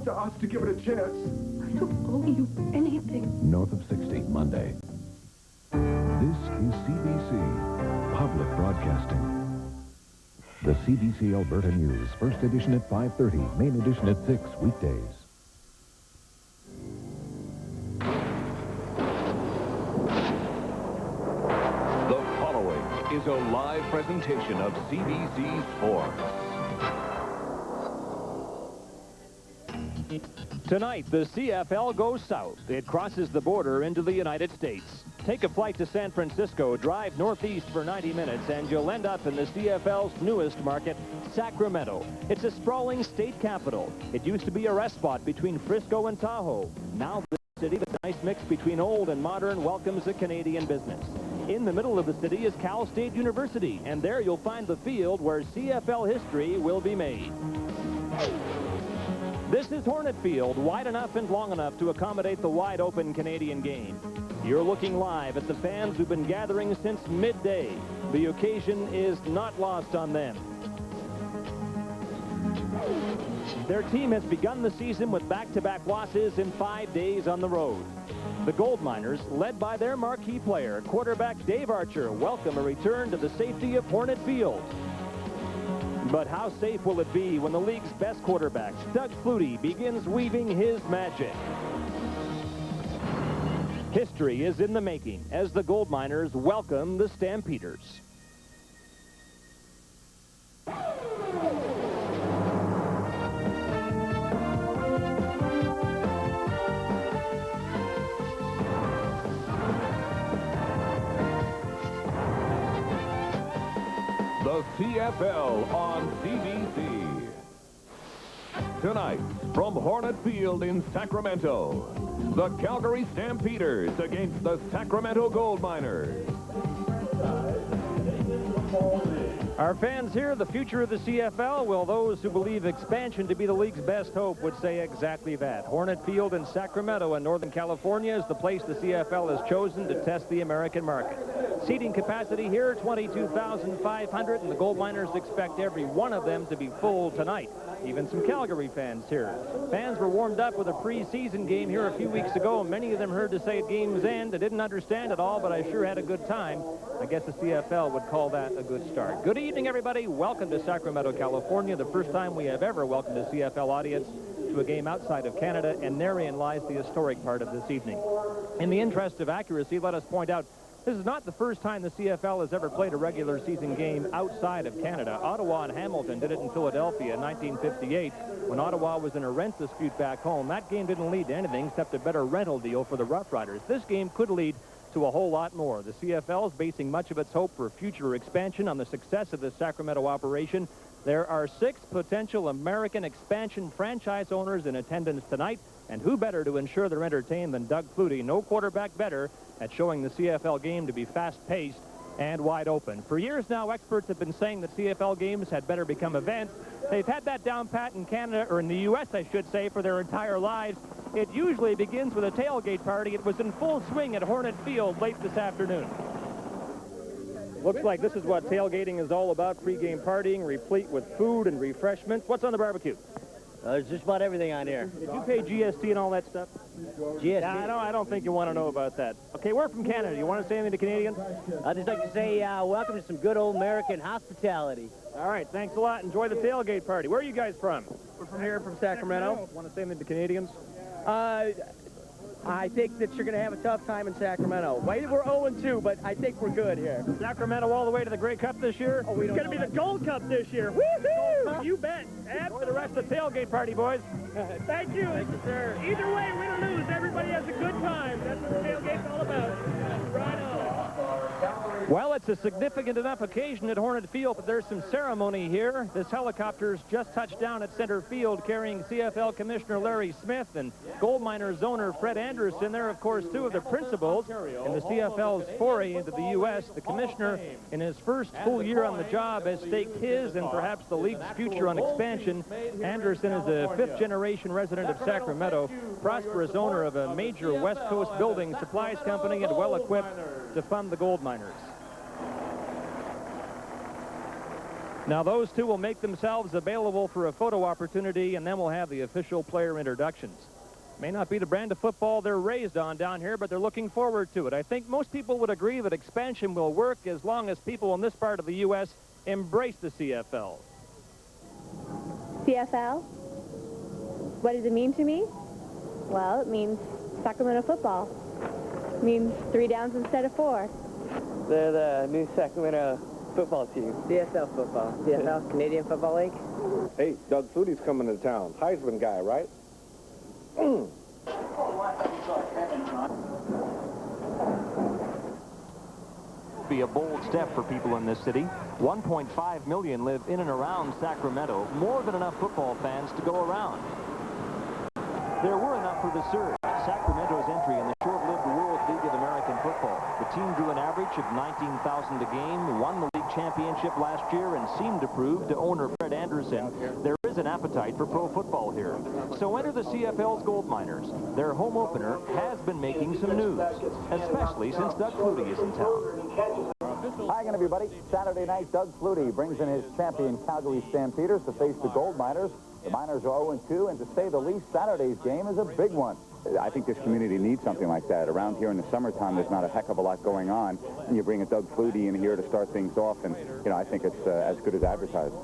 to us to give it a chance. I don't owe you anything. North of 60, Monday. This is CBC, Public Broadcasting. The CBC Alberta News, first edition at 5:30, main edition at 6, weekdays. The following is a live presentation of CBC Sports. Tonight, the CFL goes south. It crosses the border into the United States. Take a flight to San Francisco, drive northeast for 90 minutes, and you'll end up in the CFL's newest market, Sacramento. It's a sprawling state capital. It used to be a rest spot between Frisco and Tahoe. Now the city, with a nice mix between old and modern, welcomes a Canadian business. In the middle of the city is Cal State University, and there you'll find the field where CFL history will be made. This is Hornet Field, wide enough and long enough to accommodate the wide-open Canadian game. You're looking live at the fans who've been gathering since midday. The occasion is not lost on them. Their team has begun the season with back-to-back losses in 5 days on the road. The Gold Miners, led by their marquee player, quarterback Dave Archer, welcome a return to the safety of Hornet Field. But how safe will it be when the league's best quarterback, Doug Flutie, begins weaving his magic? History is in the making as the Gold Miners welcome the Stampeders. The CFL on CBC. Tonight, from Hornet Field in Sacramento, the Calgary Stampeders against the Sacramento Gold Miners. Our fans here, the future of the CFL? Well, those who believe expansion to be the league's best hope would say exactly that. Hornet Field in Sacramento in Northern California is the place the CFL has chosen to test the American market. Seating capacity here, 22,500, and the Gold Miners expect every one of them to be full tonight. Even some Calgary fans here. Fans were warmed up with a preseason game here a few weeks ago. Many of them heard to say at game's end. I didn't understand it all, but I sure had a good time. I guess the CFL would call that a good start. Good evening, everybody. Welcome to Sacramento, California. The first time we have ever welcomed a CFL audience to a game outside of Canada, and therein lies the historic part of this evening. In the interest of accuracy, let us point out this is not the first time the CFL has ever played a regular season game outside of Canada. Ottawa and Hamilton did it in Philadelphia in 1958 when Ottawa was in a rent dispute back home. That game didn't lead to anything except a better rental deal for the Rough Riders. This game could lead to a whole lot more. The CFL is basing much of its hope for future expansion on the success of the Sacramento operation. There are 6 potential American expansion franchise owners in attendance tonight, and who better to ensure they're entertained than Doug Flutie? No quarterback better at showing the CFL game to be fast-paced and wide open. For years now, experts have been saying that CFL games had better become events. They've had that down pat in Canada, or in the U.S., I should say, for their entire lives. It usually begins with a tailgate party. It was in full swing at Hornet Field late this afternoon. Looks like this is what tailgating is all about, pregame partying, replete with food and refreshments. What's on the barbecue? There's just about everything on here. Did you pay GST and all that stuff? GST? Yeah, I don't think you want to know about that. Okay, we're from Canada. You want to say anything to Canadians? I'd just like to say welcome to some good old American hospitality. All right, thanks a lot. Enjoy the tailgate party. Where are you guys from? We're from here, from Sacramento. Want to say anything to Canadians? I think that you're going to have a tough time in Sacramento. We're 0-2, but I think we're good here. Sacramento all the way to the Grey Cup this year? Oh, it's going to be the Gold Cup this year. Woohoo! You bet. Enjoy the rest of the tailgate party, boys. Thank you. Thank you, sir. Either way, win or lose, everybody has a good time. That's what the tailgate's all about. Right on. Well, it's a significant enough occasion at Hornet Field, but there's some ceremony here. This helicopter's just touched down at center field carrying CFL Commissioner Larry Smith and Gold Miners owner Fred Anderson. They're, of course, 2 of the principals in the CFL's foray into the U.S. The commissioner, in his first full year on the job, has staked his and perhaps the league's future on expansion. Anderson is a 5th-generation resident of Sacramento, prosperous owner of a major West Coast building supplies company, and well-equipped to fund the Gold Miners. Now those two will make themselves available for a photo opportunity, and then we'll have the official player introductions. May not be the brand of football they're raised on down here, but they're looking forward to it. I think most people would agree that expansion will work as long as people in this part of the U.S. embrace the CFL. CFL? What does it mean to me? Well, it means Sacramento football. It means 3 downs instead of 4. They're the new Sacramento football team. CFL football. CFL, Canadian Football League. Hey, Doug Flutie's coming to town. Heisman guy, right? Be a bold step for people in this city. 1.5 million live in and around Sacramento, more than enough football fans to go around. There were enough for the surge. Sacramento's entry in the short-lived World League of American Football. The team drew an average of 19,000 a game, won the league championship last year, and seemed to prove to owner Fred Anderson there is an appetite for pro football here. So enter the CFL's Gold Miners. Their home opener has been making some news, especially since Doug Flutie is in town. Hi again, everybody. Saturday night, Doug Flutie brings in his champion Calgary Stampeders to face the Gold Miners. The Miners are 0-2, and to say the least, Saturday's game is a big one. I think this community needs something like that. Around here in the summertime, there's not a heck of a lot going on, and you bring a Doug Flutie in here to start things off, and, you know, I think it's as good as advertised.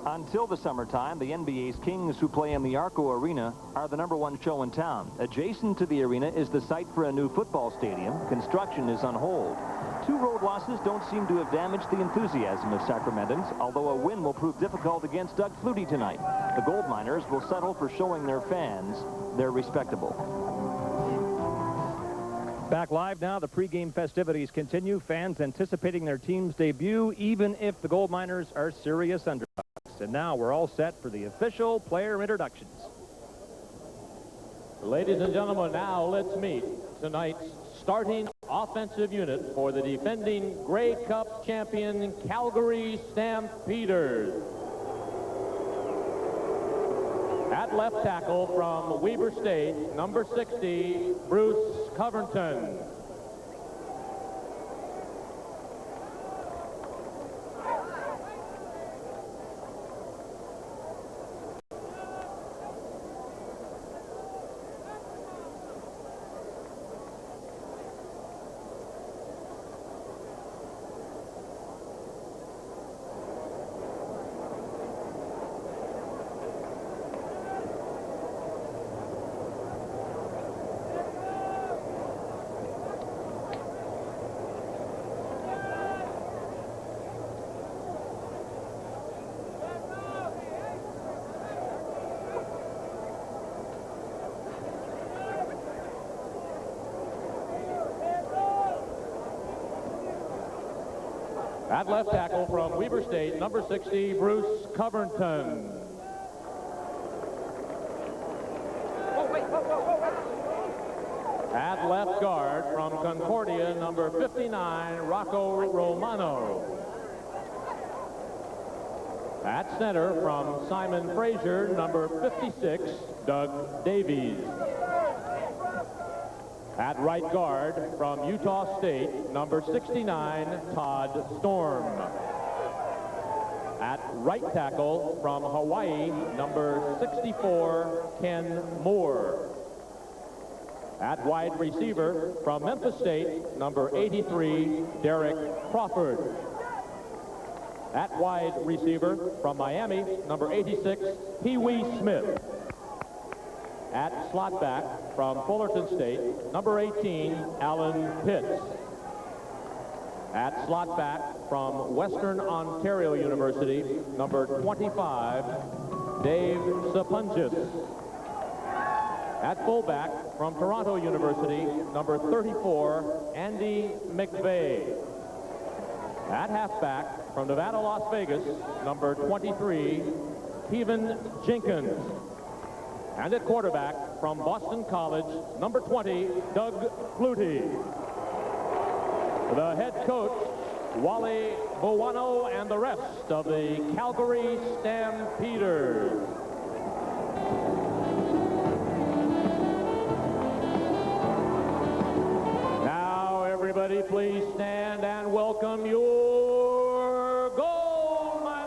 Until the summertime, the NBA's Kings, who play in the Arco Arena, are the #1 show in town. Adjacent to the arena is the site for a new football stadium. Construction is on hold. 2 road losses don't seem to have damaged the enthusiasm of Sacramentans, although a win will prove difficult against Doug Flutie tonight. The Gold Miners will settle for showing their fans they're respectable. Back live now, the pregame festivities continue. Fans anticipating their team's debut, even if the Gold Miners are serious underdogs. And now we're all set for the official player introductions. Ladies and gentlemen, now let's meet tonight's starting offensive unit for the defending Grey Cup champion Calgary Stampeders. At left tackle from Weber State, number 60, Bruce Covington. At left tackle from Weber State, number 60, Bruce Covington. At left guard from Concordia, number 59, Rocco Romano. At center from Simon Fraser, number 56, Doug Davies. At right guard from Utah State, number 69, Todd Storm. At right tackle from Hawaii, number 64, Ken Moore. At wide receiver from Memphis State, number 83, Derek Crawford. At wide receiver from Miami, number 86, Pee-wee Smith. At slot back from Fullerton State, number 18, Alan Pitts. At slot back from Western Ontario University, number 25, Dave Sapungis. At fullback from Toronto University, number 34, Andy McVeigh. At halfback from Nevada, Las Vegas, number 23, Kevin Jenkins. And at quarterback from Boston College, number 20, Doug Flutie. The head coach, Wally Bowano, and the rest of the Calgary Stampeders. Now, everybody, please stand and welcome your Gold Miners.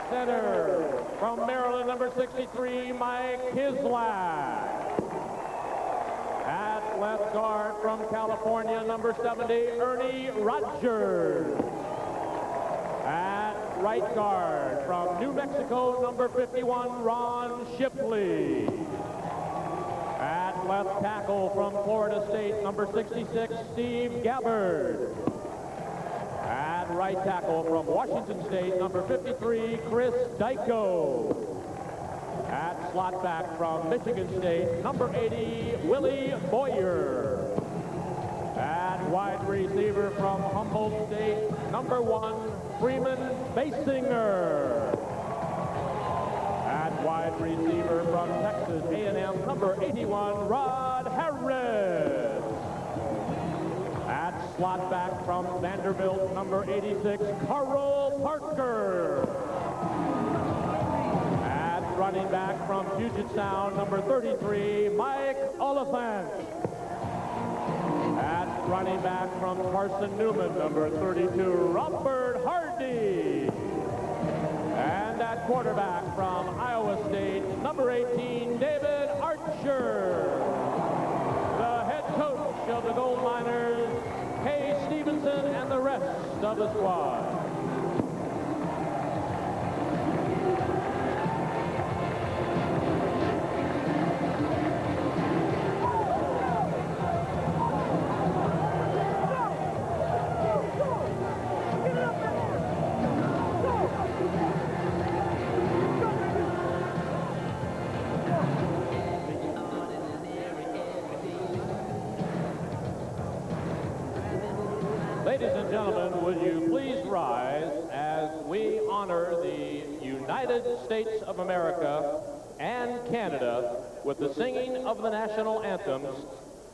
center from Maryland, number 63, Mike Kislak. At left guard from California, number 70, Ernie Rogers. At right guard from New Mexico, number 51, Ron Shipley. At left tackle from Florida State, number 66, Steve Gabbard. At right tackle from Washington State, number 53, Chris Dyko. At slot back from Michigan State, number 80, Willie Boyer. At wide receiver from Humboldt State, number 1, Freeman Basinger. At wide receiver from Texas A&M, number 81, Rod Harris. At slot back from Vanderbilt, number 86, Carl Parker. At running back from Puget Sound, number 33, Mike Oliphant. At running back from Carson Newman, number 32, Robert Hardy. And at quarterback from Iowa State, number 18, David Archer. The head coach of the Gold Miners, Kay Stevenson, and the rest of the squad. Ladies and gentlemen, would you please rise as we honor the United States of America and Canada with the singing of the national anthems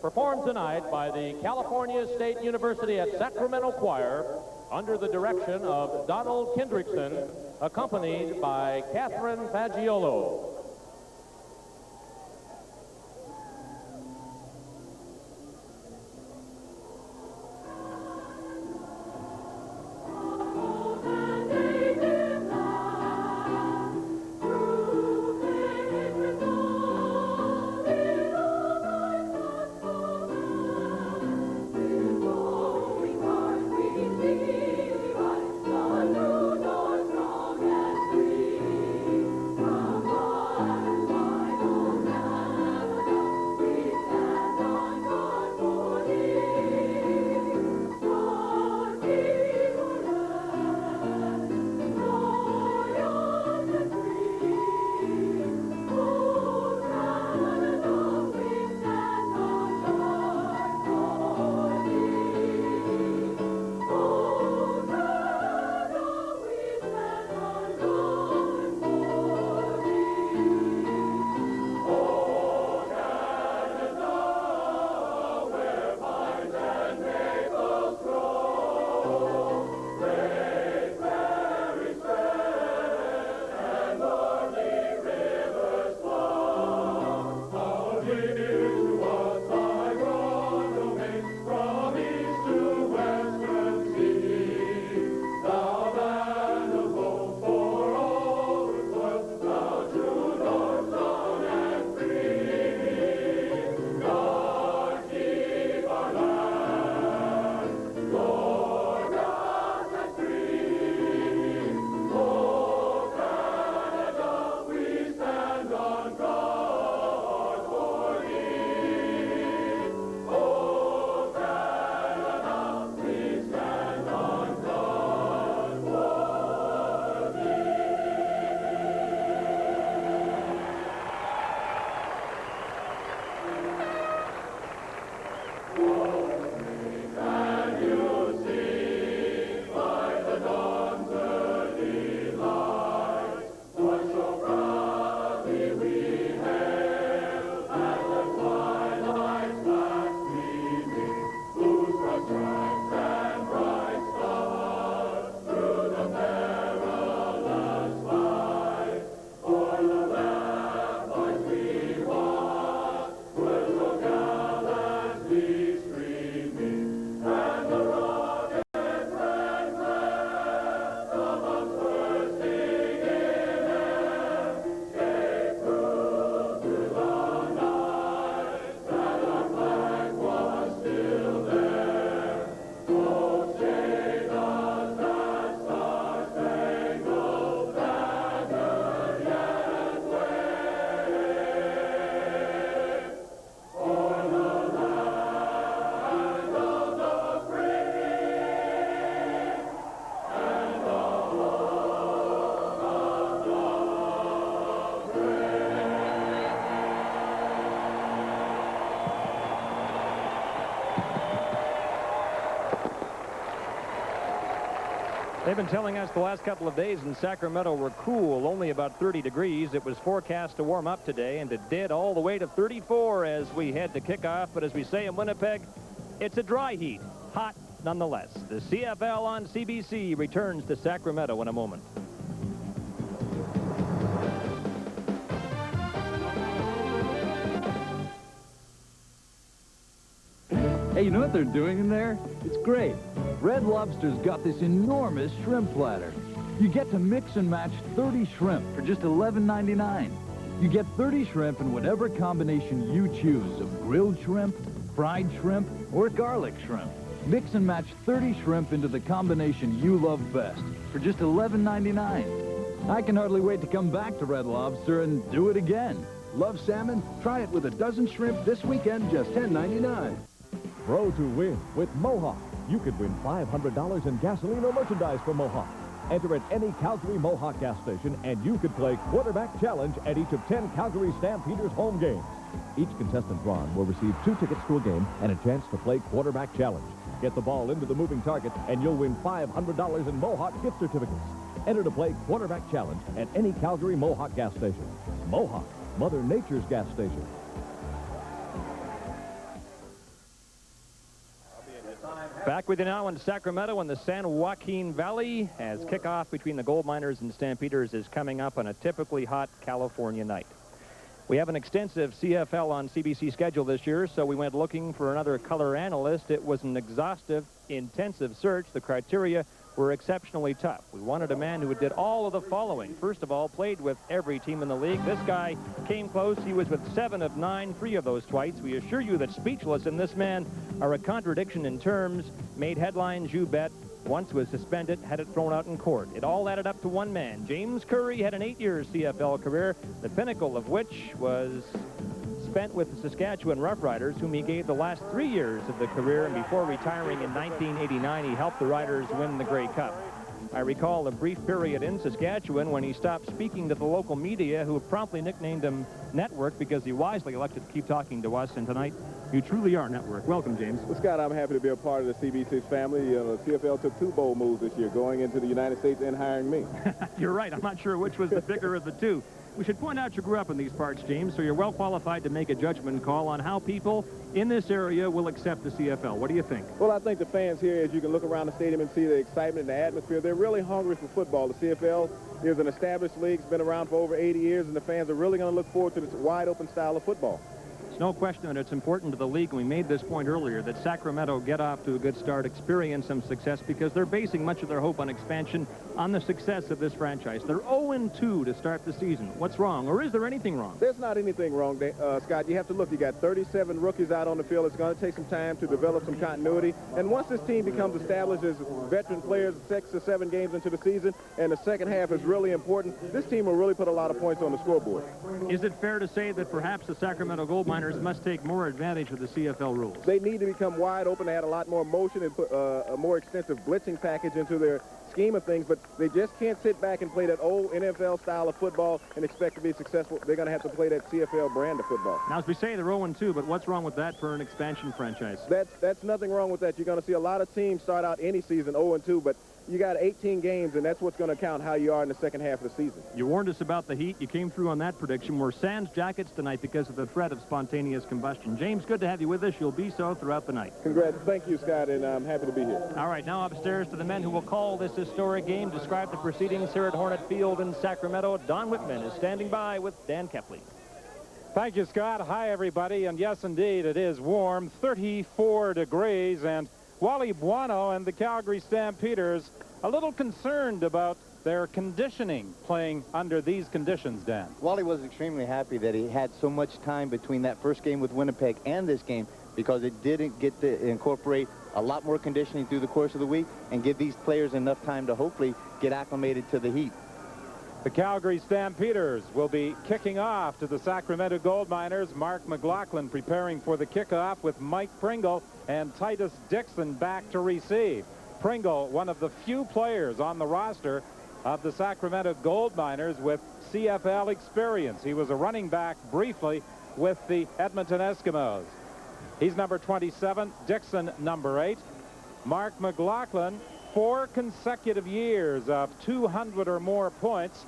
performed tonight by the California State University at Sacramento Choir under the direction of Donald Kendrickson, accompanied by Catherine Fagiolo. They've been telling us the last couple of days in Sacramento were cool, only about 30 degrees. It was forecast to warm up today, and it did all the way to 34 as we head to kickoff. But as we say in Winnipeg, it's a dry heat, hot nonetheless. The CFL on CBC returns to Sacramento in a moment. Hey, you know what they're doing in there? It's great. Red Lobster's got this enormous shrimp platter. You get to mix and match 30 shrimp for just $11.99. You get 30 shrimp in whatever combination you choose of grilled shrimp, fried shrimp, or garlic shrimp. Mix and match 30 shrimp into the combination you love best for just $11.99. I can hardly wait to come back to Red Lobster and do it again. Love salmon? Try it with a dozen shrimp this weekend, just $10.99. Pro to win with Mohawk. You could win $500 in gasoline or merchandise from Mohawk. Enter at any Calgary Mohawk gas station, and you could play quarterback challenge at each of 10 Calgary Stampeders home games. Each contestant drawn will receive 2 tickets to a game and a chance to play quarterback challenge. Get the ball into the moving target, and you'll win $500 in Mohawk gift certificates. Enter to play quarterback challenge at any Calgary Mohawk gas station. Mohawk, Mother Nature's gas station. Back with you now in Sacramento in the San Joaquin Valley as kickoff between the Gold Miners and Stampeders is coming up on a typically hot California night. We have an extensive CFL on CBC schedule this year, so we went looking for another color analyst. It was an exhaustive, intensive search. The criteria were exceptionally tough. We wanted a man who did all of the following. First of all, played with every team in the league. This guy came close. He was with 7 of 9, 3 of those twice. We assure you that Speechless and this man are a contradiction in terms. Made headlines, you bet. Once was suspended, had it thrown out in court. It all added up to one man. James Curry had an 8-year CFL career, the pinnacle of which was spent with the Saskatchewan Roughriders, whom he gave the last 3 years of the career, and before retiring in 1989, he helped the Riders win the Grey Cup. I recall a brief period in Saskatchewan when he stopped speaking to the local media, who promptly nicknamed him Network because he wisely elected to keep talking to us, and tonight you truly are Network. Welcome, James. Well, Scott, I'm happy to be a part of the CBC's family. The CFL took 2 bold moves this year, going into the United States and hiring me. You're right. I'm not sure which was the bigger of the two. We should point out you grew up in these parts, James, so you're well qualified to make a judgment call on how people in this area will accept the CFL. What do you think? Well, I think the fans here, as you can look around the stadium and see the excitement and the atmosphere, they're really hungry for football. The CFL is an established league. It's been around for over 80 years, and the fans are really going to look forward to this wide-open style of football. There's no question that it's important to the league, and we made this point earlier, that Sacramento get off to a good start, experience some success, because they're basing much of their hope on expansion on the success of this franchise. They're 0-2 to start the season. What's wrong, or is there anything wrong? There's not anything wrong, Scott. You have to look. You got 37 rookies out on the field. It's going to take some time to develop some continuity. And once this team becomes established as veteran players 6 or 7 games into the season, and the second half is really important, this team will really put a lot of points on the scoreboard. Is it fair to say that perhaps the Sacramento Gold Miners must take more advantage of the CFL rules? They need to become wide open, add a lot more motion, and put a more extensive blitzing package into their scheme of things, but they just can't sit back and play that old NFL style of football and expect to be successful. They're going to have to play that CFL brand of football. Now, as we say, they're 0-2, but what's wrong with that for an expansion franchise? That's nothing wrong with that. You're going to see a lot of teams start out any season 0-2, but you got 18 games, and that's what's going to count how you are in the second half of the season. You warned us about the heat. You came through on that prediction. We're sans jackets tonight because of the threat of spontaneous combustion. James, good to have you with us. You'll be so throughout the night. Congrats. Thank you, Scott, and I'm happy to be here. All right, now upstairs to the men who will call this historic game, describe the proceedings here at Hornet Field in Sacramento. Don Whitman is standing by with Dan Kepley. Thank you, Scott. Hi, everybody. And yes, indeed, it is warm, 34 degrees, and Wally Buono and the Calgary Stampeders a little concerned about their conditioning playing under these conditions, Dan. Wally was extremely happy that he had so much time between that first game with Winnipeg and this game, because it didn't get to incorporate a lot more conditioning through the course of the week and give these players enough time to hopefully get acclimated to the heat. The Calgary Stampeders will be kicking off to the Sacramento Gold Miners. Mark McLaughlin preparing for the kickoff with Mike Pringle and Titus Dixon back to receive. Pringle, one of the few players on the roster of the Sacramento Gold Miners with CFL experience. He was a running back briefly with the Edmonton Eskimos. He's number 27, Dixon number 8. Mark McLaughlin 4 consecutive years of 200 or more points,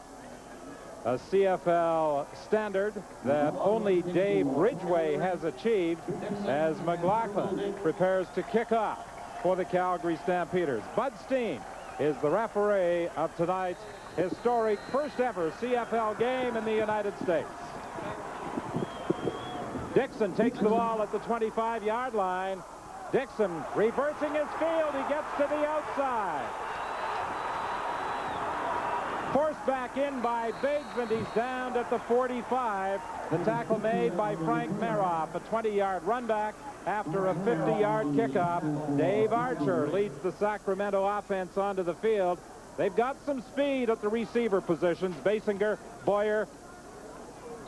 a CFL standard that only Dave Ridgway has achieved as McLaughlin prepares to kick off for the Calgary Stampeders. Bud Steen is the referee of tonight's historic first ever CFL game in the United States. Dixon takes the ball at the 25-yard line. Dixon reversing his field. He gets to the outside. Forced back in by Biggs, and he's down at the 45. The tackle made by Frank Meroff, a 20-yard run back after a 50-yard kickoff. Dave Archer leads the Sacramento offense onto the field. They've got some speed at the receiver positions. Basinger, Boyer,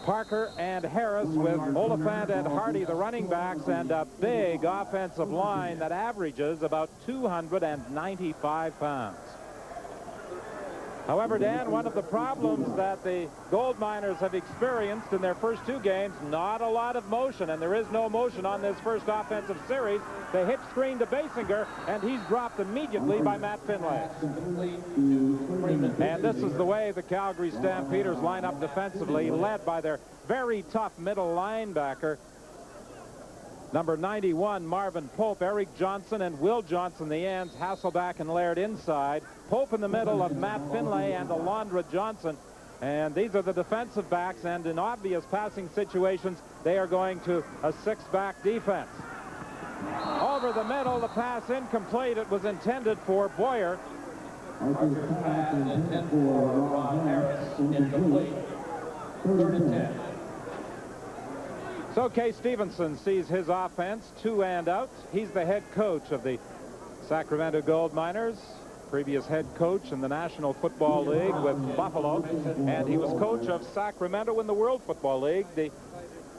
Parker, and Harris, with Oliphant and Hardy the running backs, and a big offensive line that averages about 295 pounds. However, Dan, one of the problems that the Gold Miners have experienced in their first 2 games, not a lot of motion, and there is no motion on this first offensive series. They hitch screen to Basinger, and he's dropped immediately by Matt Finlay. And this is the way the Calgary Stampeders line up defensively, led by their very tough middle linebacker, number 91, Marvin Pope, Eric Johnson and Will Johnson, the ends, Hasselback and Laird inside. Pope in the middle of Matt Finlay and Alondra Johnson. And these are the defensive backs, and in obvious passing situations, they are going to a 6-back defense. Over the middle, the pass incomplete. It was intended for Boyer. Intended for Ron Harris, incomplete. 3rd and 10. So Kay Stevenson sees his offense 2 and out. He's the head coach of the Sacramento Gold Miners, previous head coach in the National Football League with Buffalo, and he was coach of Sacramento in the World Football League, the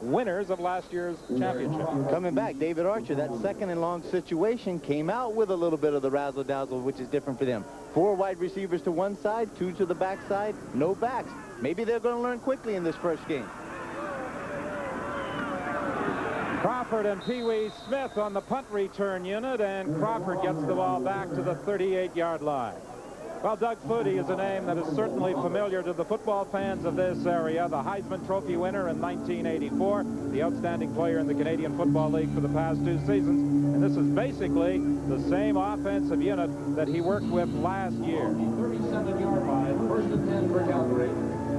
winners of last year's championship. Coming back, David Archer, that 2nd and long situation came out with a little bit of the razzle-dazzle, which is different for them. 4 wide receivers to one side, 2 to the back side, no backs. Maybe they're going to learn quickly in this first game. Crawford and Pee Wee Smith on the punt return unit, and Crawford gets the ball back to the 38-yard line. Well, Doug Flutie is a name that is certainly familiar to the football fans of this area. The Heisman Trophy winner in 1984, the outstanding player in the Canadian Football League for the past 2 seasons. And this is basically the same offensive unit that he worked with last year. 37-yard line, 1st and 10 for Calgary.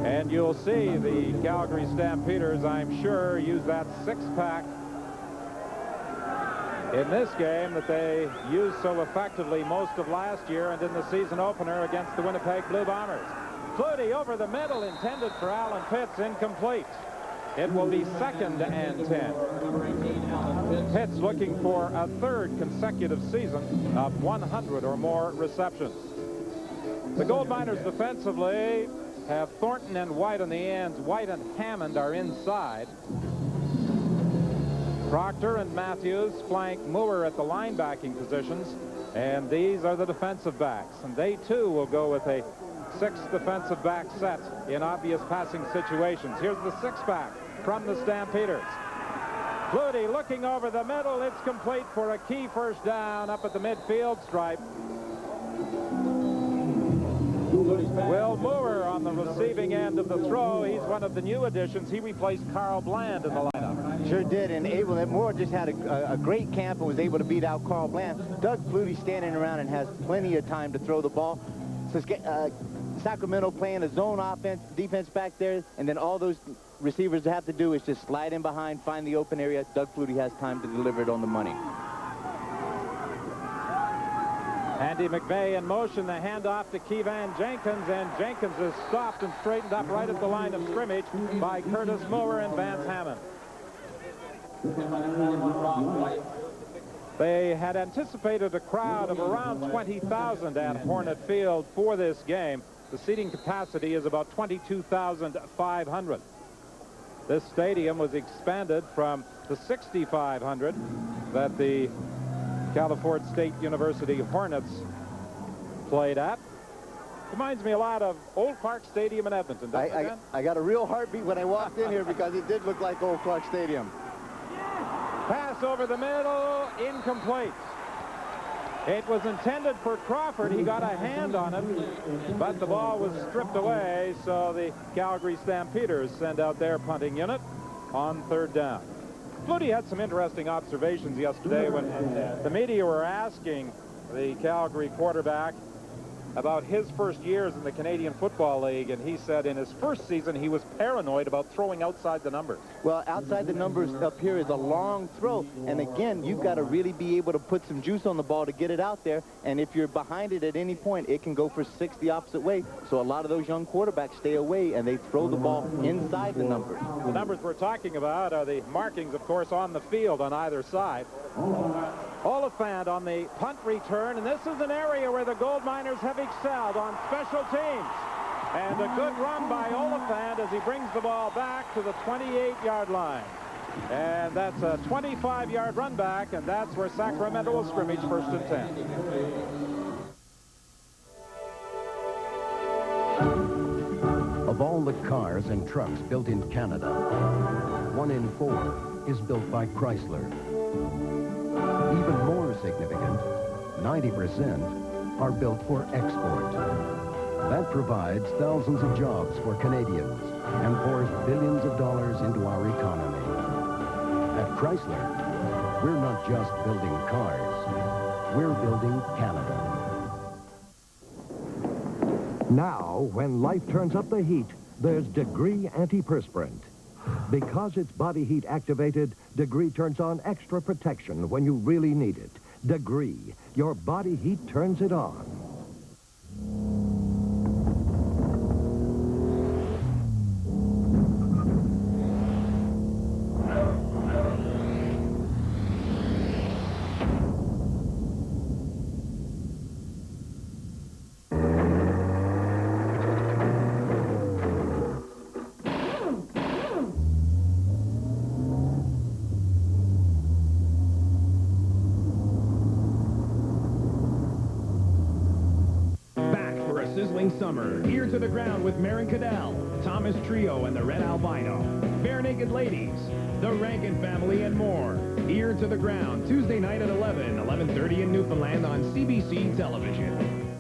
And you'll see the Calgary Stampeders, I'm sure, use that 6-pack in this game that they used so effectively most of last year and in the season opener against the Winnipeg Blue Bombers. Flutie over the middle, intended for Alan Pitts, incomplete. It will be 2nd and 10. Pitts looking for a 3rd consecutive season of 100 or more receptions. The Gold Miners defensively have Thornton and White on the ends. White and Hammond are inside. Proctor and Matthews flank Moore at the linebacking positions, and these are the defensive backs, and they too will go with a 6 defensive back set in obvious passing situations. Here's the 6-back from the Stampeders. Flutie looking over the middle. It's complete for a key first down up at the midfield stripe. Will Moore on the receiving end of the throw. He's one of the new additions. He replaced Carl Bland in the lineup. Sure did, and Moore just had a great camp and was able to beat out Carl Bland. Doug Flutie standing around and has plenty of time to throw the ball. So Sacramento playing a zone defense back there, and then all those receivers have to do is just slide in behind, find the open area. Doug Flutie has time to deliver it on the money. Andy McVeigh in motion, the handoff to Keevan Jenkins, and Jenkins is stopped and straightened up right at the line of scrimmage by Curtis Moore and Vance Hammond. They had anticipated a crowd of around 20,000 at Hornet Field for this game. The seating capacity is about 22,500. This stadium was expanded from the 6,500 that the California State University Hornets played at. Reminds me a lot of Old Clark Stadium in Edmonton. I got a real heartbeat when I walked in here because it did look like Old Clark Stadium. Pass over the middle, incomplete. It was intended for Crawford. He got a hand on it, but the ball was stripped away, so the Calgary Stampeders send out their punting unit on 3rd down. Flutie had some interesting observations yesterday when the media were asking the Calgary quarterback about his first years in the Canadian Football League, and he said in his first season he was paranoid about throwing outside the numbers. Well, outside the numbers up here is a long throw, and again, you've got to really be able to put some juice on the ball to get it out there, and if you're behind it at any point, it can go for 6 the opposite way, so a lot of those young quarterbacks stay away, and they throw the ball inside the numbers. The numbers we're talking about are the markings, of course, on the field on either side. Oliphant on the punt return, and this is an area where the Gold Miners have excelled on special teams. And a good run by Oliphant as he brings the ball back to the 28-yard line. And that's a 25-yard run back, and that's where Sacramento will scrimmage 1st and 10. Of all the cars and trucks built in Canada, 1 in 4 is built by Chrysler. Even more significant, 90% are built for export. That provides thousands of jobs for Canadians and pours billions of dollars into our economy. At Chrysler, we're not just building cars, we're building Canada. Now, when life turns up the heat, there's Degree Antiperspirant. Because it's body heat activated, Degree turns on extra protection when you really need it. Degree, your body heat turns it on. Sizzling summer, Ear to the Ground with Marin Cadell, Thomas Trio and the Red Albino, Bare Naked Ladies, the Rankin Family, and more. Ear to the Ground, Tuesday night at 11:30 in Newfoundland on CBC Television.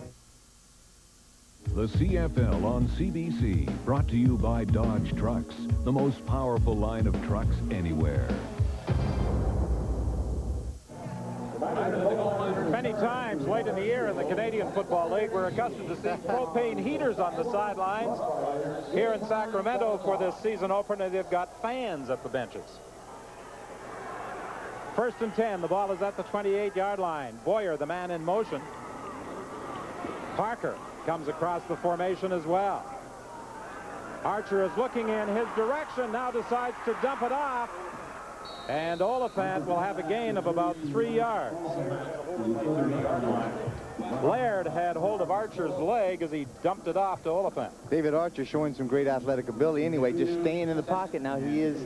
The CFL on CBC, brought to you by Dodge Trucks, the most powerful line of trucks anywhere. Many times late in the year in the Canadian Football League, we're accustomed to see propane heaters on the sidelines. Here in Sacramento for this season opener, they've got fans at the benches. 1st and 10, the ball is at the 28-yard line. Boyer, the man in motion. Parker comes across the formation as well. Archer is looking in his direction, now decides to dump it off. And Oliphant will have a gain of about 3 yards. Laird had hold of Archer's leg as he dumped it off to Oliphant. David Archer showing some great athletic ability anyway, just staying in the pocket. Now he is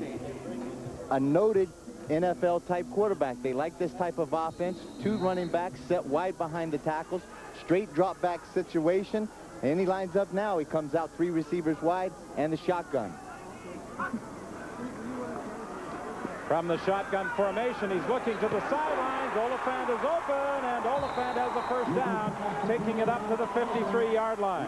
a noted NFL-type quarterback. They like this type of offense. 2 running backs set wide behind the tackles. Straight drop-back situation. And he lines up now. He comes out 3 receivers wide and the shotgun. From the shotgun formation, he's looking to the sidelines. Oliphant is open, and Oliphant has a 1st down, taking it up to the 53-yard line.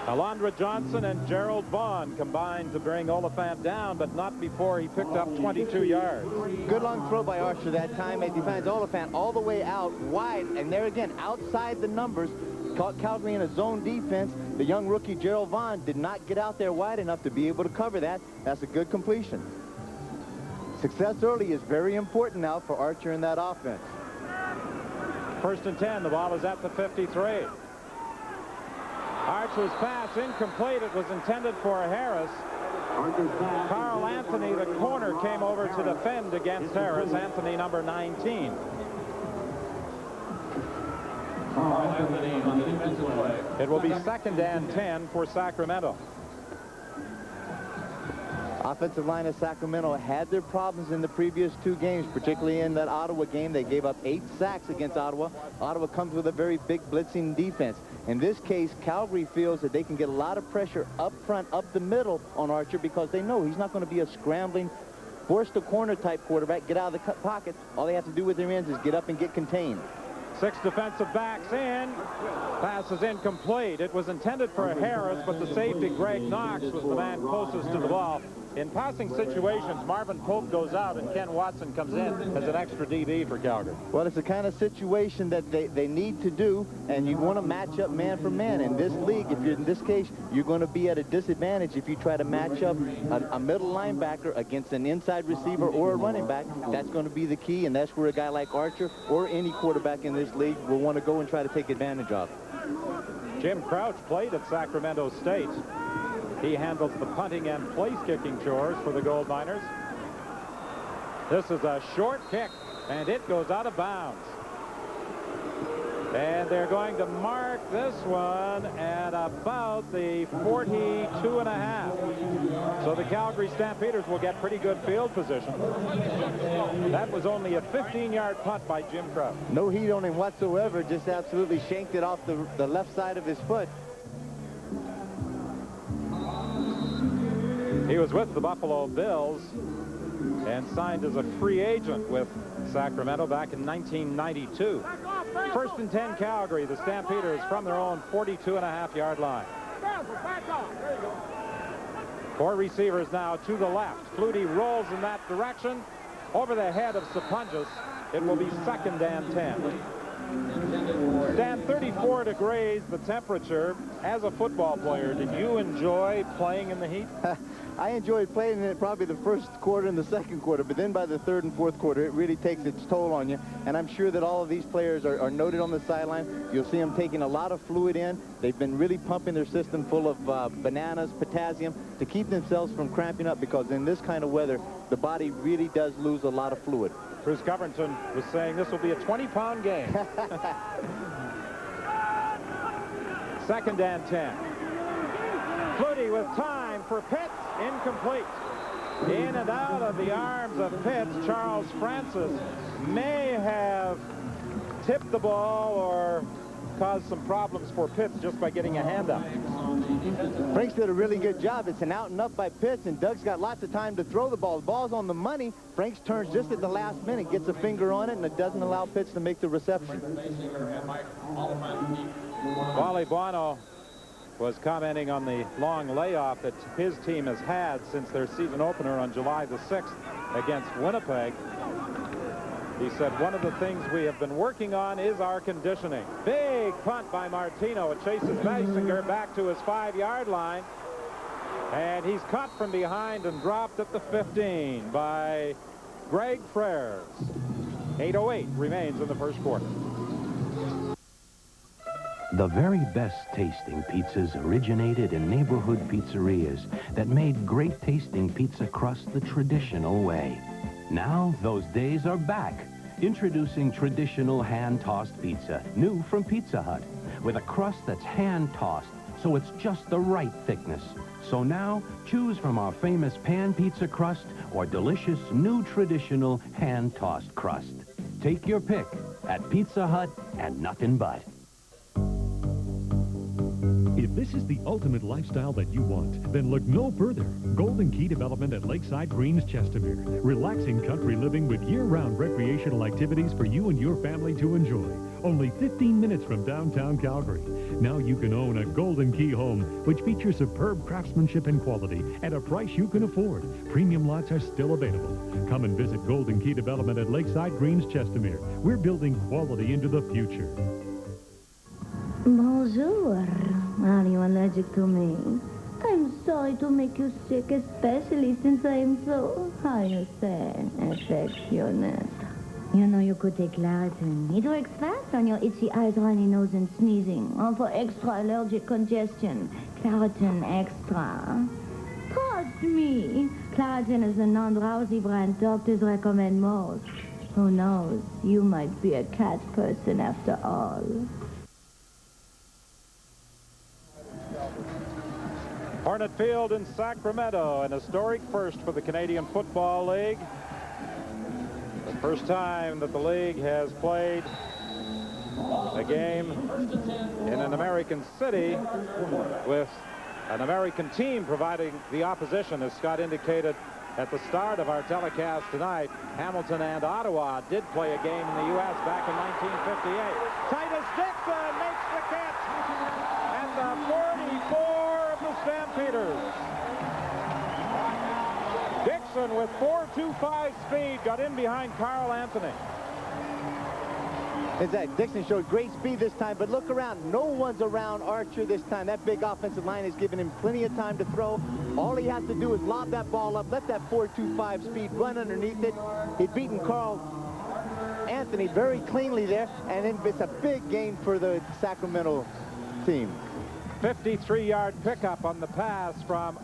Alondra Johnson and Gerald Vaughn combined to bring Oliphant down, but not before he picked up 22 yards. Good long throw by Archer that time as he finds Oliphant all the way out wide, and there again, outside the numbers. Caught Calgary in a zone defense. The young rookie Gerald Vaughn did not get out there wide enough to be able to cover that. That's a good completion. Success early is very important now for Archer in that offense. 1st and 10, the ball is at the 53. Archer's pass incomplete. It was intended for Harris. Carl Anthony, the corner, came over to defend against Harris. Anthony, number 19. It will be 2nd and 10 for Sacramento. Offensive line of Sacramento had their problems in the previous 2 games, particularly in that Ottawa game. They gave up 8 sacks against Ottawa. Ottawa comes with a very big blitzing defense. In this case, Calgary feels that they can get a lot of pressure up front, up the middle on Archer because they know he's not going to be a scrambling force the corner-type quarterback, get out of the pocket. All they have to do with their hands is get up and get contained. 6 defensive backs in. Pass is incomplete. It was intended for Harris, but the safety, Greg Knox, was the man closest to the ball. In passing situations, Marvin Pope goes out and Ken Watson comes in as an extra DB for Calgary. Well, it's the kind of situation that they need to do, and you want to match up man for man. In this league, if you're in this case, you're going to be at a disadvantage if you try to match up a middle linebacker against an inside receiver or a running back. That's going to be the key, and that's where a guy like Archer or any quarterback in this league will want to go and try to take advantage of. Jim Crouch played at Sacramento State. He handles the punting and place-kicking chores for the Gold Miners. This is a short kick, and it goes out of bounds. And they're going to mark this one at about the 42.5. So the Calgary Stampeders will get pretty good field position. That was only a 15-yard punt by Jim Crouch. No heat on him whatsoever, just absolutely shanked it off the left side of his foot. He was with the Buffalo Bills and signed as a free agent with Sacramento back in 1992. First and 10 Calgary, the Stampeders from their own 42.5-yard line. 4 receivers now to the left. Flutie rolls in that direction over the head of Sapunjas. It will be 2nd and 10. Stan, 34 degrees, the temperature. As a football player, did you enjoy playing in the heat? I enjoyed playing in it probably the first quarter and the second quarter, but then by the third and fourth quarter, it really takes its toll on you. And I'm sure that all of these players are noted on the sideline. You'll see them taking a lot of fluid in. They've been really pumping their system full of bananas, potassium, to keep themselves from cramping up, because in this kind of weather, the body really does lose a lot of fluid. Bruce Covington was saying this will be a 20-pound game. 2nd and 10. Flutie with time for Pitts. Incomplete. In and out of the arms of Pitts. Charles Francis may have tipped the ball or caused some problems for Pitts just by getting a hand up. Franks did a really good job. It's an out and up by Pitts, and Doug's got lots of time to throw the ball. The ball's on the money. Franks turns just at the last minute, gets a finger on it, and it doesn't allow Pitts to make the reception. Wally Buono was commenting on the long layoff that his team has had since their season opener on July the 6th against Winnipeg. He said, one of the things we have been working on is our conditioning. Big punt by Martino. It chases Basinger back to his 5-yard line. And he's caught from behind and dropped at the 15 by Greg Frères. 8:08 remains in the first quarter. The very best tasting pizzas originated in neighborhood pizzerias that made great tasting pizza crust the traditional way. Now those days are back. Introducing traditional hand-tossed pizza, new from Pizza Hut, with a crust that's hand-tossed, so it's just the right thickness. So now, choose from our famous pan pizza crust or delicious new traditional hand-tossed crust. Take your pick at Pizza Hut and nothing but. If this is the ultimate lifestyle that you want, then look no further. Golden Key Development at Lakeside Greens, Chestermere. Relaxing country living with year-round recreational activities for you and your family to enjoy. Only 15 minutes from downtown Calgary. Now you can own a Golden Key home, which features superb craftsmanship and quality at a price you can afford. Premium lots are still available. Come and visit Golden Key Development at Lakeside Greens, Chestermere. We're building quality into the future. Bonjour. Are you allergic to me? I'm sorry to make you sick, especially since I'm so, how you say, affectionate. You know you could take Claritin. It works fast on your itchy eyes, runny nose, and sneezing. Or for extra allergic congestion, Claritin Extra. Trust me. Claritin is the non-drowsy brand doctors recommend most. Who knows? You might be a cat person after all. Hornet Field in Sacramento, an historic first for the Canadian Football League. The first time that the league has played a game in an American city with an American team providing the opposition, as Scott indicated. At the start of our telecast tonight, Hamilton and Ottawa did play a game in the U.S. back in 1958. Titus Dixon makes the catch at the 44 of the Stampeders. Dixon with 4.25 speed got in behind Carl Anthony. Exactly. Dixon showed great speed this time, but look around. No one's around Archer this time. That big offensive line is giving him plenty of time to throw. All he has to do is lob that ball up, let that 4.25 speed run underneath it. He'd beaten Carl Anthony very cleanly there, and then it's a big gain for the Sacramento team. 53-yard pickup on the pass from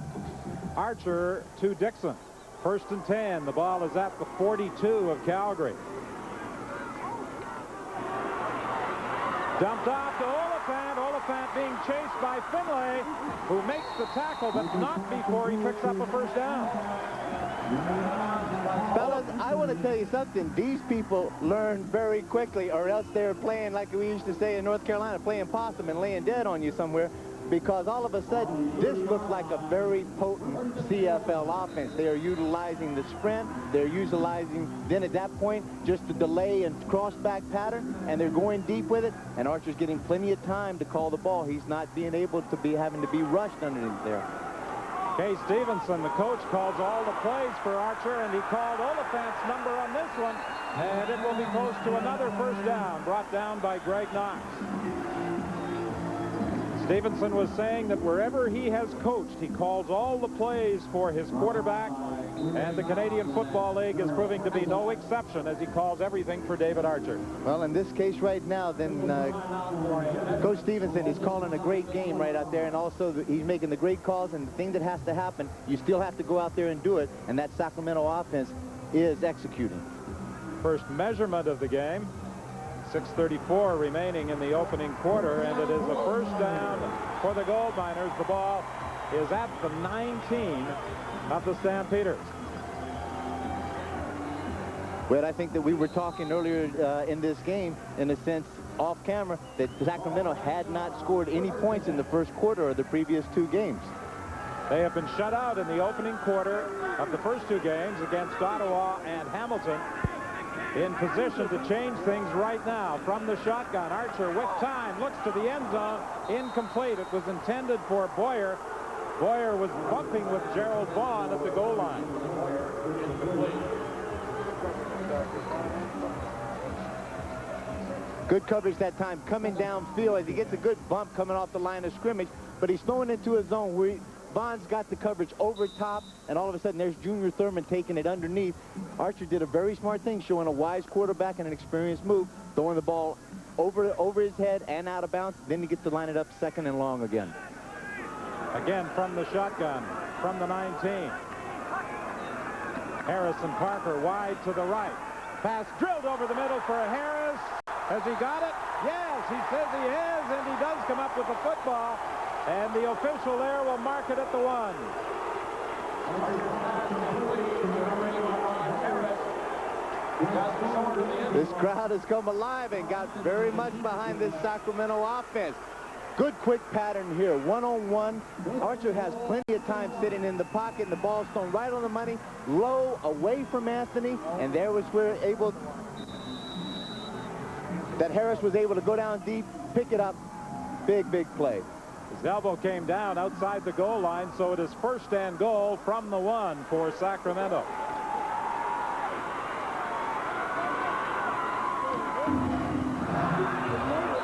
Archer to Dixon. 1st and 10. The ball is at the 42 of Calgary. Dumped off to Oliphant. Oliphant being chased by Finlay, who makes the tackle, but not before he picks up a first down. Fellas, I want to tell you something. These people learn very quickly, or else they're playing, like we used to say in North Carolina, playing possum and laying dead on you somewhere, because all of a sudden, this looks like a very potent CFL offense. They are utilizing the sprint. They're utilizing, then at that point, just the delay and cross-back pattern, and they're going deep with it, and Archer's getting plenty of time to call the ball. He's not being able to be having to be rushed underneath there. Kay Stevenson, the coach, calls all the plays for Archer, and he called Oliphant's number on this one, and it will be close to another first down, brought down by Greg Knox. Stevenson was saying that wherever he has coached, he calls all the plays for his quarterback, and the Canadian Football League is proving to be no exception as he calls everything for David Archer. Well, in this case right now, then Coach Stevenson is calling a great game right out there, and also he's making the great calls, and the thing that has to happen, you still have to go out there and do it, and that Sacramento offense is executing. First measurement of the game. 6:34 remaining in the opening quarter, and it is a first down for the Gold Miners. The ball is at the 19 of the Stampeders. Well, I think that we were talking earlier in this game, in a sense, off camera, that Sacramento had not scored any points in the first quarter of the previous 2 games. They have been shut out in the opening quarter of the first 2 games against Ottawa and Hamilton. In position to change things right now from the shotgun. Archer with time looks to the end zone. Incomplete. It was intended for Boyer. Boyer was bumping with Gerald Vaughn at the goal line. Good coverage that time, coming downfield as he gets a good bump coming off the line of scrimmage, but he's throwing into a zone where Vaughn's got the coverage over top, and all of a sudden there's Junior Thurman taking it underneath. Archer did a very smart thing, showing a wise quarterback and an experienced move, throwing the ball over his head and out of bounds. Then he gets to line it up 2nd and long again. Again from the shotgun, from the 19. Harrison Parker wide to the right. Pass drilled over the middle for Harris. Has he got it? Yes, he says he has, and he does come up with the football. And the official there will mark it at the 1. This crowd has come alive and got very much behind this Sacramento offense. Good quick pattern here, one-on-one. Archer has plenty of time sitting in the pocket, and the ball's thrown right on the money, low, away from Anthony, and there was where that Harris was able to go down deep, pick it up. Big, big play. His elbow came down outside the goal line, so it is 1st and goal from the 1 for Sacramento.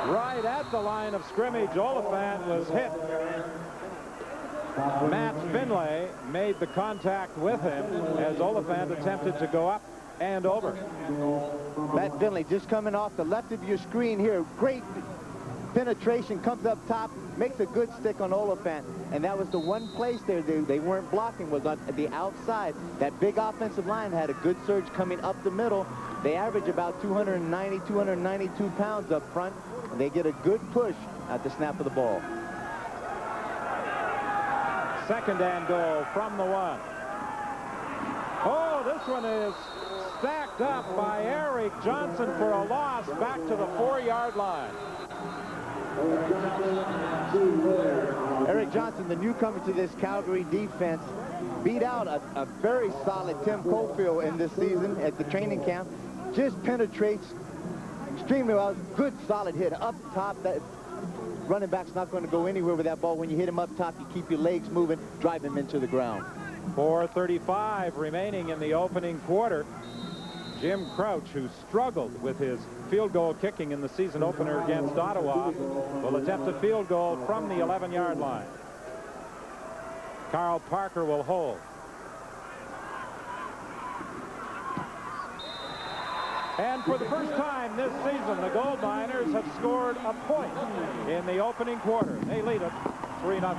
Right at the line of scrimmage, Oliphant was hit. Matt Finlay made the contact with him as Oliphant attempted to go up and over. Matt Finlay just coming off the left of your screen here. Great penetration, comes up top, makes a good stick on Oliphant, and that was the one place there they weren't blocking, was on the outside. That big offensive line had a good surge coming up the middle. They average about 290, 292 pounds up front, and they get a good push at the snap of the ball. 2nd and goal from the 1. Oh, this one is stacked up by Eric Johnson for a loss back to the 4-yard line. Eric Johnson, the newcomer to this Calgary defense, beat out a very solid Tim Cofield in this season at the training camp. Just penetrates extremely well. Good solid hit up top. That running back's not going to go anywhere with that ball. When you hit him up top, you keep your legs moving, drive him into the ground. 4:35 remaining in the opening quarter. Jim Crouch, who struggled with his field goal kicking in the season opener against Ottawa, will attempt a field goal from the 11-yard line. Carl Parker will hold. And for the first time this season, the Gold Miners have scored a point in the opening quarter. They lead it 3-0.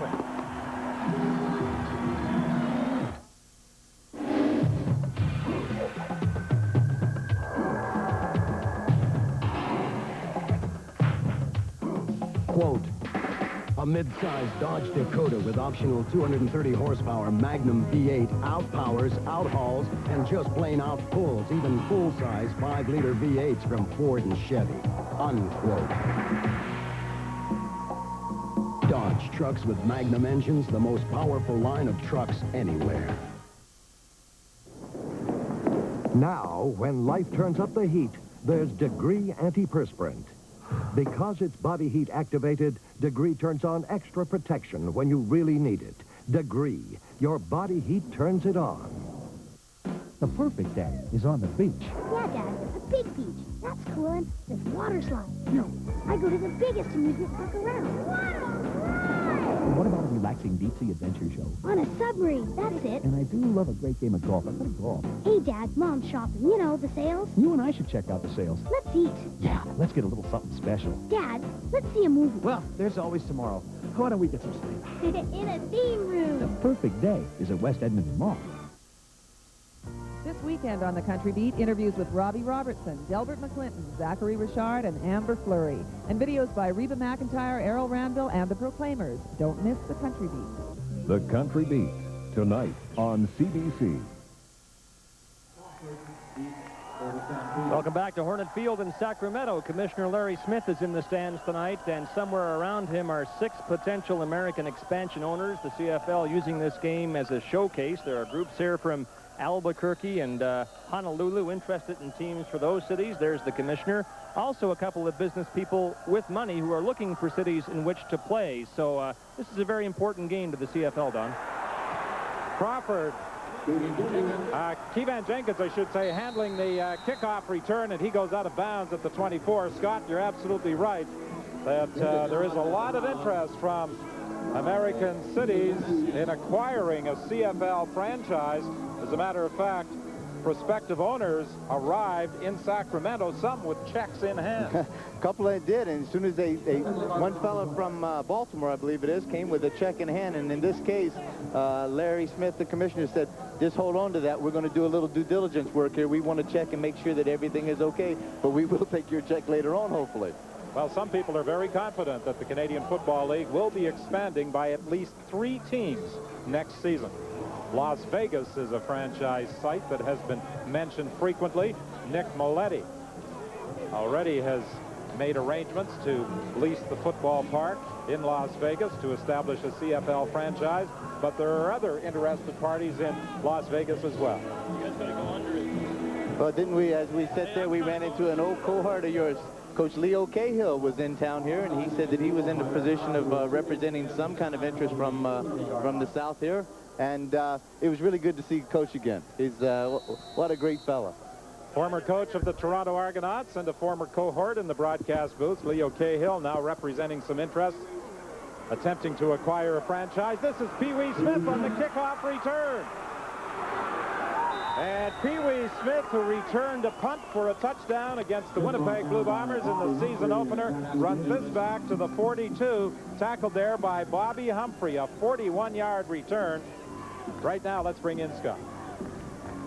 Quote, a mid-sized Dodge Dakota with optional 230 horsepower Magnum V8 outpowers, outhauls, and just plain outpulls even full-size 5-liter V8s from Ford and Chevy. Unquote. Dodge trucks with Magnum engines, the most powerful line of trucks anywhere. Now, when life turns up the heat, there's Degree Antiperspirant. Because it's body heat activated, Degree turns on extra protection when you really need it. Degree, your body heat turns it on. The perfect day is on the beach. Yeah, Dad, a big beach. That's cool, and there's water slides. No, I go to the biggest amusement park around. And what about a relaxing deep-sea adventure show? On a submarine, that's it. And I do love a great game of golf. I play golf. Hey, Dad, Mom's shopping. You know, the sales. You and I should check out the sales. Let's eat. Yeah, let's get a little something special. Dad, let's see a movie. Well, there's always tomorrow. Why don't we get some sleep? In a theme room. The perfect day is at West Edmonton Mall. This weekend on the Country Beat, interviews with Robbie Robertson, Delbert McClinton, Zachary Richard, and Amber Fleury. And videos by Reba McIntyre, Errol Randall, and the Proclaimers. Don't miss the Country Beat. The Country Beat, tonight on CBC. Welcome back to Hornet Field in Sacramento. Commissioner Larry Smith is in the stands tonight, and somewhere around him are 6 potential American expansion owners. The CFL using this game as a showcase. There are groups here from Albuquerque and Honolulu interested in teams for those cities. There's the commissioner. Also a couple of business people with money who are looking for cities in which to play. So this is a very important game to the CFL, Don. Crawford. Keevan Jenkins, I should say, handling the kickoff return, and he goes out of bounds at the 24. Scott, you're absolutely right that there is a lot of interest from American cities in acquiring a CFL franchise. As a matter of fact, prospective owners arrived in Sacramento, some with checks in hand. A couple of them did, and as soon as one fellow from Baltimore, I believe it is, came with a check in hand, and in this case, Larry Smith, the commissioner, said, just hold on to that. We're going to do a little due diligence work here. We want to check and make sure that everything is okay, but we will take your check later on, hopefully. Well, some people are very confident that the Canadian Football League will be expanding by at least 3 teams next season. Las Vegas is a franchise site that has been mentioned frequently. Nick Moletti already has made arrangements to lease the football park in Las Vegas to establish a CFL franchise, but there are other interested parties in Las Vegas as well. Well, didn't we, as we sat there, we ran into an old cohort of yours. Coach Leo Cahill was in town here, and he said that he was in the position of representing some kind of interest from the South here. And it was really good to see Coach again. He's what a great fella. Former coach of the Toronto Argonauts and a former cohort in the broadcast booth, Leo Cahill, now representing some interest, attempting to acquire a franchise. This is Pee Wee Smith on the kickoff return. And Pee Wee Smith, who returned a punt for a touchdown against the Winnipeg Blue Bombers in the season opener, runs this back to the 42, tackled there by Bobby Humphrey, a 41-yard return. Right now, let's bring in Scott.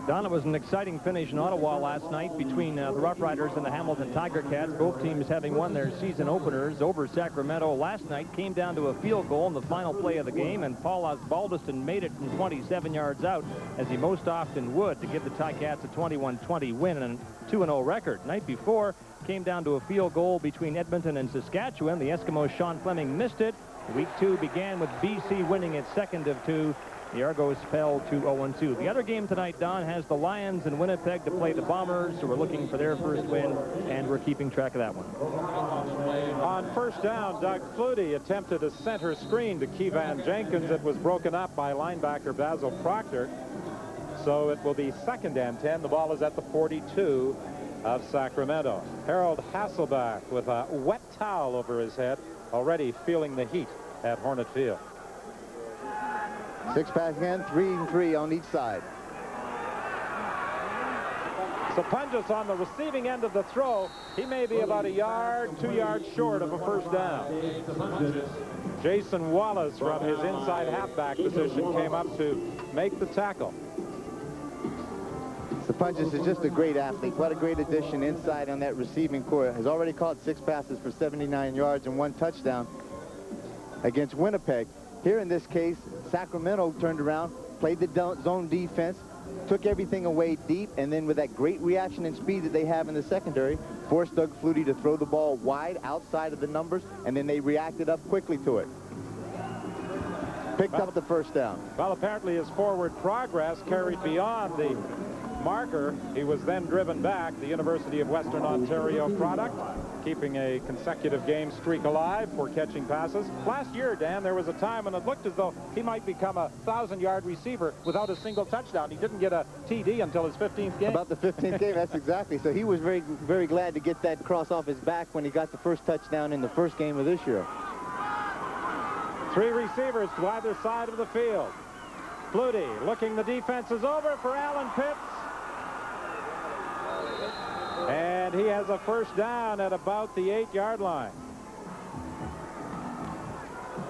Don, it was an exciting finish in Ottawa last night between the Rough Riders and the Hamilton Tiger Cats. Both teams having won their season openers over Sacramento last night. Came down to a field goal in the final play of the game, and Paul Osbaldiston made it from 27 yards out, as he most often would, to give the Ticats a 21-20 win and a 2-0 record. Night before, came down to a field goal between Edmonton and Saskatchewan. The Eskimos' Sean Fleming missed it. Week 2 began with BC winning its second of 2. The Argos fell to 0-2. The other game tonight, Don, has the Lions in Winnipeg to play the Bombers, who are looking for their first win, and we're keeping track of that one. On first down, Doug Flutie attempted a center screen to Keevan Jenkins. It was broken up by linebacker Basil Proctor. So it will be 2nd and 10. The ball is at the 42 of Sacramento. Harold Hasselbach with a wet towel over his head, already feeling the heat at Hornet Field. 6 pass again, 3 and 3 on each side. Sapunjas on the receiving end of the throw. He may be about 1 yard, 2 yards short of a first down. Jason Wallace from his inside halfback position came up to make the tackle. Sapunjas is just a great athlete. What a great addition inside on that receiving core. Has already caught 6 passes for 79 yards and 1 touchdown against Winnipeg. Here in this case, Sacramento turned around, played the zone defense, took everything away deep, and then with that great reaction and speed that they have in the secondary, forced Doug Flutie to throw the ball wide outside of the numbers, and then they reacted up quickly to it. Picked up the first down. Well, apparently his forward progress carried beyond the marker. He was then driven back. The University of Western Ontario product, keeping a consecutive game streak alive for catching passes. Last year, Dan, there was a time when it looked as though he might become a 1,000-yard receiver without a single touchdown. He didn't get a TD until his 15th game. About the 15th game, that's exactly. So he was very, very glad to get that cross off his back when he got the first touchdown in the first game of this year. 3 receivers to either side of the field. Flutie looking, the defense is over for Alan Pitts. And he has a first down at about the 8-yard line.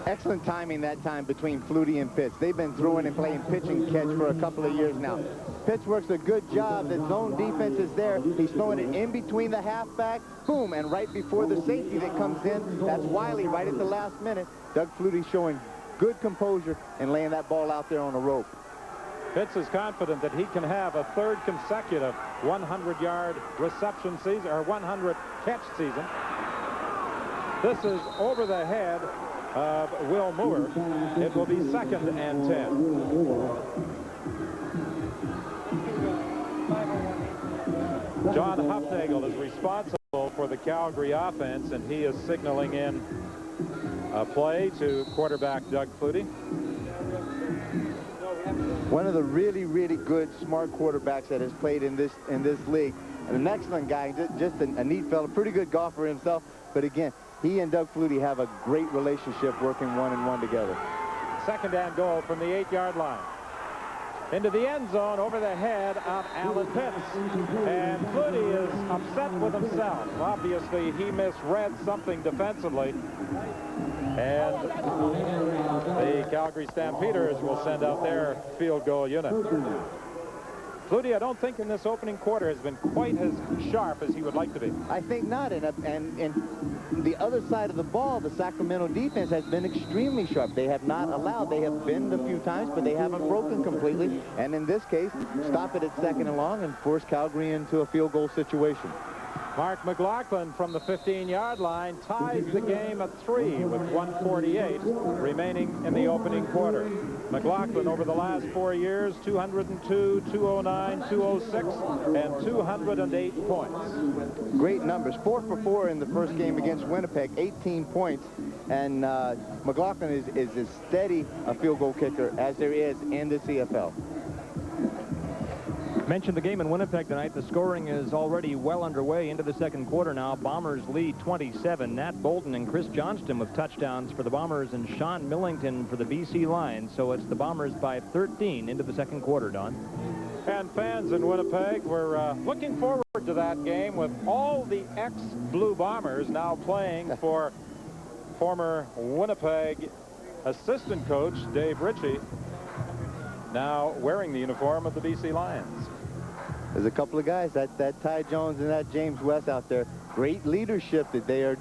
Excellent timing that time between Flutie and Pitts. They've been throwing and playing pitch and catch for a couple of years now. Pitts works a good job. The zone defense is there. He's throwing it in between the halfback, boom, and right before the safety that comes in, that's Wiley right at the last minute. Doug Flutie showing good composure and laying that ball out there on a rope. Pitts is confident that he can have a 3rd consecutive 100-yard reception season, or 100-catch season. This is over the head of Will Moore. It will be 2nd and 10. John Hufnagel is responsible for the Calgary offense, and he is signaling in a play to quarterback Doug Flutie. One of the really, really good, smart quarterbacks that has played in this league. And an excellent guy, just a neat fellow, pretty good golfer himself. But again, he and Doug Flutie have a great relationship working 1-on-1 together. 2nd and goal from the 8-yard line. Into the end zone over the head of Alan Pitts. And Flutie is upset with himself. Obviously, he misread something defensively. And the Calgary Stampeders will send out their field goal unit. Flutie, I don't think in this opening quarter has been quite as sharp as he would like to be. I think not. And the other side of the ball, the Sacramento defense has been extremely sharp. They have not allowed. They have bend a few times, but they haven't broken completely. And in this case, stop it at 2nd and long and force Calgary into a field goal situation. Mark McLaughlin from the 15-yard line ties the game at 3 with 1:48 remaining in the opening quarter. McLaughlin over the last 4 years, 202, 209, 206, and 208 points. Great numbers. 4 for 4 in the first game against Winnipeg, 18 points. And McLaughlin is as steady a field goal kicker as there is in the CFL. Mentioned the game in Winnipeg tonight. The scoring is already well underway into the 2nd quarter now. Bombers lead 27. Nat Bolton and Chris Johnston with touchdowns for the Bombers and Sean Millington for the BC Lions. So it's the Bombers by 13 into the 2nd quarter, Don. And fans in Winnipeg were looking forward to that game with all the ex-Blue Bombers now playing for former Winnipeg assistant coach Dave Ritchie, now wearing the uniform of the BC Lions. There's a couple of guys, that Ty Jones and that James West out there. Great leadership that they are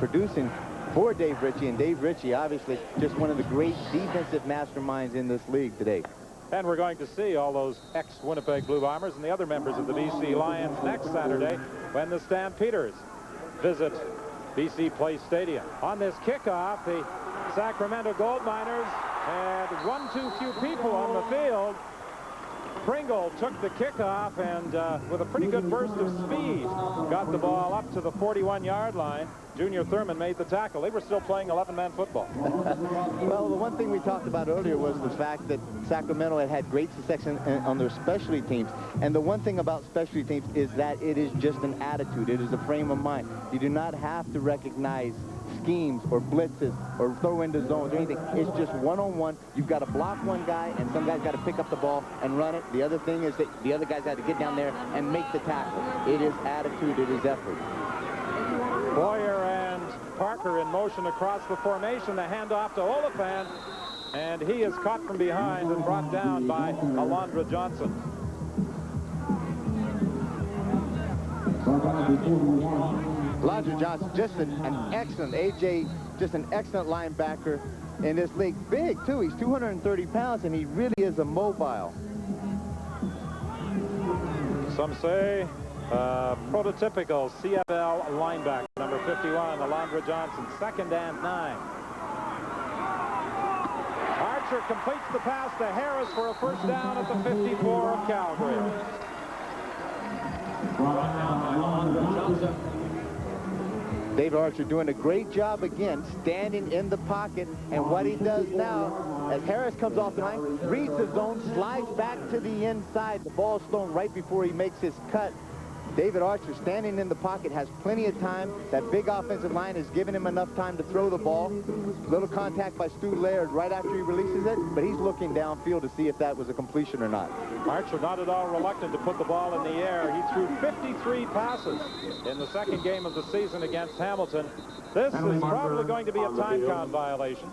producing for Dave Ritchie. And Dave Ritchie, obviously, just one of the great defensive masterminds in this league today. And we're going to see all those ex-Winnipeg Blue Bombers and the other members of the BC Lions next Saturday when the Stampeders visit BC Place Stadium. On this kickoff, the Sacramento Gold Miners had one too few people on the field. Pringle took the kickoff and with a pretty good burst of speed got the ball up to the 41-yard line. Junior Thurman made the tackle. They were still playing 11-man football. Well, the one thing we talked about earlier was the fact that Sacramento had great success on their specialty teams. And the one thing about specialty teams is that it is just an attitude. It is a frame of mind. You do not have to recognize schemes or blitzes or throw into zones or anything. It's just one-on-one. You've got to block one guy, and some guy's got to pick up the ball and run it. The other thing is that the other guy's got to get down there and make the tackle. It is attitude. It is effort. Boyer and Parker in motion across the formation. The handoff to Oliphant, and he is caught from behind and brought down by Alondra Johnson. Alondra Johnson, just an excellent, AJ, just an excellent linebacker in this league. Big, too. He's 230 pounds, and he really is a mobile. Some say prototypical CFL linebacker, number 51, Alondra Johnson, 2nd and 9. Archer completes the pass to Harris for a first down at the 54 of Calgary. David Archer doing a great job again, standing in the pocket, and what he does now, as Harris comes off the line, reads the zone, slides back to the inside. The ball's thrown right before he makes his cut. David Archer standing in the pocket has plenty of time. That big offensive line has given him enough time to throw the ball. Little contact by Stu Laird right after he releases it, but he's looking downfield to see if that was a completion or not. Archer not at all reluctant to put the ball in the air. He threw 53 passes in the 2nd game of the season against Hamilton. This is probably going to be a time count violation.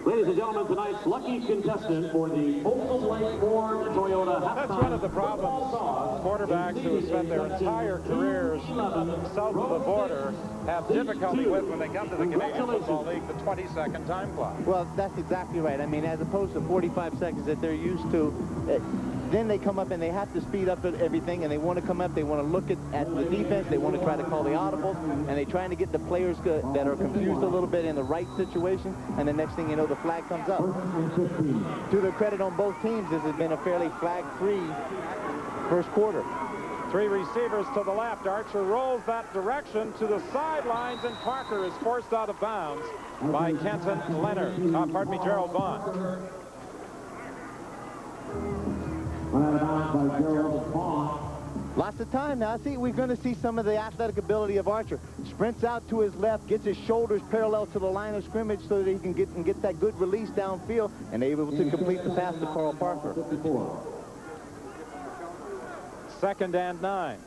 Ladies and gentlemen, tonight's lucky contestant for the Folsom Lake Ford Toyota halftime. That's one of the problems. Quarterbacks who have spent their entire careers south of the border have difficulty with when they come to the Canadian Football League, the 20-second time clock. Well, that's exactly right. I mean, as opposed to 45 seconds that they're used to, then they come up and they have to speed up everything, and they want to come up, they want to look at the defense, they want to try to call the audibles, and they're trying to get the players that are confused a little bit in the right situation, and the next thing you know, the flag comes up. To their credit on both teams, this has been a fairly flag-free first quarter. 3 receivers to the left. Archer rolls that direction to the sidelines, and Parker is forced out of bounds by Kenton Leonard. Gerald Vaughn. Lots of time now. I think we're going to see some of the athletic ability of Archer. Sprints out to his left, gets his shoulders parallel to the line of scrimmage so that he can get that good release downfield and able to complete the pass to Carl Parker. 2nd and 9.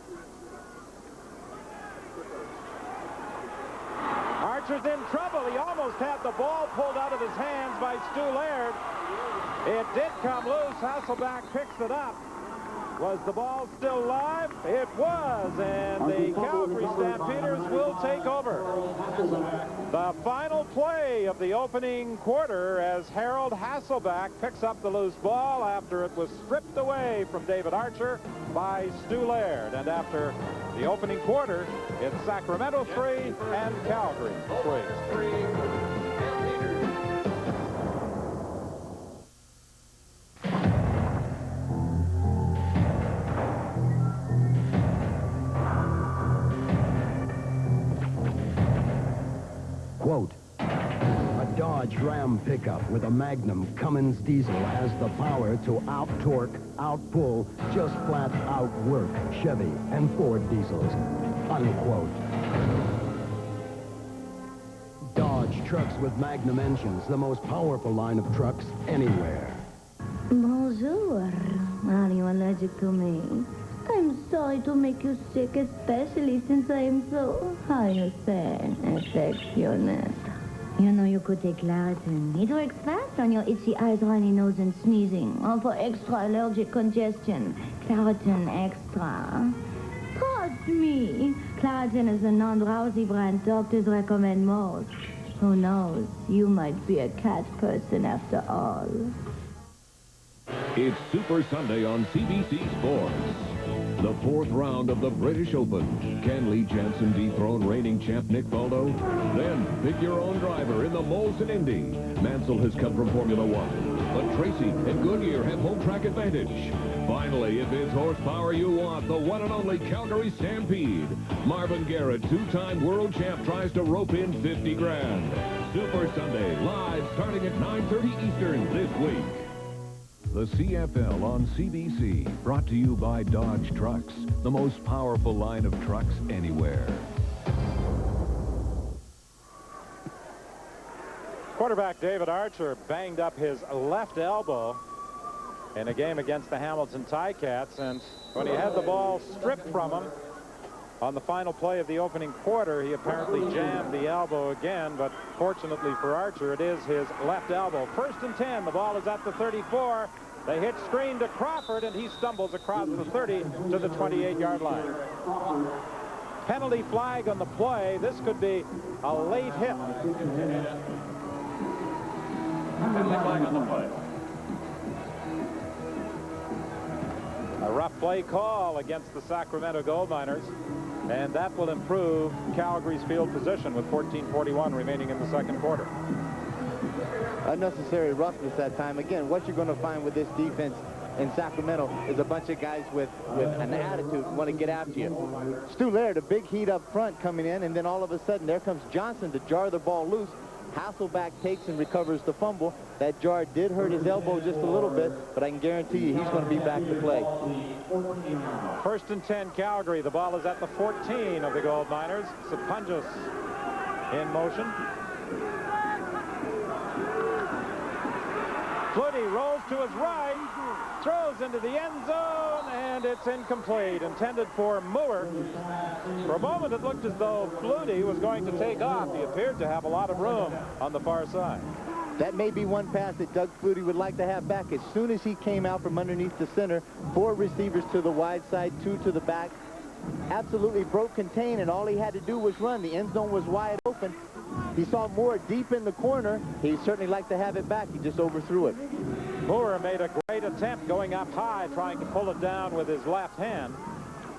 Archer's in trouble. He almost had the ball pulled out of his hands by Stu Laird. It did come loose. Hasselback picks it up. Was the ball still live? It was, and the Calgary Stampeders will take over. The final play of the opening quarter as Harold Hasselback picks up the loose ball after it was stripped away from David Archer by Stu Laird. And after the opening quarter, it's Sacramento 3 and Calgary 3. Quote, a Dodge Ram pickup with a Magnum Cummins diesel has the power to out-torque, out-pull, just flat outwork Chevy and Ford diesels. Unquote. Dodge trucks with Magnum engines, the most powerful line of trucks anywhere. Bonjour. Are you allergic to me? I'm sorry to make you sick, especially since I'm so, how you say, affectionate. You know you could take Claritin. It works fast on your itchy eyes, runny nose, and sneezing. Or for extra allergic congestion, Claritin Extra. Trust me, Claritin is a non-drowsy brand doctors recommend most. Who knows, you might be a cat person after all. It's Super Sunday on CBC Sports. The fourth round of the British Open. Can Lee Jansen dethrone reigning champ Nick Faldo? Then pick your own driver in the Molson Indy. Mansell has come from Formula One, but Tracy and Goodyear have home track advantage. Finally, if it's horsepower you want, the one and only Calgary Stampede. Marvin Garrett, two-time world champ, tries to rope in 50 grand. Super Sunday, live starting at 9:30 Eastern this week. The CFL on CBC, brought to you by Dodge Trucks, the most powerful line of trucks anywhere. Quarterback David Archer banged up his left elbow in a game against the Hamilton Ticats, and when he had the ball stripped from him on the final play of the opening quarter, he apparently jammed the elbow again, but fortunately for Archer, it is his left elbow. 1st and 10, the ball is at the 34. They hit screen to Crawford, and he stumbles across the 30 to the 28-yard line. Penalty flag on the play. This could be a late hit. Penalty flag on the play. A rough play call against the Sacramento Gold Miners, and that will improve Calgary's field position with 14:41 remaining in the second quarter. Unnecessary roughness that time. Again, what you're going to find with this defense in Sacramento is a bunch of guys with an attitude, want to get after you. Stu Laird, a big heat up front coming in, and then all of a sudden there comes Johnson to jar the ball loose. Hasselback takes and recovers the fumble. That jar did hurt his elbow just a little bit, but I can guarantee you he's going to be back to play. 1st and 10, Calgary. The ball is at the 14 of the Gold Miners. Sapunjas in motion. Flutie rolls to his right, throws into the end zone, and it's incomplete. Intended for Moore. For a moment, it looked as though Flutie was going to take off. He appeared to have a lot of room on the far side. That may be one pass that Doug Flutie would like to have back. As soon as he came out from underneath the center, 4 receivers to the wide side, 2 to the back. Absolutely broke contain, and all he had to do was run. The end zone was wide open. He saw Moore deep in the corner. He'd certainly like to have it back. He just overthrew it. Moore made a great attempt going up high, trying to pull it down with his left hand,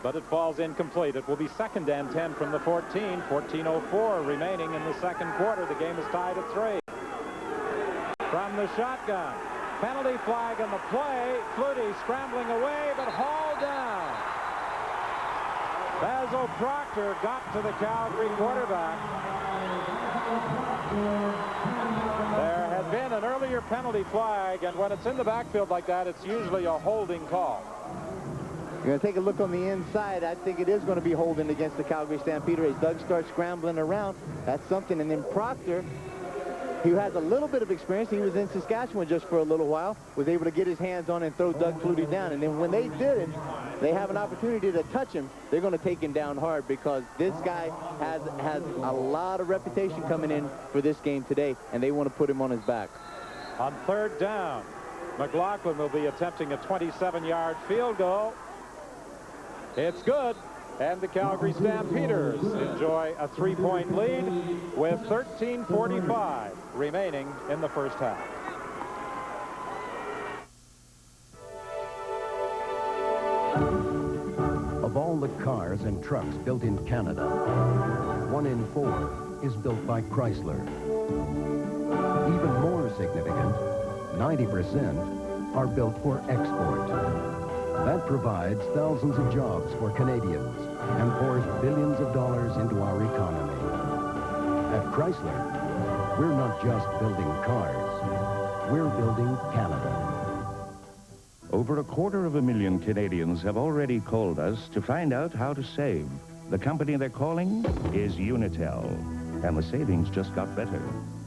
but it falls incomplete. It will be 2nd and 10 from the 14. 14:04 remaining in the second quarter. The game is tied at 3. From the shotgun. Penalty flag on the play. Flutie scrambling away, but hauled down. Basil Proctor got to the Calgary quarterback. There had been an earlier penalty flag, and when it's in the backfield like that, it's usually a holding call. You're going to take a look on the inside. I think it is going to be holding against the Calgary Stampeders. As Doug starts scrambling around, that's something. And then Proctor, who has a little bit of experience, he was in Saskatchewan just for a little while, was able to get his hands on and throw Doug Flutie down. And then when they did it, they have an opportunity to touch him. They're going to take him down hard, because this guy has a lot of reputation coming in for this game today, and they want to put him on his back. On 3rd down, McLaughlin will be attempting a 27-yard field goal. It's good, and the Calgary Stampeders enjoy a 3-point lead with 13:45 remaining in the first half. Of all the cars and trucks built in Canada, 1 in 4 is built by Chrysler. Even more significant, 90% are built for export. That provides thousands of jobs for Canadians and pours billions of dollars into our economy. At Chrysler, we're not just building cars, we're building Canada. Over 250,000 Canadians have already called us to find out how to save. The company they're calling is Unitel, and the savings just got better.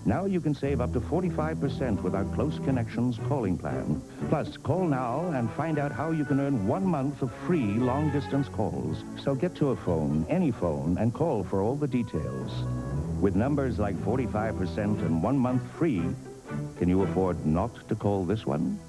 Now you can save up to 45% with our Close Connections calling plan. Plus, call now and find out how you can earn 1 month of free long-distance calls. So get to a phone, any phone, and call for all the details. With numbers like 45% and 1 month free, can you afford not to call this one?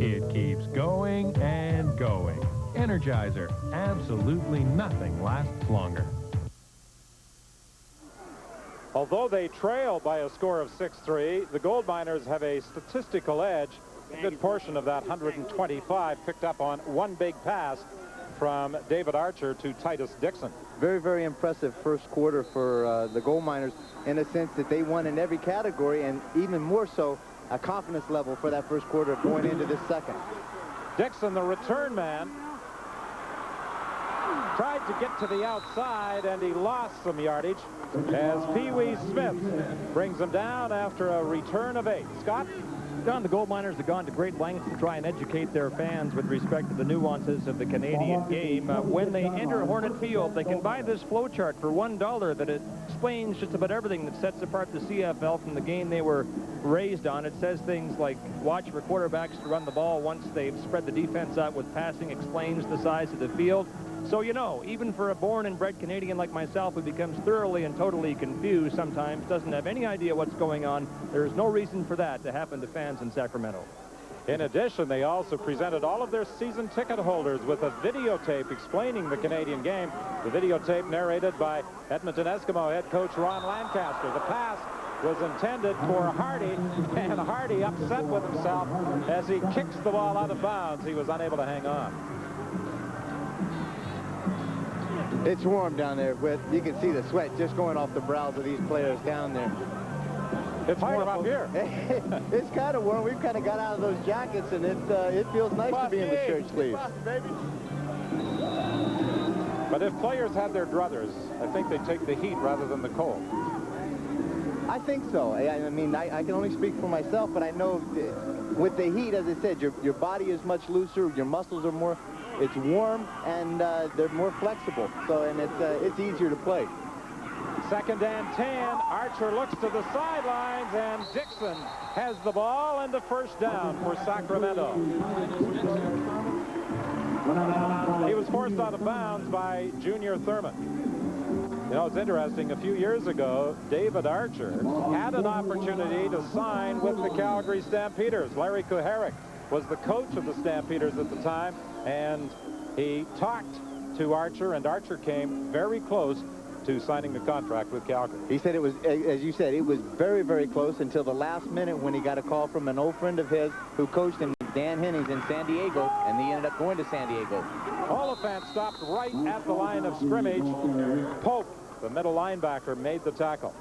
It keeps going and going. Energizer, absolutely nothing lasts longer. Although they trail by a score of 6-3, the gold miners have a statistical edge. A good portion of that 125 picked up on one big pass from David Archer to Titus Dixon. Very, very impressive first quarter for the gold miners in the sense that they won in every category, and even more so, a confidence level for that first quarter going into this second. Dixon, the return man, tried to get to the outside, and he lost some yardage as Pee Wee Smith brings him down after a return of 8. Scott? Don, the gold miners have gone to great lengths to try and educate their fans with respect to the nuances of the Canadian game. When they enter Hornet Field, they can buy this flow chart for $1 that explains just about everything that sets apart the CFL from the game they were raised on. It says things like watch for quarterbacks to run the ball once they've spread the defense out with passing, explains the size of the field. So, you know, even for a born and bred Canadian like myself who becomes thoroughly and totally confused sometimes, doesn't have any idea what's going on, there's no reason for that to happen to fans in Sacramento. In addition, they also presented all of their season ticket holders with a videotape explaining the Canadian game. The videotape narrated by Edmonton Eskimo head coach Ron Lancaster. The pass was intended for Hardy, and Hardy upset with himself as he kicks the ball out of bounds. He was unable to hang on. It's warm down there. You can see the sweat just going off the brows of these players down there. It's warm up here. It's kind of warm. We've kind of got out of those jackets, and it feels nice to be in the shirt sleeves. But if players had their druthers, I think they'd take the heat rather than the cold. I think so. I mean, I can only speak for myself, but I know with the heat, as I said, your body is much looser, your muscles are more. It's warm, and they're more flexible, so and it's easier to play. 2nd and 10. Archer looks to the sidelines, and Dixon has the ball and the first down for Sacramento. He was forced out of bounds by Junior Thurman. You know, it's interesting. A few years ago, David Archer had an opportunity to sign with the Calgary Stampeders. Larry Kuharek was the coach of the Stampeders at the time, and he talked to Archer, and Archer came very close to signing the contract with Calgary. He said it was, as you said, it was very, very close until the last minute when he got a call from an old friend of his who coached him, Dan Hennings, in San Diego, and he ended up going to San Diego. Oliphant stopped right at the line of scrimmage. Pope, the middle linebacker, made the tackle.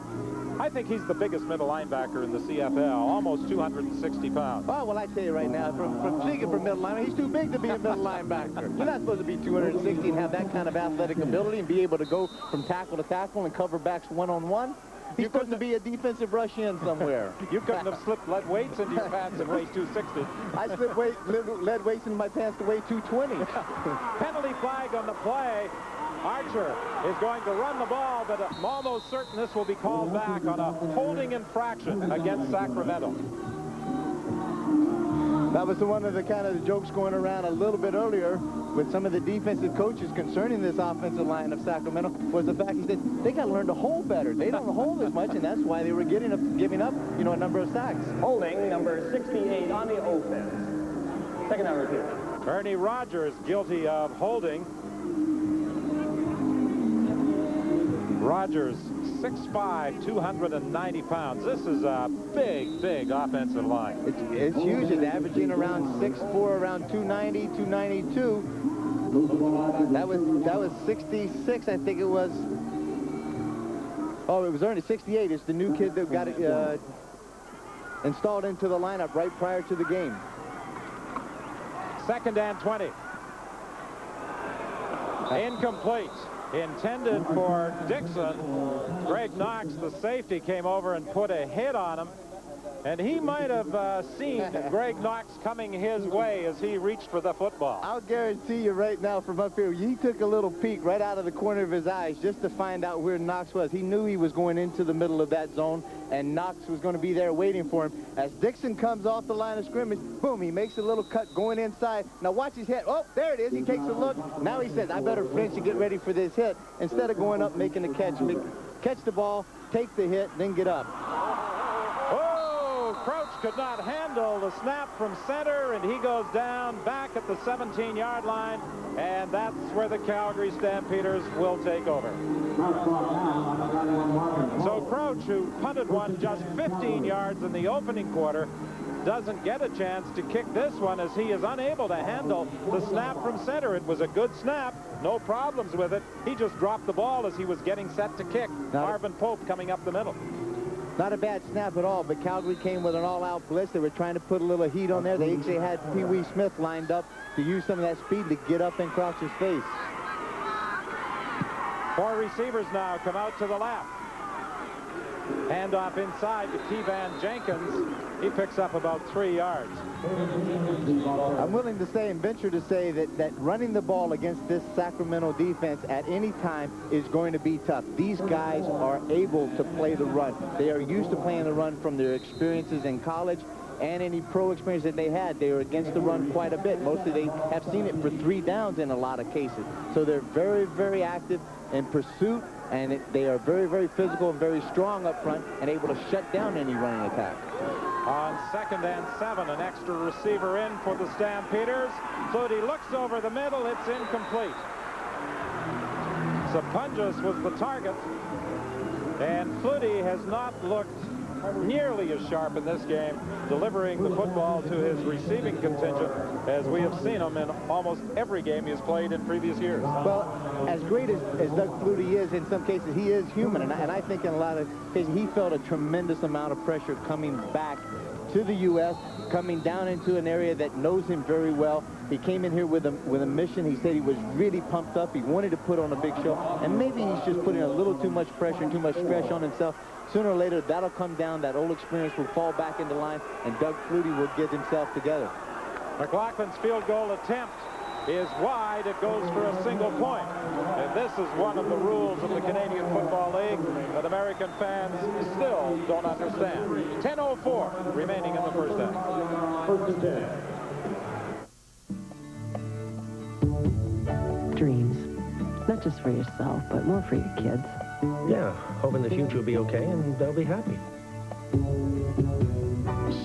I think he's the biggest middle linebacker in the CFL, almost 260 pounds. Oh, well, I tell you right now, from speaking for middle linebacker, he's too big to be a middle linebacker. You're not supposed to be 260 and have that kind of athletic ability and be able to go from tackle to tackle and cover backs one-on-one. He's supposed to be a defensive rush in somewhere. You couldn't have slipped lead weights into your pants and weighed 260. I slipped lead weights into my pants to weigh 220. Penalty flag on the play. Archer is going to run the ball, but I'm almost certain this will be called back on a holding infraction against Sacramento. That was one of the kind of the jokes going around a little bit earlier with some of the defensive coaches concerning this offensive line of Sacramento was the fact he said they got to learn to hold better. They don't hold as much, and that's why they were giving up, you know, a number of sacks. Holding number 68 on the offense. Second down repeat. Ernie Rogers guilty of holding. Rogers, 6'5", 290 pounds. This is a big, big offensive line. It's huge. It's averaging around 6'4", around 290, 292. That was 66, I think it was. Oh, it was Ernie, 68. It's the new kid that got it installed into the lineup right prior to the game. 2nd and 20. Incomplete. Intended for Dixon. Greg Knox, the safety, came over and put a hit on him. And he might have seen Greg Knox coming his way as he reached for the football. I'll guarantee you right now from up here, he took a little peek right out of the corner of his eyes just to find out where Knox was. He knew he was going into the middle of that zone, and Knox was going to be there waiting for him. As Dixon comes off the line of scrimmage, boom, he makes a little cut going inside. Now watch his head. Oh, there it is. He takes a look. Now he says, I better flinch and get ready for this hit instead of going up making the catch. Catch the ball, take the hit, then get up. Crouched could not handle the snap from center, and he goes down back at the 17-yard line, and that's where the Calgary Stampeders will take over. So Crouch, who punted one just 15 yards in the opening quarter, doesn't get a chance to kick this one as he is unable to handle the snap from center. It was a good snap, no problems with it. He just dropped the ball as he was getting set to kick. Marvin Pope coming up the middle. Not a bad snap at all, but Calgary came with an all-out blitz. They were trying to put a little heat on there. They actually had Pee Wee Smith lined up to use some of that speed to get up in Crouch's face. 4 receivers now come out to the left. Handoff inside to Kevan Jenkins. He picks up about 3 yards. I'm willing to say and venture to say that running the ball against this Sacramento defense at any time is going to be tough. These guys are able to play the run. They are used to playing the run from their experiences in college and any pro experience that they had. They were against the run quite a bit. Mostly they have seen it for 3 downs in a lot of cases. So they're very, very active in pursuit, and they are very, very physical and very strong up front and able to shut down any running attack. On 2nd and 7, an extra receiver in for the Stampeders. Flutie looks over the middle. It's incomplete. Sapunjas was the target, and Flutie has not looked nearly as sharp in this game, delivering the football to his receiving contingent, as we have seen him in almost every game he has played in previous years. Well, as great as Doug Flutie is, in some cases, he is human, and I think in a lot of cases, he felt a tremendous amount of pressure coming back to the U.S., coming down into an area that knows him very well. He came in here with a mission. He said he was really pumped up. He wanted to put on a big show, and maybe he's just putting a little too much pressure and too much stress on himself. Sooner or later, that'll come down. That old experience will fall back into line, and Doug Flutie will get himself together. McLaughlin's field goal attempt is wide. It goes for a single point. And this is one of the rules of the Canadian Football League that American fans still don't understand. 10:04 remaining in the first half. 1st and 10. Dreams, not just for yourself, but more for your kids. Yeah, hoping the future will be okay and they'll be happy.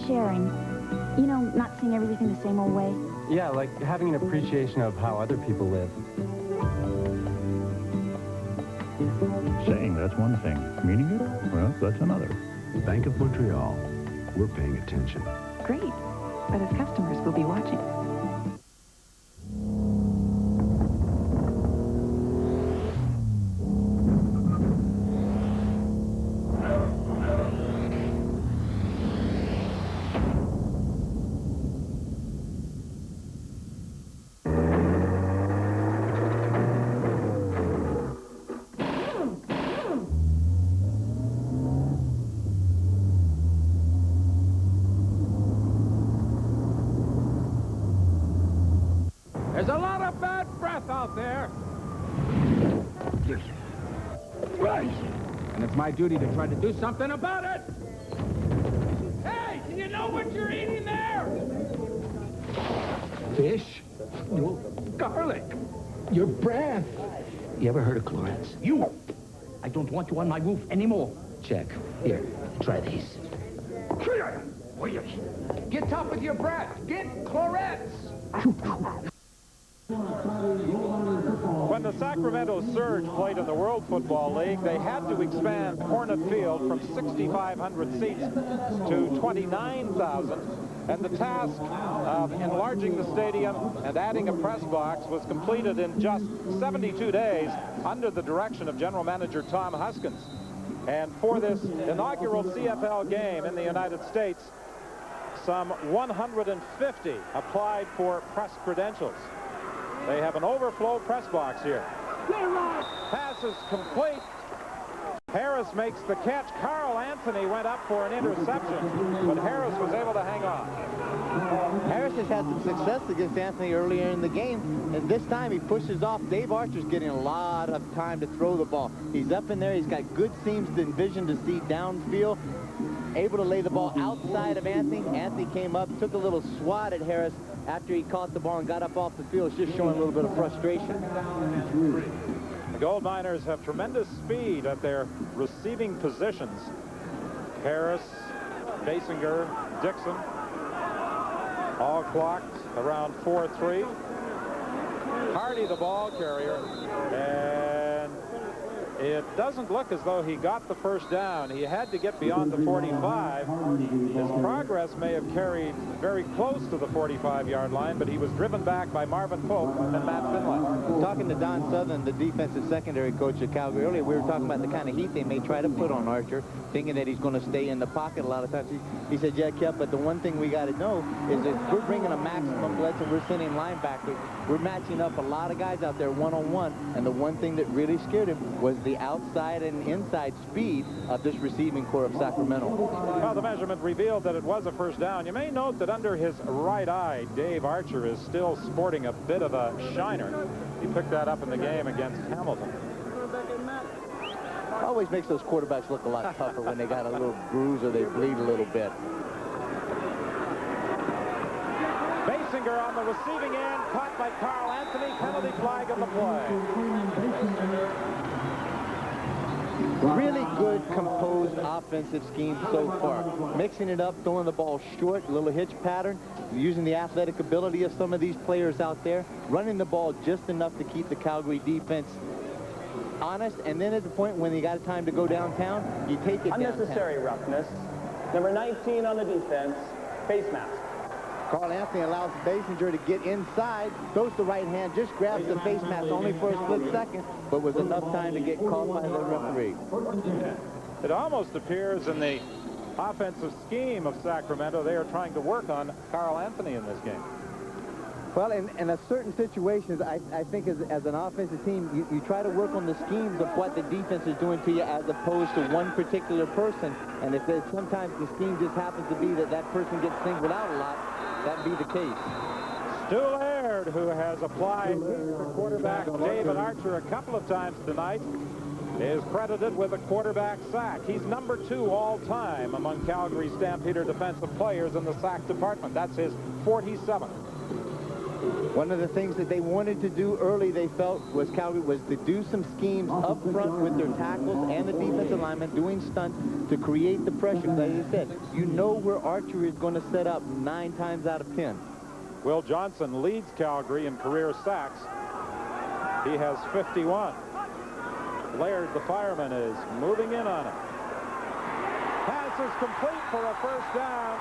Sharing, you know, not seeing everything the same old way. Yeah, like having an appreciation of how other people live. Saying that's one thing. Meaning it? Well, that's another. Bank of Montreal. We're paying attention. Great. But as customers, we'll be watching. There's a lot of bad breath out there. Right. And it's my duty to try to do something about it. Hey, do you know what you're eating there? Fish? No. Garlic. Your breath. You ever heard of Clorets? You. I don't want you on my roof anymore. Check. Here, try these. Get tough with your breath. Get Clorets. When the Sacramento Surge played in the World Football League, they had to expand Hornet Field from 6,500 seats to 29,000. And the task of enlarging the stadium and adding a press box was completed in just 72 days under the direction of General Manager Tom Huskins. And for this inaugural CFL game in the United States, some 150 applied for press credentials. They have an overflow press box here. Pass is complete. Harris makes the catch. Carl Anthony went up for an interception, but Harris was able to hang on. Harris has had some success against Anthony earlier in the game, and this time he pushes off. Dave Archer's getting a lot of time to throw the ball. He's up in there. He's got good seams and vision to see downfield, able to lay the ball outside of Anthony. Anthony came up, took a little swat at Harris after he caught the ball and got up off the field. It's just showing a little bit of frustration. The Gold Miners have tremendous speed at their receiving positions. Harris, Basinger, Dixon. All clocked around 4-3. Hardy, the ball carrier, and it doesn't look as though he got the first down. He had to get beyond the 45. His progress may have carried very close to the 45-yard line, but he was driven back by Marvin Pope and Matt Finlay. Talking to Don Southern, the defensive secondary coach at Calgary earlier, we were talking about the kind of heat they may try to put on Archer, thinking that he's going to stay in the pocket a lot of times. He said, yeah, Kev, but the one thing we got to know is that we're bringing a maximum blitz and we're sending linebackers. We're matching up a lot of guys out there one-on-one, and the one thing that really scared him was the outside and inside speed of this receiving core of Sacramento. Well, the measurement revealed that it was a first down. You may note that under his right eye, Dave Archer is still sporting a bit of a shiner. He picked that up in the game against Hamilton. Always makes those quarterbacks look a lot tougher when they got a little bruise or they bleed a little bit. Basinger on the receiving end, caught by Carl Anthony. Penalty flag on the play. Really good, composed offensive scheme so far. Mixing it up, throwing the ball short, a little hitch pattern, using the athletic ability of some of these players out there, running the ball just enough to keep the Calgary defense honest, and then at the point when you got time to go downtown, you take it Unnecessary roughness. Number 19 on the defense, face mask. Carl Anthony allows Basinger to get inside, throws the right hand, just grabs the face mask only for a split second, but was enough time to get called by the referee. It almost appears in the offensive scheme of Sacramento they are trying to work on Carl Anthony in this game. Well, in a certain situations, I think as an offensive team, you try to work on the schemes of what the defense is doing to you as opposed to one particular person. And if there's sometimes the scheme just happens to be that that person gets singled out a lot, that'd be the case. Stu Laird, who has applied for quarterback David Archer a couple of times tonight, is credited with a quarterback sack. He's number 2 all-time among Calgary Stampeder defensive players in the sack department. That's his 47th. One of the things that they wanted to do early, they felt, was Calgary was to do some schemes up front with their tackles and the defensive linemen, doing stunts to create the pressure. Like I said, you know where Archer is going to set up 9 times out of 10. Will Johnson leads Calgary in career sacks. He has 51. Laird, the fireman, is moving in on it. Pass is complete for a first down.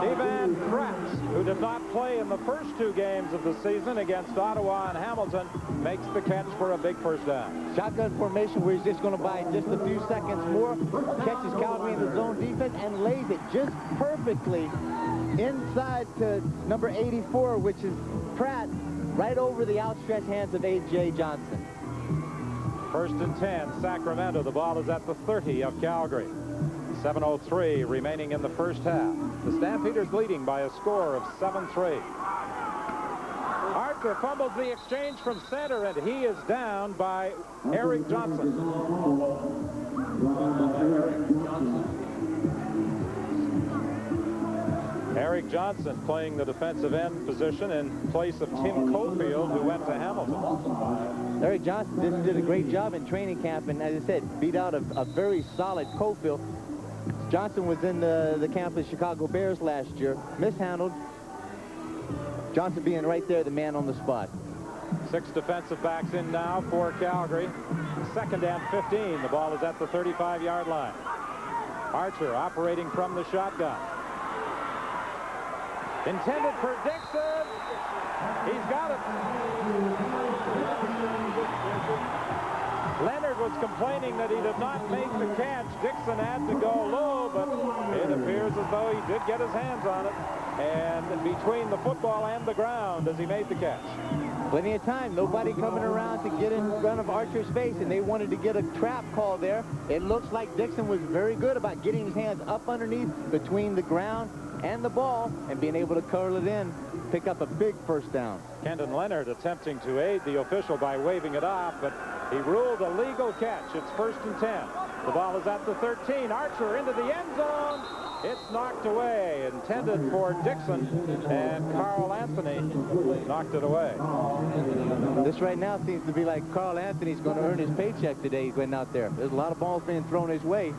Evan Kratz, who did not play in the first 2 games of the season against Ottawa and Hamilton, makes the catch for a big first down. Shotgun formation where he's just going to buy just a few seconds more, catches Calgary in the zone defense and lays it just perfectly inside to number 84, which is Pratt, right over the outstretched hands of A.J. Johnson. 1st and 10, Sacramento. The ball is at the 30 of Calgary. 7:03 remaining in the first half. The Stampeders leading by a score of 7-3. Archer fumbles the exchange from center, and he is down by Eric Johnson. Eric Johnson playing the defensive end position in place of Tim Cofield, who went to Hamilton. Eric Johnson did a great job in training camp, and as I said, beat out a very solid Cofield. Johnson was in the camp of the Chicago Bears last year, mishandled. Johnson being right there, the man on the spot. 6 defensive backs in now for Calgary. 2nd and 15. The ball is at the 35-yard line. Archer operating from the shotgun. Intended for Dixon. He's got it. Leonard was complaining that he did not make the catch. Dixon had to go low, but it appears as though he did get his hands on it. And between the football and the ground as he made the catch. Plenty of time. Nobody coming around to get in front of Archer's face, and they wanted to get a trap call there. It looks like Dixon was very good about getting his hands up underneath between the ground and the ball and being able to curl it in, pick up a big first down. Kendon Leonard attempting to aid the official by waving it off, but he ruled a legal catch. It's 1st and 10. The ball is at the 13. Archer into the end zone. It's knocked away. Intended for Dixon, and Carl Anthony knocked it away. This right now seems to be like Carl Anthony's going to earn his paycheck today. He's going out there. There's a lot of balls being thrown his way.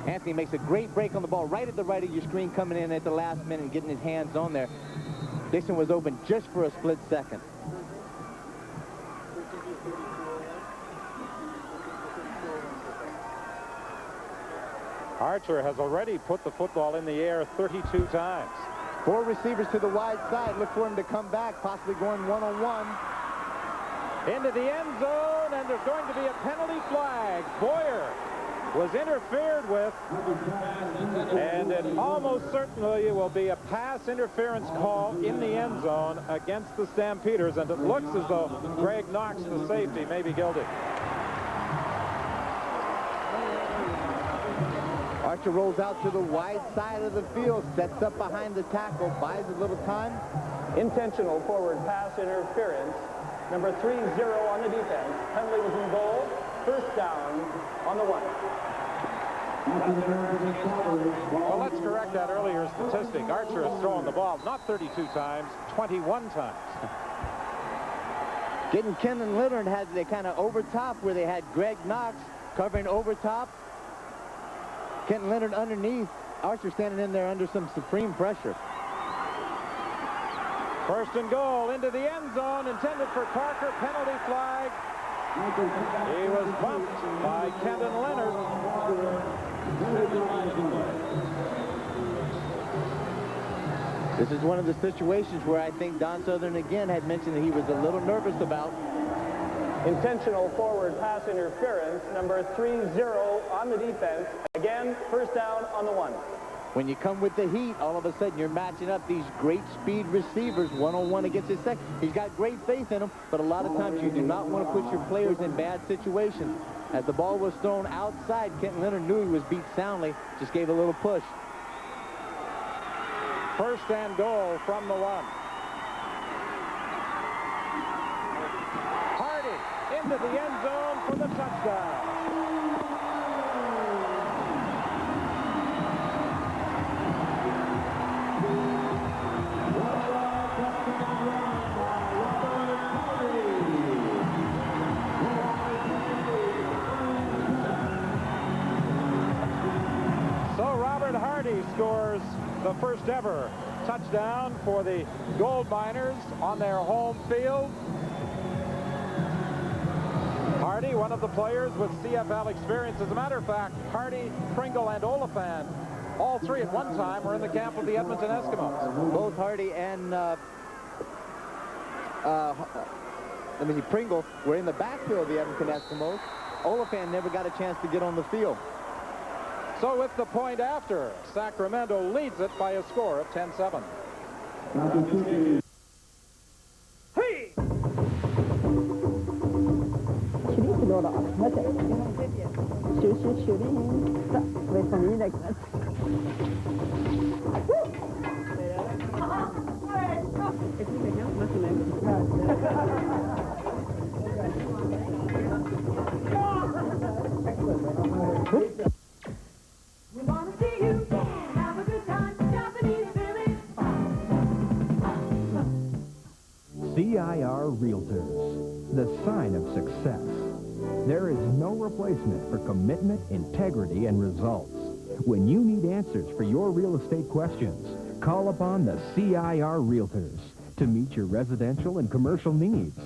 Anthony makes a great break on the ball right at the right of your screen, coming in at the last minute and getting his hands on there. Dixon was open just for a split second. Archer has already put the football in the air 32 times. 4 receivers to the wide side. Look for him to come back, possibly going one-on-one. Into the end zone, and there's going to be a penalty flag. Boyer was interfered with, and it almost certainly will be a pass interference call in the end zone against the Stampeders, and it looks as though Greg Knox, the safety, may be guilty. Archer rolls out to the wide side of the field, sets up behind the tackle, buys a little time. Intentional forward pass interference. Number 3-0 on the defense. Penalty was in goal. First down on the 1. Well, let's correct that earlier statistic. Archer has thrown the ball not 32 times, 21 times. Getting Kenton Leonard had they kind of over top where they had Greg Knox covering over top. Kenton Leonard underneath. Archer standing in there under some supreme pressure. First and goal into the end zone, intended for Parker. Penalty flag. He was bumped by Kenton Leonard. This is one of the situations where I think Don Southern again had mentioned that he was a little nervous about. Intentional forward pass interference. Number 3-0 on the defense. Again, first down on the 1. When you come with the heat, all of a sudden you're matching up these great speed receivers one-on-one against his second. He's got great faith in him, but a lot of times you do not want to put your players in bad situations. As the ball was thrown outside, Kenton Leonard knew he was beat soundly, just gave a little push. First and goal from the 1. Hardy into the end zone for the touchdown. Hardy scores the first ever touchdown for the Gold Miners on their home field. Hardy, one of the players with CFL experience. As a matter of fact, Hardy, Pringle, and Oliphant, all three at one time were in the camp of the Edmonton Eskimos. Both Hardy and Pringle were in the backfield of the Edmonton Eskimos. Oliphant never got a chance to get on the field. So with the point after, Sacramento leads it by a score of 10-7. Hey! We want to see you have a good time, Japanese village. CIR Realtors, the sign of success. There is no replacement for commitment, integrity, and results. When you need answers for your real estate questions, call upon the CIR Realtors to meet your residential and commercial needs.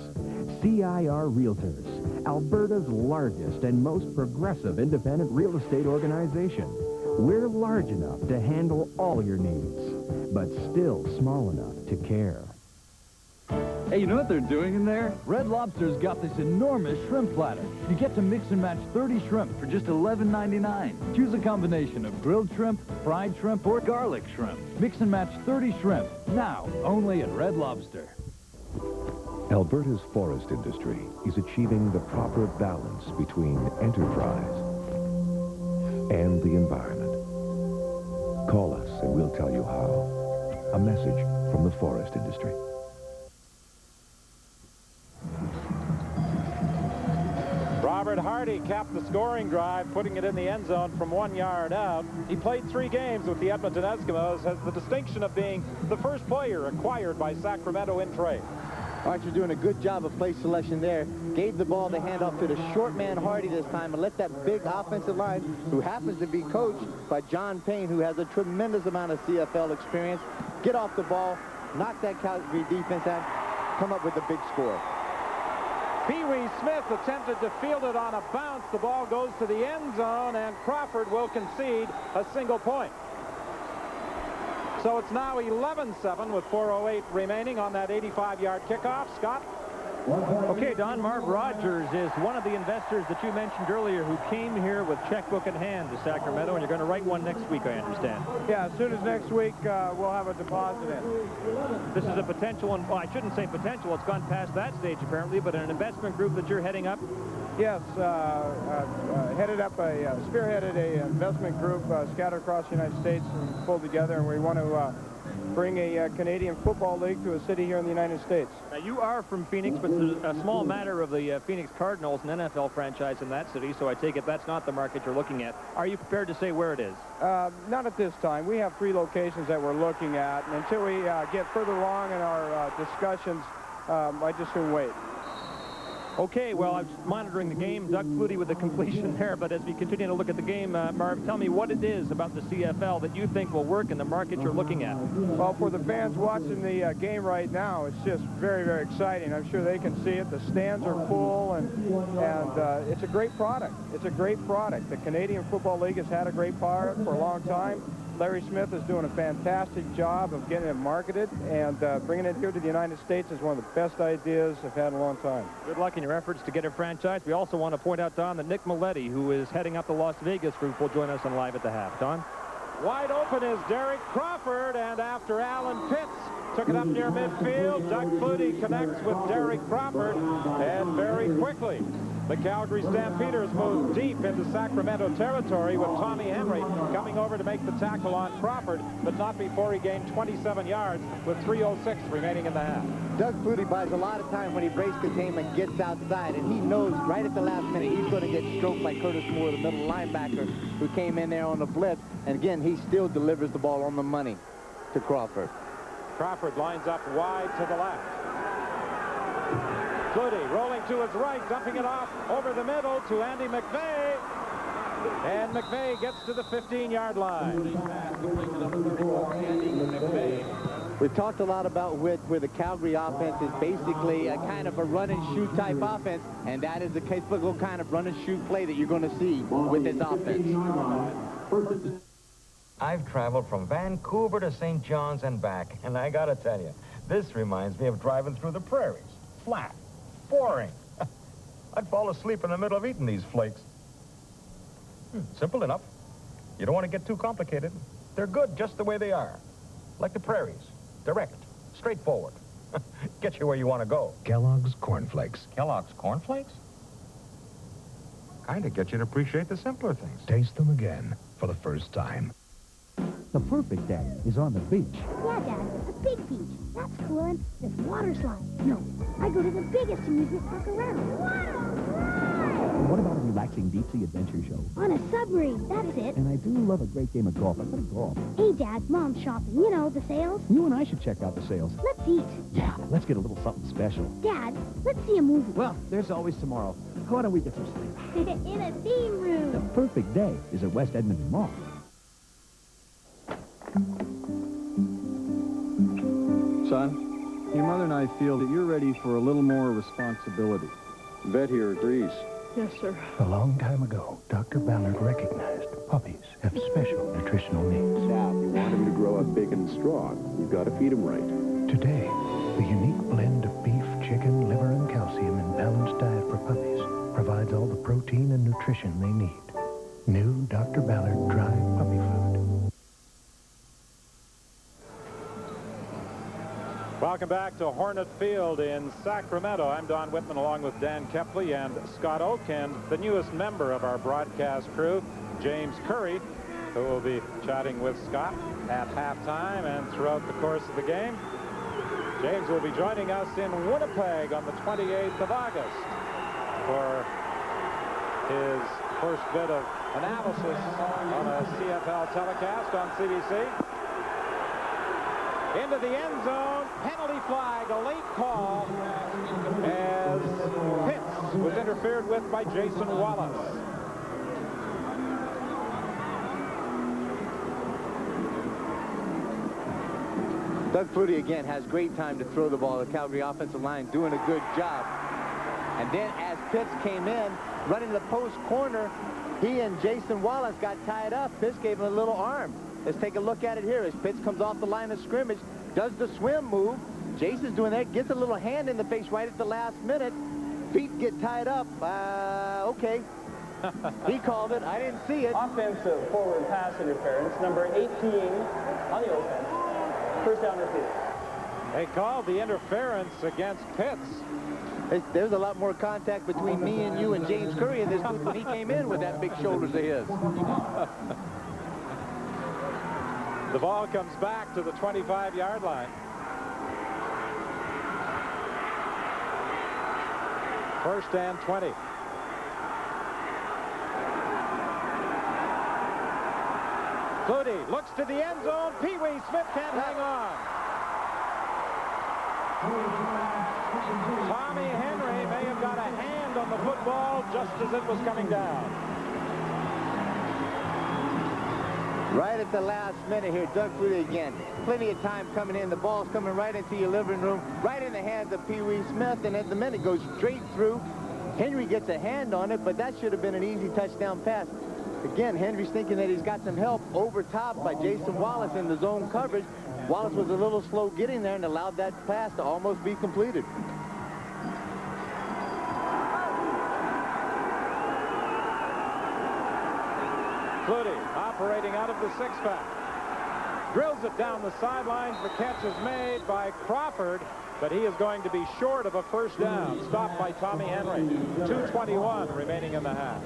CIR Realtors, Alberta's largest and most progressive independent real estate organization. We're large enough to handle all your needs, but still small enough to care. Hey, you know what they're doing in there? Red Lobster's got this enormous shrimp platter. You get to mix and match 30 shrimp for just $11.99. Choose a combination of grilled shrimp, fried shrimp, or garlic shrimp. Mix and match 30 shrimp, now only at Red Lobster. Alberta's forest industry is achieving the proper balance between enterprise and the environment. Call us and we'll tell you how. A message from the forest industry. Robert Hart Hardy capped the scoring drive, putting it in the end zone from 1 yard out. He played 3 games with the Edmonton Eskimos, has the distinction of being the first player acquired by Sacramento in trade. Archer doing a good job of play selection there. Gave the ball to hand off to the short man Hardy this time and let that big offensive line, who happens to be coached by John Payne, who has a tremendous amount of CFL experience, get off the ball, knock that Calgary defense out, come up with a big score. Pee-wee Smith attempted to field it on a bounce. The ball goes to the end zone, and Crawford will concede a single point. So it's now 11-7 with 4:08 remaining on that 85-yard kickoff. Scott? Okay, Don, Marv Rogers is one of the investors that you mentioned earlier who came here with checkbook in hand to Sacramento, and you're going to write one next week, I understand. Yeah, as soon as next week, we'll have a deposit in. This is a potential, and well, I shouldn't say potential, it's gone past that stage apparently, but an investment group that you're heading up? Yes, spearheaded a investment group scattered across the United States and pulled together, and we want to bring a Canadian football league to a city here in the United States. Now, you are from Phoenix, but there's a small matter of the Phoenix Cardinals, an NFL franchise in that city, so I take it that's not the market you're looking at. Are you prepared to say where it is? Not at this time. We have 3 locations that we're looking at, and until we get further along in our discussions, I just soon wait. Okay, well, I was monitoring the game. Doug Flutie with the completion there, but as we continue to look at the game, Marv, tell me what it is about the CFL that you think will work in the market you're looking at. Well, for the fans watching the game right now, it's just very, very exciting. I'm sure they can see it. The stands are full, and it's a great product. It's a great product. The Canadian Football League has had a great product for a long time. Larry Smith is doing a fantastic job of getting it marketed, and bringing it here to the United States is one of the best ideas I've had in a long time. Good luck in your efforts to get it franchised. We also want to point out, Don, that Nick Maletti, who is heading up the Las Vegas group, will join us on Live at the Half. Don? Wide open is Derek Crawford, and after Alan Pitts took it up near midfield, Doug Flutie connects with Derek Crawford, and very quickly, the Calgary Stampeders move deep into Sacramento territory with Tommy Henry coming over to make the tackle on Crawford, but not before he gained 27 yards with 3:06 remaining in the half. Doug Flutie buys a lot of time when he breaks containment, gets outside, and he knows right at the last minute he's going to get stroked by Curtis Moore, the middle linebacker, who came in there on the blitz. And again, he still delivers the ball on the money to Crawford. Crawford lines up wide to the left. Flutie rolling to his right, dumping it off over the middle to Andy McVeigh. And McVeigh gets to the 15-yard line. We've talked a lot about where the Calgary offense is basically a kind of a run-and-shoot type offense, and that is the typical kind of run-and-shoot play that you're going to see with this offense. I've traveled from Vancouver to St. John's and back, and I gotta tell you, this reminds me of driving through the prairies. Flat. Boring. I'd fall asleep in the middle of eating these flakes. Simple enough. You don't want to get too complicated. They're good just the way they are. Like the prairies. Direct. Straightforward. Get you where you want to go. Kellogg's Corn Flakes. Kellogg's Corn Flakes? Kind of get you to appreciate the simpler things. Taste them again for the first time. The perfect day is on the beach. Yeah, Dad, a big beach. That's cool, and there's water slides. No, I go to the biggest amusement park around. And what about a relaxing deep-sea adventure show? On a submarine, that's it. And I do love a great game of golf. I play golf. Hey, Dad, Mom's shopping. You know, the sales. You and I should check out the sales. Let's eat. Yeah, let's get a little something special. Dad, let's see a movie. Well, there's always tomorrow. Why don't we get some sleep? In a theme room. The perfect day is at West Edmonton Mall. Son, your mother and I feel that you're ready for a little more responsibility. Vet here agrees. Yes, sir. A long time ago, Dr. Ballard recognized puppies have special nutritional needs. Now, if you want him to grow up big and strong, you've got to feed him right. Today, the unique blend of beef, chicken, liver, and calcium in balanced diet for puppies provides all the protein and nutrition they need. New Dr. Ballard Dry Puppy Food. Welcome back to Hornet Field in Sacramento. I'm Don Whitman along with Dan Kepley and Scott Oak, and the newest member of our broadcast crew, James Curry, who will be chatting with Scott at halftime and throughout the course of the game. James will be joining us in Winnipeg on the 28th of August for his first bit of analysis on a CFL telecast on CBC. Into the end zone, penalty flag, a late call, as Pitts was interfered with by Jason Wallace. Doug Flutie again has great time to throw the ball. The Calgary offensive line doing a good job. And then as Pitts came in, running the post corner, he and Jason Wallace got tied up. Pitts gave him a little arm. Let's take a look at it here as Pitts comes off the line of scrimmage, does the swim move. Jason's doing that, gets a little hand in the face right at the last minute. Feet get tied up. Okay. He called it. I didn't see it. Offensive forward pass interference, number 18 on the offense. First down repeated. They called the interference against Pitts. There's a lot more contact between me and you and James Curry in this booth when he came in with that big shoulders of his. The ball comes back to the 25-yard line. First and 20. Flutie looks to the end zone. Pee-wee Smith can't hang on. Tommy Henry may have got a hand on the football just as it was coming down. Right at the last minute here, Doug Flutie again. Plenty of time coming in. The ball's coming right into your living room, right in the hands of Pee-wee Smith, and at the minute goes straight through. Henry gets a hand on it, but that should have been an easy touchdown pass. Again, Henry's thinking that he's got some help over top by Jason Wallace in the zone coverage. Wallace was a little slow getting there and allowed that pass to almost be completed. Flutie operating out of the six-back. Drills it down the sidelines. The catch is made by Crawford, but he is going to be short of a first down. Stopped by Tommy Henry. 2:21 remaining in the half.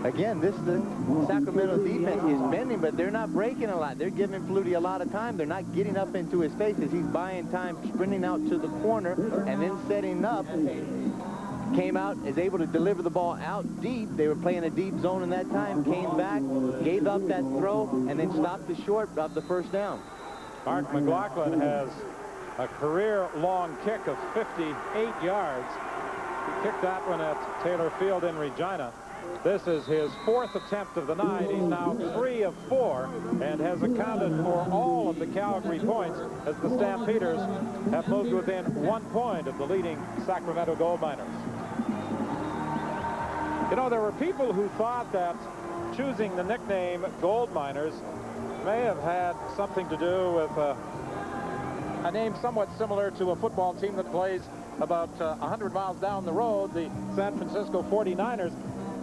Again, the Sacramento defense is bending, but they're not breaking a lot. They're giving Flutie a lot of time. They're not getting up into his face as he's buying time, sprinting out to the corner, and then setting up. Came out, is able to deliver the ball out deep. They were playing a deep zone in that time, came back, gave up that throw, and then stopped the short of the first down. Mark McLaughlin has a career-long kick of 58 yards. He kicked that one at Taylor Field in Regina. This is his fourth attempt of the night. He's now 3 of 4 and has accounted for all of the Calgary points as the Stampeders have moved within 1 point of the leading Sacramento Gold Miners. You know, there were people who thought that choosing the nickname Gold Miners may have had something to do with a name somewhat similar to a football team that plays about 100 miles down the road, the San Francisco 49ers.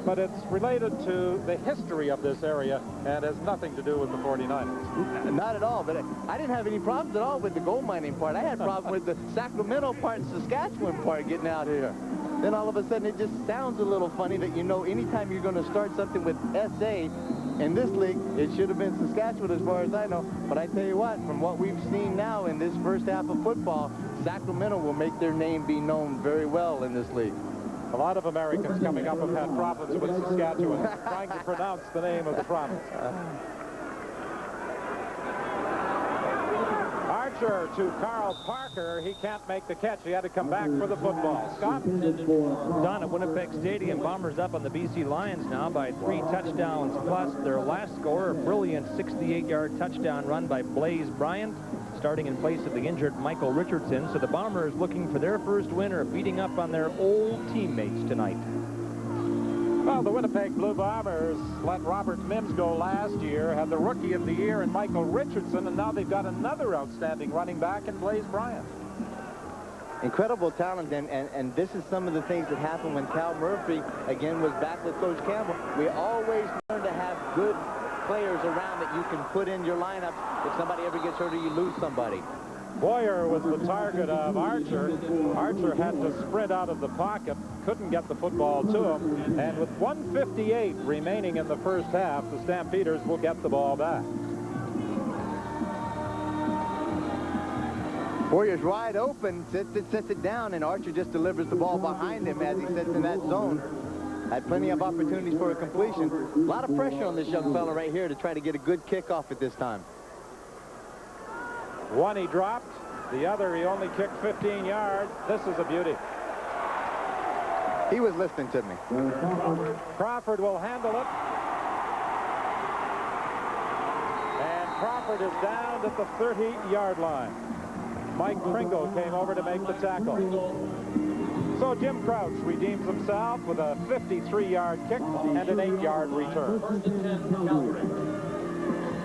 But it's related to the history of this area and has nothing to do with the 49ers. Not at all, but I didn't have any problems at all with the gold mining part. I had problems with the Sacramento part and Saskatchewan part getting out here. Then all of a sudden it just sounds a little funny that, you know, anytime you're going to start something with SA in this league, it should have been Saskatchewan as far as I know. But I tell you what, from what we've seen now in this first half of football, Sacramento will make their name be known very well in this league. A lot of Americans coming up have had problems with Saskatchewan, trying to pronounce the name of the province. Archer to Carl Parker. He can't make the catch. He had to come back for the football. Scott? Done at Winnipeg Stadium. Bombers up on the BC Lions now by 3 touchdowns plus their last score. A brilliant 68-yard touchdown run by Blaze Bryant, starting in place of the injured Michael Richardson. So the Bombers looking for their first win or beating up on their old teammates tonight. Well, the Winnipeg Blue Bombers let Robert Mims go last year, had the Rookie of the Year in Michael Richardson, and now they've got another outstanding running back in Blaze Bryant. Incredible talent, and this is some of the things that happened when Cal Murphy, again, was back with Coach Campbell. We always learn to have good players around that you can put in your lineup if somebody ever gets hurt or you lose somebody. Boyer was the target of Archer. Archer had to sprint out of the pocket, couldn't get the football to him, and with 1:58 remaining in the first half, the Stampeders will get the ball back. Warriors wide open, sets it down, and Archer just delivers the ball behind him as he sits in that zone. Had plenty of opportunities for a completion. A lot of pressure on this young fella right here to try to get a good kickoff at this time. One he dropped, the other he only kicked 15 yards. This is a beauty. He was listening to me. Crawford will handle it. And Crawford is down at the 30-yard line. Mike Pringle came over to make the tackle. So Jim Crouch redeems himself with a 53-yard kick and an 8-yard return.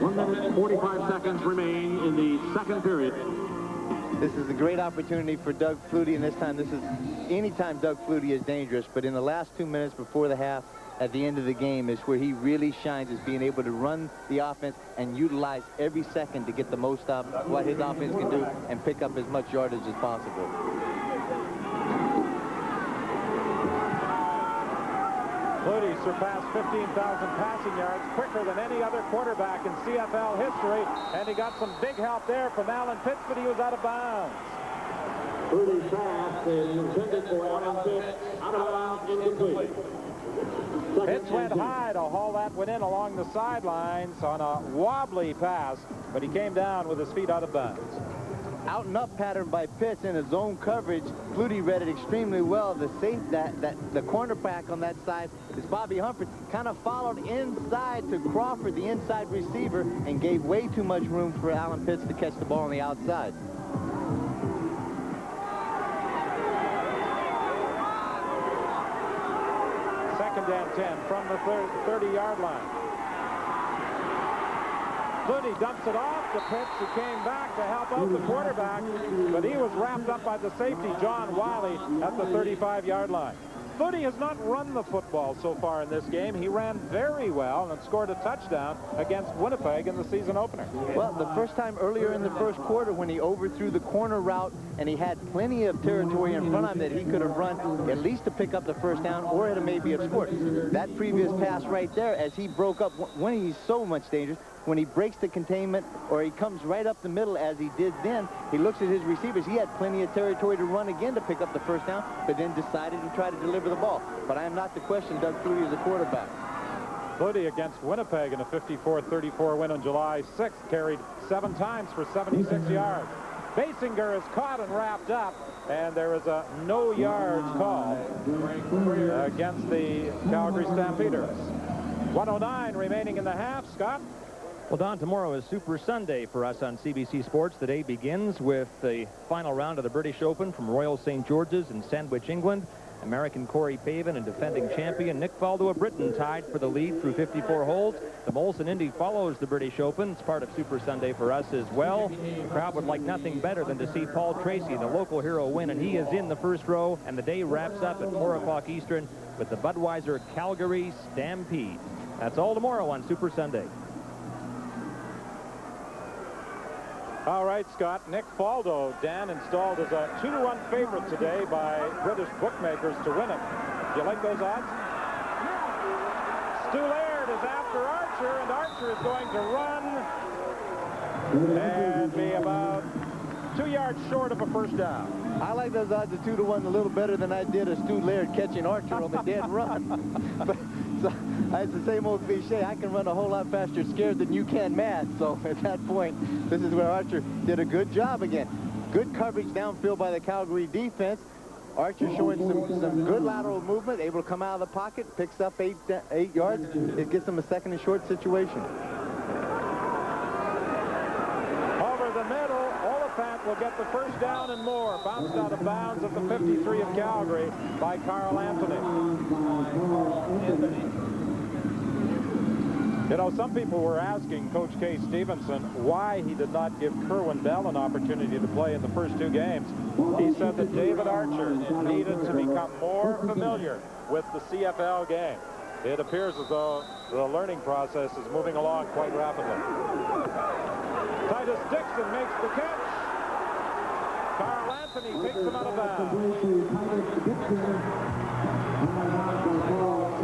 1 minute, 45 seconds remain in the second period. This is a great opportunity for Doug Flutie, and this time, anytime Doug Flutie is dangerous, but in the last 2 minutes before the half, at the end of the game, is where he really shines, is being able to run the offense and utilize every second to get the most out of what his offense can do and pick up as much yardage as possible. Flutie surpassed 15,000 passing yards quicker than any other quarterback in CFL history, and he got some big help there from Alan Pitts, but he was out of bounds. Flutie's pass is intended for Alan Pitts, out of bounds, incomplete. Pitts went high to haul that one in along the sidelines on a wobbly pass, but he came down with his feet out of bounds. Out and up pattern by Pitts in his zone coverage. Flutie read it extremely well. The cornerback on that side is Bobby Humphrey. Kind of followed inside to Crawford, the inside receiver, and gave way too much room for Alan Pitts to catch the ball on the outside. Second and 10 from the 30-yard line. Flutie dumps it off to Pitts, who came back to help out the quarterback, but he was wrapped up by the safety, John Wiley, at the 35-yard line. Flutie has not run the football so far in this game. He ran very well and scored a touchdown against Winnipeg in the season opener. Well, the first time earlier in the first quarter when he overthrew the corner route and he had plenty of territory in front of him that he could have run at least to pick up the first down or to maybe have scored. That previous pass right there, as he broke up, when he's so much dangerous, when he breaks the containment or he comes right up the middle as he did then, he looks at his receivers. He had plenty of territory to run again to pick up the first down, but then decided to try to deliver the ball. But I am not to question Doug Flutie as a quarterback. Flutie against Winnipeg in a 54-34 win on July 6th carried 7 times for 76 yards. Basinger is caught and wrapped up, and there is a no yards call against the Calgary Stampeders. 1:09 remaining in the half. Scott? Well, Don, tomorrow is Super Sunday for us on CBC Sports. The day begins with the final round of the British Open from Royal St. George's in Sandwich, England. American Corey Pavin and defending champion Nick Faldo, a Briton, tied for the lead through 54 holes. The Molson Indy follows the British Open. It's part of Super Sunday for us as well. The crowd would like nothing better than to see Paul Tracy, the local hero, win, and he is in the first row, and the day wraps up at 4 o'clock Eastern with the Budweiser Calgary Stampede. That's all tomorrow on Super Sunday. All right, Scott. Nick Faldo, Dan, installed as a 2-to-1 favorite today by British bookmakers to win it. Do you like those odds? Stu Laird is after Archer, and Archer is going to run and be about 2 yards short of a first down. I like those odds of 2-to-1 a little better than I did of Stu Laird catching Archer on the dead run. But so, it's the same old cliche. I can run a whole lot faster scared than you can mad. So at that point, this is where Archer did a good job again. Good coverage downfield by the Calgary defense. Archer showing some good lateral movement, able to come out of the pocket, picks up 8 yards. It gets him a second and short situation. Over the middle, Oliphant will get the first down and more. Bounced out of bounds at the 53 of Calgary by Carl Anthony. You know, some people were asking Coach Kay Stevenson why he did not give Kerwin Bell an opportunity to play in the first 2 games. He said that David Archer needed to become more familiar with the CFL game. It appears as though the learning process is moving along quite rapidly. Titus Dixon makes the catch. Carl Anthony takes him out of bounds.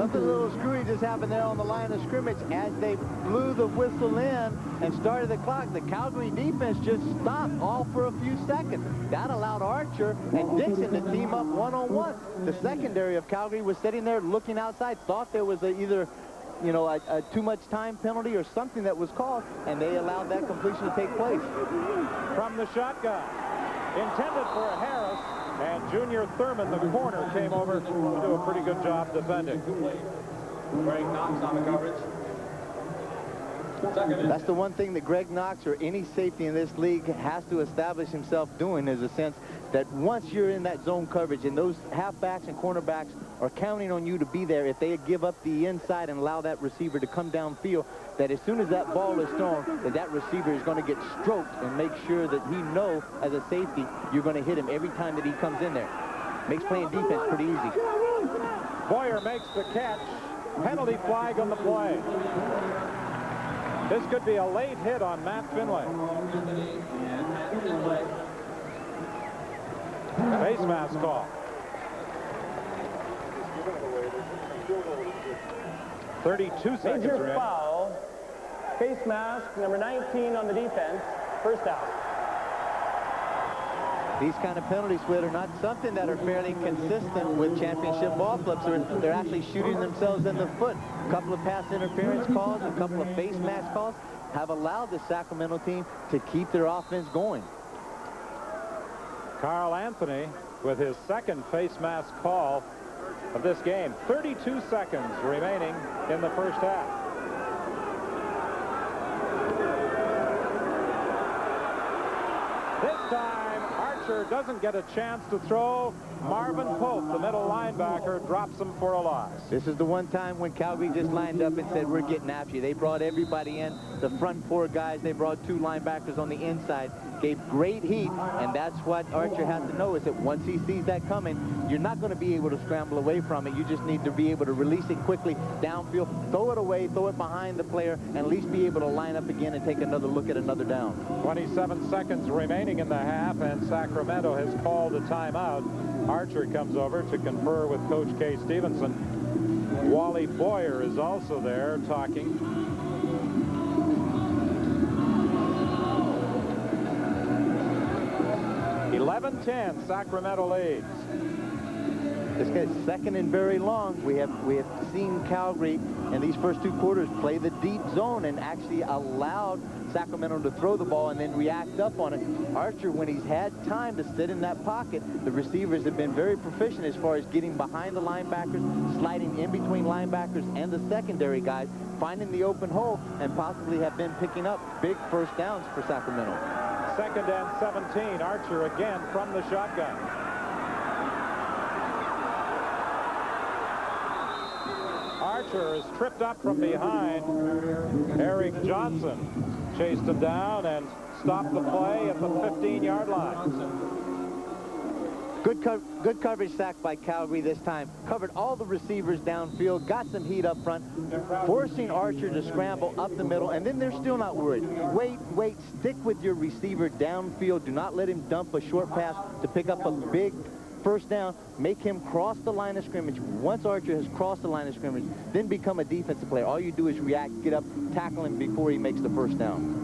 Something a little screwy just happened there on the line of scrimmage. As they blew the whistle in and started the clock, the Calgary defense just stopped all for a few seconds. That allowed Archer and Dixon to team up one-on-one. The secondary of Calgary was sitting there looking outside, thought there was either a too much time penalty or something that was called, and they allowed that completion to take place. From the shotgun, intended for Harris, and Junior Thurman, the corner, came over to do a pretty good job defending. Greg Knox on the coverage. That's the one thing that Greg Knox or any safety in this league has to establish himself doing, is a sense that once you're in that zone coverage and those halfbacks and cornerbacks are counting on you to be there, if they give up the inside and allow that receiver to come downfield, that as soon as that ball is thrown, that receiver is going to get stroked and make sure that he knows as a safety you're going to hit him every time that he comes in there. Makes playing defense pretty easy. Boyer makes the catch. Penalty flag on the play. This could be a late hit on Matt Finlay. Face mask call. 32 seconds Major remaining. foul. Face mask, number 19 on the defense. First down. These kind of penalties, Whit, are not something that are fairly consistent with championship ball clubs. They're actually shooting themselves in the foot. A couple of pass interference calls, a couple of face mask calls have allowed the Sacramento team to keep their offense going. Carl Anthony with his second face mask call of this game. 32 seconds remaining in the first half. This time, Archer doesn't get a chance to throw. Marvin Pope, the middle linebacker, drops him for a loss. This is the one time when Calgary just lined up and said, we're getting after you. They brought everybody in, the front four guys. They brought two linebackers on the inside, gave great heat, and that's what Archer has to know, is that once he sees that coming, you're not going to be able to scramble away from it. You just need to be able to release it quickly downfield, throw it away, throw it behind the player, and at least be able to line up again and take another look at another down. 27 seconds remaining in the half, and Sacramento has called a timeout. Archer comes over to confer with Coach Kay Stevenson. Wally Boyer is also there talking. (11-10), Sacramento leads. This guy's second and very long. We have seen Calgary in these first two quarters play the deep zone and actually allowed Sacramento to throw the ball and then react up on it. Archer, when he's had time to sit in that pocket, the receivers have been very proficient as far as getting behind the linebackers, sliding in between linebackers and the secondary guys, finding the open hole, and possibly have been picking up big first downs for Sacramento. 2nd and 17. Archer again from the shotgun. Archer is tripped up from behind. Eric Johnson chased him down and stopped the play at the 15-yard line. Good coverage sack by Calgary this time. Covered all the receivers downfield, got some heat up front, forcing Archer to scramble up the middle, and then they're still not worried. Wait, stick with your receiver downfield. Do not let him dump a short pass to pick up a big first down. Make him cross the line of scrimmage. Once Archer has crossed the line of scrimmage, then become a defensive player. All you do is react, get up, tackle him before he makes the first down.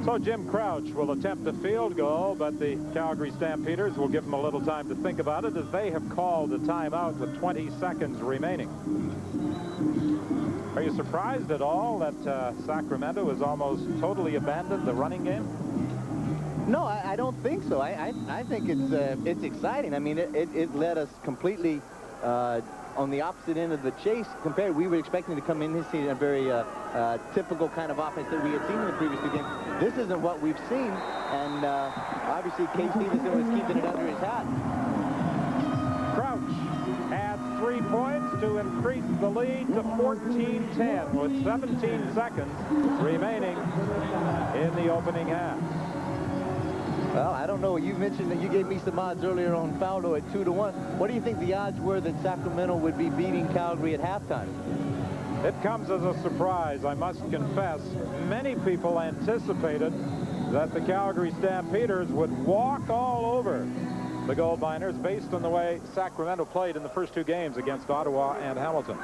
So Jim Crouch will attempt a field goal, but the Calgary Stampeders will give him a little time to think about it, as they have called a timeout with 20 seconds remaining. Are you surprised at all that Sacramento has almost totally abandoned the running game? No, I don't think so. I think it's exciting. I mean, it led us completely on the opposite end of the chase compared. We were expecting to come in this season a very typical kind of offense that we had seen in the previous two games. This isn't what we've seen, and obviously Kay Stevenson was keeping it under his hat. Crouch adds 3 points to increase the lead to 14-10 with 17 seconds remaining in the opening half. Well, I don't know. You mentioned that you gave me some odds earlier on Faldo at 2-1. What do you think the odds were that Sacramento would be beating Calgary at halftime? It comes as a surprise, I must confess. Many people anticipated that the Calgary Stampeders would walk all over the gold miners based on the way Sacramento played in the first 2 games against Ottawa and Hamilton.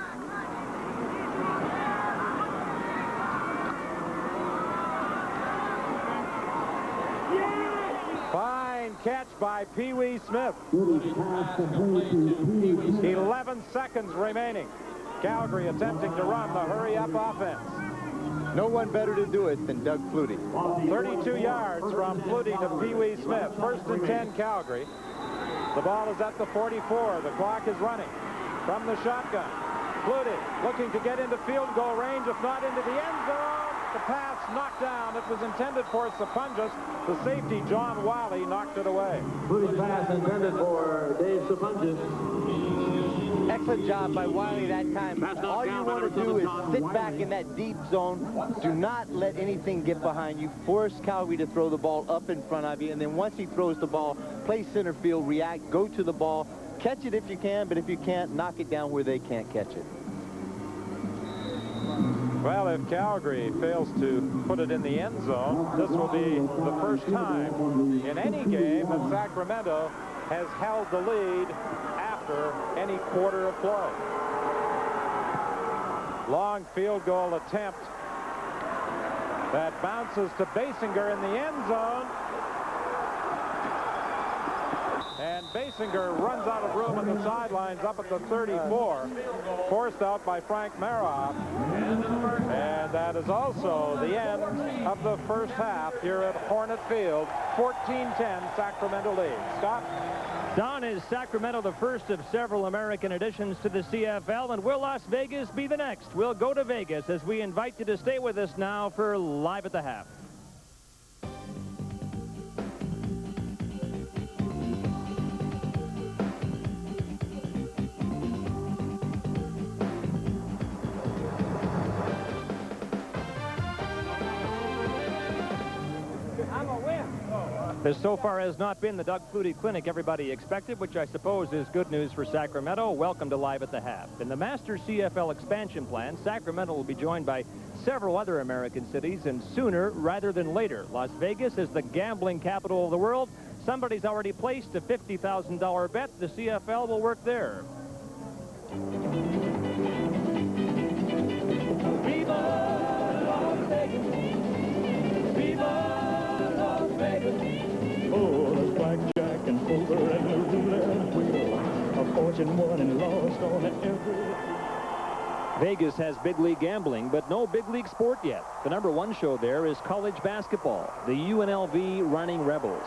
Fine catch by Pee Wee Smith. 11 seconds remaining. Calgary attempting to run the hurry-up offense. No one better to do it than Doug Flutie. 32 yards from Flutie to Pee Wee Smith. 1st and 10 Calgary. The ball is at the 44. The clock is running from the shotgun. Flutie looking to get into field goal range, if not into the end zone. The pass knocked down. It was intended for Sapunjas. The safety, John Wiley, knocked it away. Flutie's pass intended for Dave Sapunjas. Excellent job by Wiley that time. All you want to do is sit back in that deep zone. Do not let anything get behind you. Force Calgary to throw the ball up in front of you. And then once he throws the ball, play center field, react, go to the ball. Catch it if you can, but if you can't, knock it down where they can't catch it. Well, if Calgary fails to put it in the end zone, this will be the first time in any game that Sacramento has held the lead after any quarter of play. Long field goal attempt that bounces to Basinger in the end zone. And Basinger runs out of room on the sidelines up at the 34, forced out by Frank Maroff. And that is also the end of the first half here at Hornet Field. 14-10 Sacramento lead. Scott? Don, is Sacramento the first of several American additions to the CFL, and will Las Vegas be the next? We'll go to Vegas as we invite you to stay with us now for Live at the Half. This so far has not been the Doug Flutie clinic everybody expected, which I suppose is good news for Sacramento. Welcome to Live at the Half. In the Master CFL expansion plan, Sacramento will be joined by several other American cities, and sooner rather than later. Las Vegas is the gambling capital of the world. Somebody's already placed a $50,000 bet. The CFL will work there. Viva Las Vegas! Viva Las Vegas! Oh, there's blackjack and poker and the roulette wheel. A fortune won and lost on every... Vegas has big league gambling, but no big league sport yet. The #1 show there is college basketball, the UNLV Running Rebels.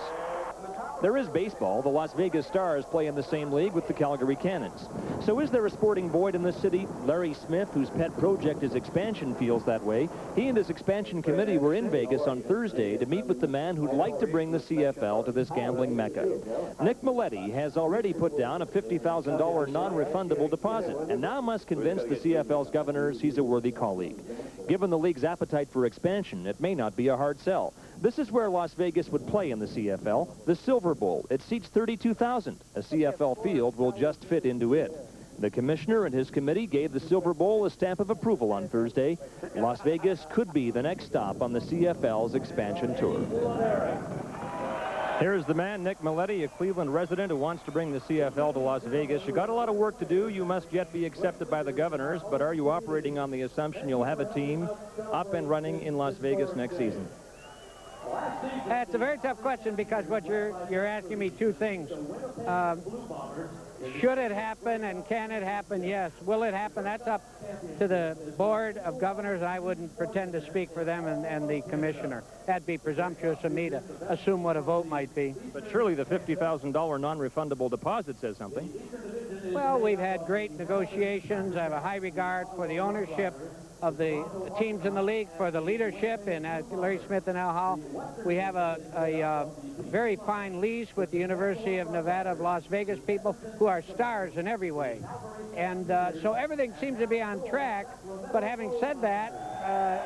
There is baseball. The Las Vegas Stars play in the same league with the Calgary Cannons. So is there a sporting void in this city? Larry Smith, whose pet project is expansion, feels that way. He and his expansion committee were in Vegas on Thursday to meet with the man who'd like to bring the CFL to this gambling mecca. Nick Milletti has already put down a $50,000 non-refundable deposit and now must convince the CFL's governors he's a worthy colleague. Given the league's appetite for expansion, it may not be a hard sell. This is where Las Vegas would play in the CFL, the Silver Bowl. It seats 32,000. A CFL field will just fit into it. The commissioner and his committee gave the Silver Bowl a stamp of approval on Thursday. Las Vegas could be the next stop on the CFL's expansion tour. Here's the man, Nick Milletti, a Cleveland resident who wants to bring the CFL to Las Vegas. You got a lot of work to do. You must yet be accepted by the governors, but are you operating on the assumption you'll have a team up and running in Las Vegas next season? It's a very tough question because what you're asking me two things. Should it happen and can it happen? Yes. Will it happen? That's up to the Board of Governors. I wouldn't pretend to speak for them and the commissioner. That'd be presumptuous of me to assume what a vote might be. But surely the $50,000 non-refundable deposit says something. Well, we've had great negotiations. I have a high regard for the ownership of the teams in the league, for the leadership in Larry Smith and Al Hall. We have a very fine lease with the University of Nevada of Las Vegas people who are stars in every way. And so everything seems to be on track, but having said that,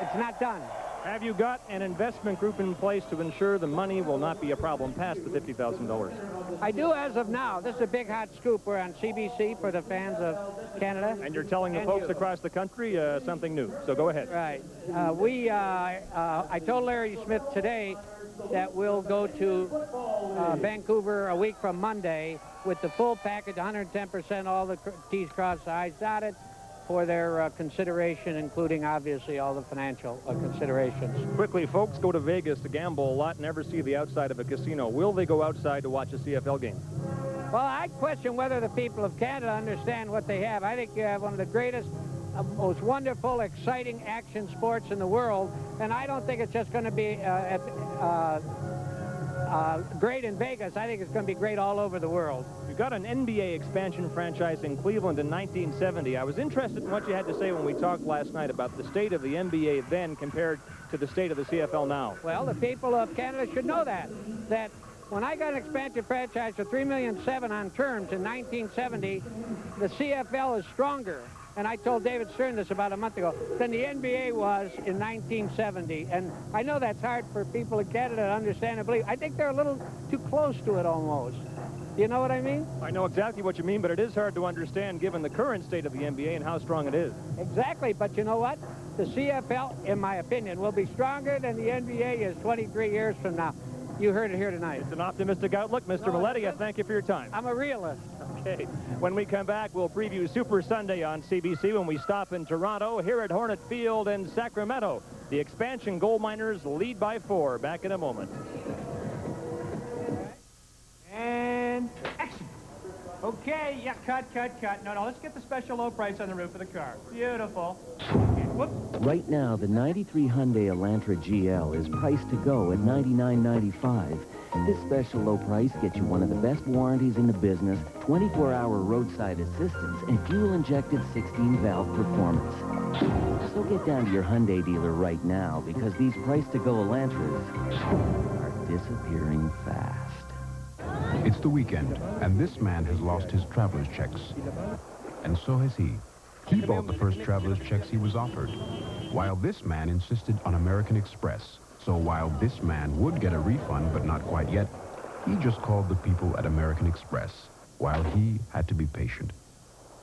it's not done. Have you got an investment group in place to ensure the money will not be a problem past the $50,000? I do as of now. This is a big hot scoop. We're on CBC for the fans of Canada. And you're telling the folks across the country something new, so go ahead. Right. I told Larry Smith today that we'll go to Vancouver a week from Monday with the full package, 110%, all the T's crossed, I's dotted, for their consideration, including, obviously, all the financial considerations. Quickly, folks go to Vegas to gamble a lot, never see the outside of a casino. Will they go outside to watch a CFL game? Well, I question whether the people of Canada understand what they have. I think you have one of the greatest, most wonderful, exciting action sports in the world, and I don't think it's just going to be great in Vegas. I think it's going to be great all over the world. You got an NBA expansion franchise in Cleveland in 1970. I was interested in what you had to say when we talked last night about the state of the NBA then compared to the state of the CFL now. Well, the people of Canada should know that when I got an expansion franchise for $3.7 million on terms in 1970, the CFL is stronger. And I told David Stern this about a month ago, than the NBA was in 1970. And I know that's hard for people in Canada to understand and believe. I think they're a little too close to it almost. You know what I mean? I know exactly what you mean, but it is hard to understand given the current state of the NBA and how strong it is. Exactly, but you know what? The CFL, in my opinion, will be stronger than the NBA is 23 years from now. You heard it here tonight. It's an optimistic outlook. Mr. Maletti, I thank you for your time. I'm a realist. Okay. When we come back, we'll preview Super Sunday on CBC when we stop in Toronto, here at Hornet Field in Sacramento. The expansion gold miners lead by 4. Back in a moment. And action. Okay, yeah, cut. No, let's get the special low price on the roof of the car. Beautiful. Okay, whoop. Right now, the 93 Hyundai Elantra GL is priced to go at $99.95. This special low price gets you one of the best warranties in the business, 24-hour roadside assistance, and fuel-injected 16-valve performance. So get down to your Hyundai dealer right now, because these price-to-go Elantras are disappearing fast. It's the weekend, and this man has lost his traveler's checks. And so has he. He bought the first traveler's checks he was offered, while this man insisted on American Express. So while this man would get a refund, but not quite yet, he just called the people at American Express, while he had to be patient.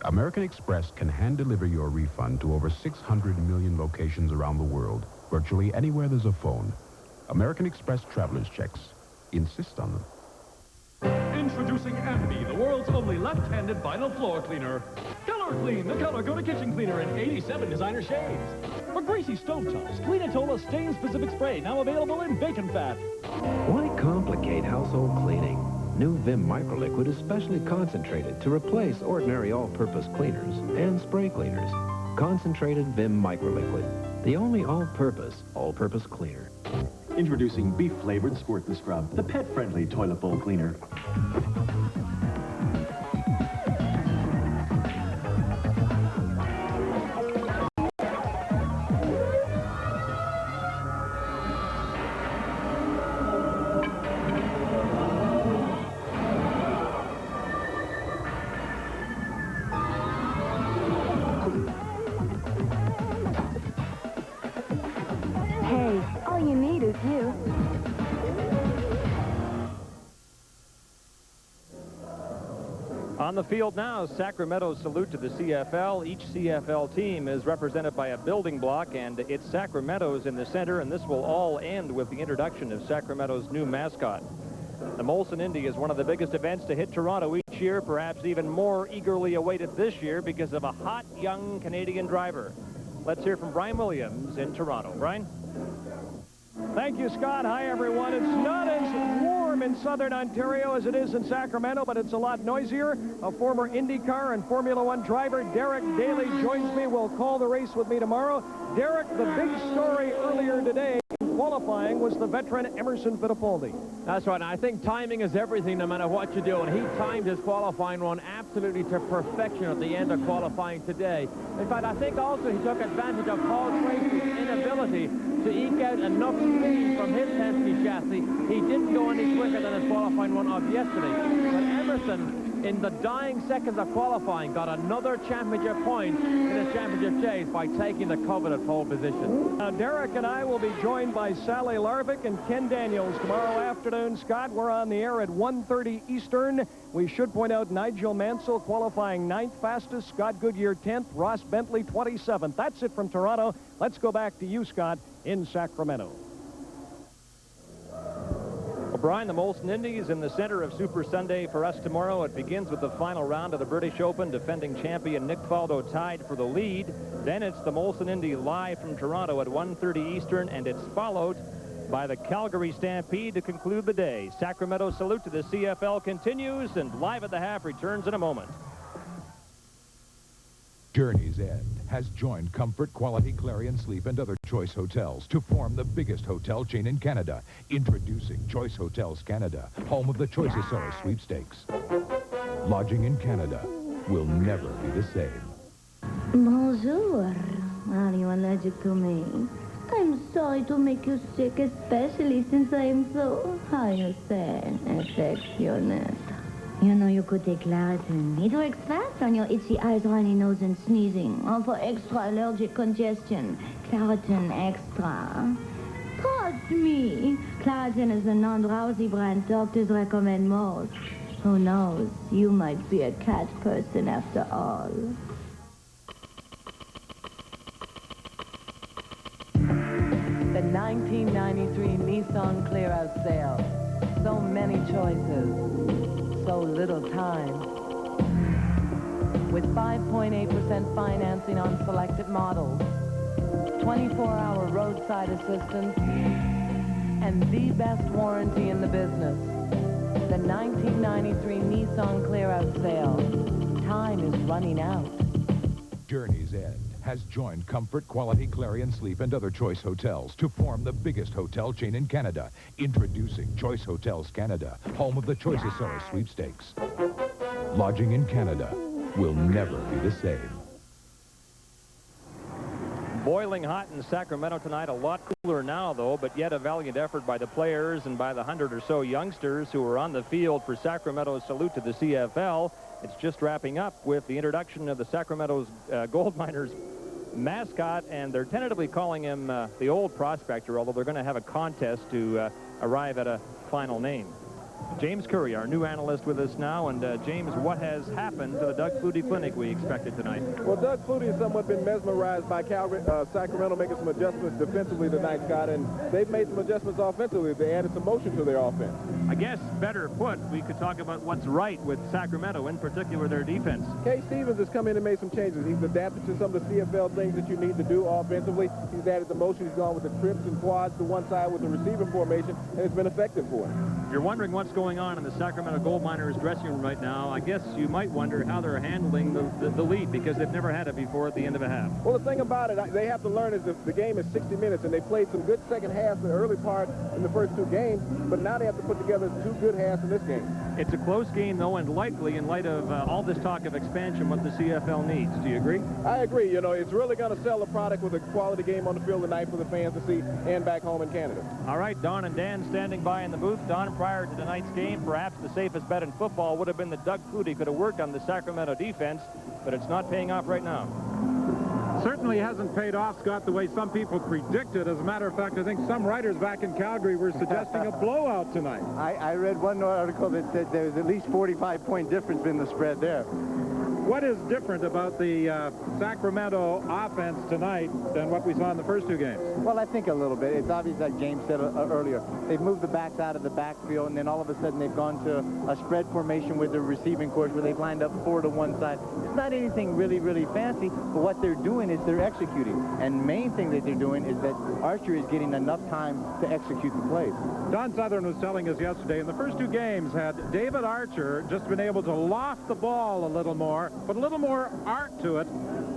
American Express can hand-deliver your refund to over 600 million locations around the world, virtually anywhere there's a phone. American Express traveler's checks. Insist on them. Introducing Ambi, the world's only left-handed vinyl floor cleaner. Color Clean, the color go to kitchen cleaner in 87 designer shades. For greasy stovetops, Clean-Atola stain-specific spray, now available in bacon fat. Why complicate household cleaning? New Vim Microliquid is specially concentrated to replace ordinary all-purpose cleaners and spray cleaners. Concentrated Vim Microliquid, the only all-purpose cleaner. Introducing beef-flavored Squirt the Scrub, the pet-friendly toilet bowl cleaner. Hey, all you need is you. On the field now, Sacramento's salute to the CFL. Each CFL team is represented by a building block, and it's Sacramento's in the center, and this will all end with the introduction of Sacramento's new mascot. The Molson Indy is one of the biggest events to hit Toronto each year, perhaps even more eagerly awaited this year because of a hot, young Canadian driver. Let's hear from Brian Williams in Toronto. Brian? Thank you, Scott. Hi, everyone. It's not as warm in southern Ontario as it is in Sacramento, but it's a lot noisier. A former IndyCar and Formula One driver, Derek Daly, joins me. Will call the race with me tomorrow. Derek, the big story earlier today qualifying was the veteran Emerson Fittipaldi. That's right. And I think timing is everything no matter what you do. And he timed his qualifying run absolutely to perfection at the end of qualifying today. In fact, I think also he took advantage of Paul Tracy's inability to eke out enough speed from his Penske chassis. He didn't go any quicker than his qualifying run of yesterday. But Emerson, in the dying seconds of qualifying, got another championship point in his championship chase by taking the coveted pole position. Now, Derek and I will be joined by Sally Larvick and Ken Daniels tomorrow afternoon. Scott, we're on the air at 1:30 Eastern. We should point out Nigel Mansell qualifying 9th fastest, Scott Goodyear 10th, Ross Bentley 27th. That's it from Toronto. Let's go back to you, Scott, in Sacramento. Brian, the Molson Indies in the center of Super Sunday for us tomorrow. It begins with the final round of the British Open. Defending champion Nick Faldo tied for the lead. Then it's the Molson Indy live from Toronto at 1:30 Eastern, and it's followed by the Calgary Stampede to conclude the day. Sacramento salute to the CFL continues, and Live at the Half returns in a moment. Journey's End has joined Comfort, Quality, Clarion Sleep, and other Choice Hotels to form the biggest hotel chain in Canada. Introducing Choice Hotels Canada, home of the Choicesaurus Sweepstakes. Lodging in Canada will never be the same. Bonjour. Are you allergic to me? I'm sorry to make you sick, especially since I am so, how you say, affectionate. You know you could take Claritin. It works fast on your itchy eyes, runny nose, and sneezing. Or for extra allergic congestion, Claritin Extra. Trust me. Claritin is the non-drowsy brand doctors recommend most. Who knows? You might be a cat person after all. The 1993 Nissan Clear-Out Sale. So many choices, so little time. With 5.8% financing on selected models, 24-hour roadside assistance, and the best warranty in the business. The 1993 Nissan Clear-Out Sale. Time is running out. Journey's End has joined Comfort, Quality, Clarion Sleep, and other Choice Hotels to form the biggest hotel chain in Canada. Introducing Choice Hotels Canada, home of the Choicesaurus Sweepstakes. Lodging in Canada will never be the same. Boiling hot in Sacramento tonight, a lot cooler now, though, but yet a valiant effort by the players and by the 100 or so youngsters who are on the field for Sacramento's salute to the CFL. It's just wrapping up with the introduction of the Sacramento's gold miners mascot, and they're tentatively calling him the Old Prospector, although they're going to have a contest to arrive at a final name. James Curry, our new analyst, with us now. And James, what has happened to the Doug Flutie Clinic we expected tonight? Well, Doug Flutie has somewhat been mesmerized by Calgary, Sacramento making some adjustments defensively tonight, Scott, and they've made some adjustments offensively. They added some motion to their offense. I guess, better put, we could talk about what's right with Sacramento, in particular their defense. Kay Stevens has come in and made some changes. He's adapted to some of the CFL things that you need to do offensively. He's added the motion. He's gone with the trips and quads to one side with the receiver formation, and it's been effective for him. If you're wondering what's going on in the Sacramento Gold Miners dressing room right now, I guess you might wonder how they're handling the lead, because they've never had it before at the end of a half. Well, the thing about it, they have to learn is the game is 60 minutes, and they played some good second halves in the early part in the first two games, but now they have to put together two good halves in this game. It's a close game, though, and likely, in light of all this talk of expansion, what the CFL needs. Do you agree? I agree. You know, it's really going to sell the product with a quality game on the field tonight for the fans to see and back home in Canada. All right, Don and Dan standing by in the booth. Don, prior to tonight's game, perhaps the safest bet in football would have been that Doug Flutie could have worked on the Sacramento defense, but it's not paying off right now. Certainly hasn't paid off, Scott, the way some people predicted. As a matter of fact, I think some writers back in Calgary were suggesting a blowout tonight. I read one article that said there was at least 45-point difference in the spread there. What is different about the Sacramento offense tonight than what we saw in the first two games? Well, I think a little bit. It's obvious, like James said earlier. They've moved the backs out of the backfield, and then all of a sudden they've gone to a spread formation with their receiving course where they've lined up 4 to one side. It's not anything really, really fancy, but what they're doing is they're executing. And main thing that they're doing is that Archer is getting enough time to execute the plays. Don Southern was telling us yesterday, in the first two games, had David Archer just been able to loft the ball a little more, put a little more arc to it,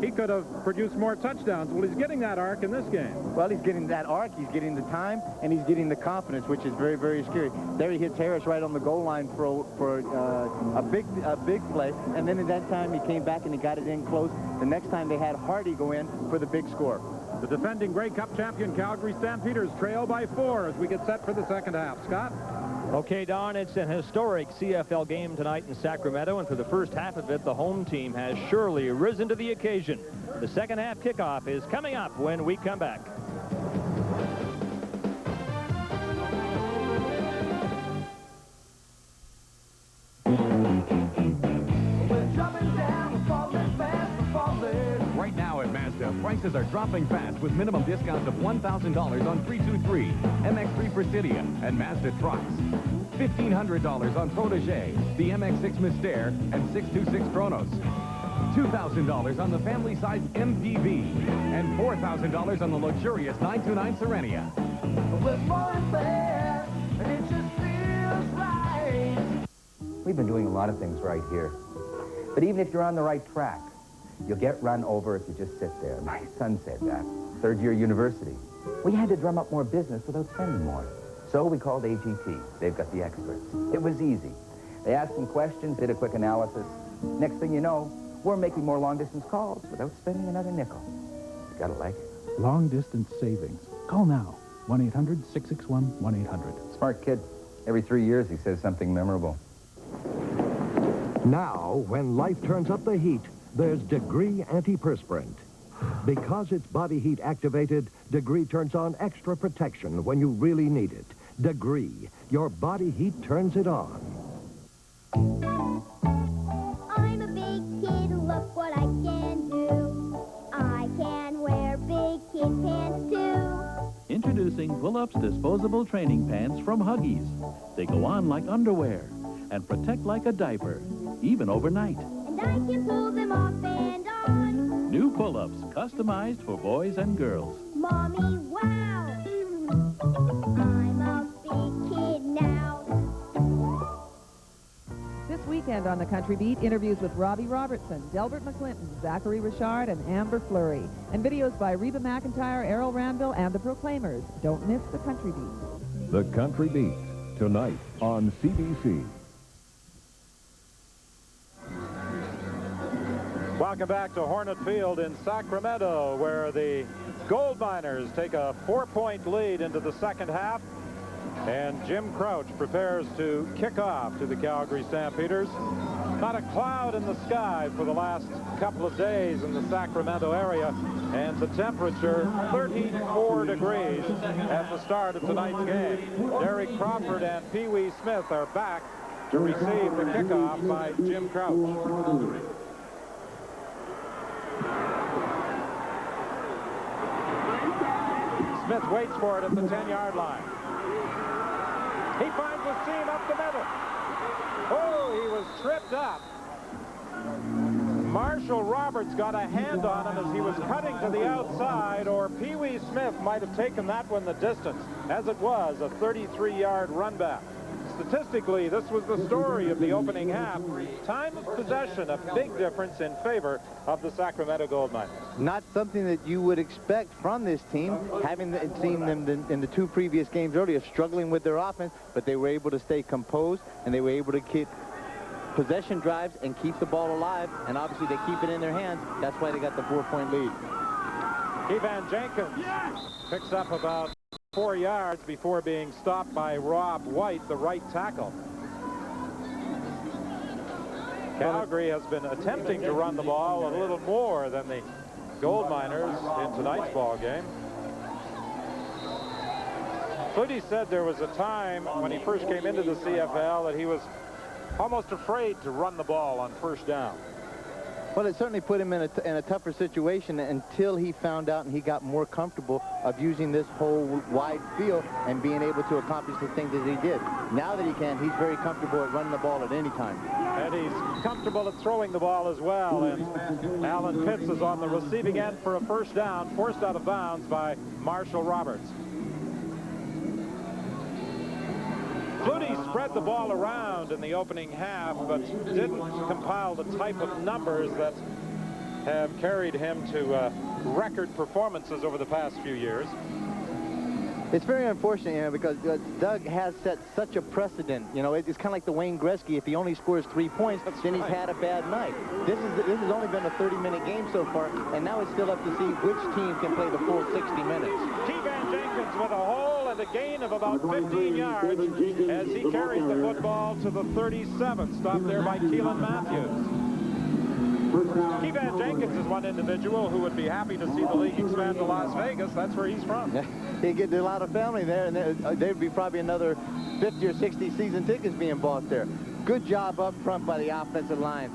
he could have produced more touchdowns. Well, he's getting that arc in this game. Well, he's getting that arc, he's getting the time, and he's getting the confidence, which is very, very scary. There he hits Harris right on the goal line for a big play, and then at that time he came back and he got it in close. The next time they had Hardy go in for the big score. The defending Grey Cup champion Calgary Stampeders trail by 4 as we get set for the second half. Scott? Okay, Don, it's an historic CFL game tonight in Sacramento, and for the first half of it, the home team has surely risen to the occasion. The second half kickoff is coming up when we come back. Right now at Mazda, prices Prices are dropping fast with minimum discounts of $1,000 on 323, MX-3 Presidia, and Mazda trucks. $1,500 on Protégé, the MX-6 Mystère, and 626 Kronos. $2,000 on the family-sized MPV, and $4,000 on the luxurious 929 Serenia. With more fair, and it just feels right. We've been doing a lot of things right here. But even if you're on the right track, you'll get run over if you just sit there. My son said that. Third-year university. We had to drum up more business without spending more. So we called AGT. They've got the experts. It was easy. They asked some questions, did a quick analysis. Next thing you know, we're making more long-distance calls without spending another nickel. You gotta like it. Long-distance savings. Call now. 1-800-661-1800. Smart kid. Every 3 years he says something memorable. Now, when life turns up the heat, there's Degree Antiperspirant. Because it's body heat activated, Degree turns on extra protection when you really need it. Degree, your body heat turns it on. I'm a big kid, look what I can do. I can wear big kid pants too. Introducing Pull-Ups Disposable Training Pants from Huggies. They go on like underwear and protect like a diaper, even overnight. And I can pull them off and on. New Pull-Ups, customized for boys and girls. Mommy, wow! I'm a big kid now. This weekend on the Country Beat, interviews with Robbie Robertson, Delbert McClinton, Zachary Richard, and Amber Fleury. And videos by Reba McIntyre, Errol Randall, and the Proclaimers. Don't miss the Country Beat. The Country Beat, tonight on CBC. Welcome back to Hornet Field in Sacramento, where the Gold Miners take a 4-point lead into the second half. And Jim Crouch prepares to kick off to the Calgary Stampeders. Not a cloud in the sky for the last couple of days in the Sacramento area. And the temperature, 34 degrees at the start of tonight's game. Derek Crawford and Pee Wee Smith are back to receive the kickoff by Jim Crouch. Smith waits for it at the 10-yard line. He finds a seam up the middle. Oh, he was tripped up. Marshall Roberts got a hand on him as he was cutting to the outside, or Pee Wee Smith might have taken that one the distance. As it was, a 33-yard run back. Statistically, this was the story of the opening half. Time of possession, a big difference in favor of the Sacramento Gold Miners. Not something that you would expect from this team, having seen them in the two previous games earlier, struggling with their offense, but they were able to stay composed, and they were able to keep possession drives and keep the ball alive, and obviously they keep it in their hands. That's why they got the 4-point lead. Evan Jenkins picks up about 4 yards before being stopped by Rob White, the right tackle. Calgary has been attempting to run the ball a little more than the Gold Miners in tonight's ball game. Flutie said there was a time when he first came into the CFL that he was almost afraid to run the ball on first down. Well, it certainly put him in a tougher situation until he found out and he got more comfortable of using this whole wide field and being able to accomplish the things that he did. Now that he can, he's very comfortable at running the ball at any time. And he's comfortable at throwing the ball as well. And Alan Pitts is on the receiving end for a first down, forced out of bounds by Marshall Roberts. Flutie spread the ball around in the opening half, but didn't compile the type of numbers that have carried him to record performances over the past few years. It's very unfortunate, you know, because Doug has set such a precedent. You know, it's kind of like the Wayne Gretzky. If he only scores 3 points, then he's had a bad night. This has only been a 30-minute game so far, and now it's still up to see which team can play the full 60 minutes. Evan Jenkins with a hole and a gain of about 15 yards as he carries the football to the 37, stopped there by Keelan Matthews. Evan Jenkins is one individual who would be happy to see the league expand to Las Vegas. That's where he's from. He gets a lot of family there, and there'd be probably another 50 or 60 season tickets being bought there. Good job up front by the offensive line.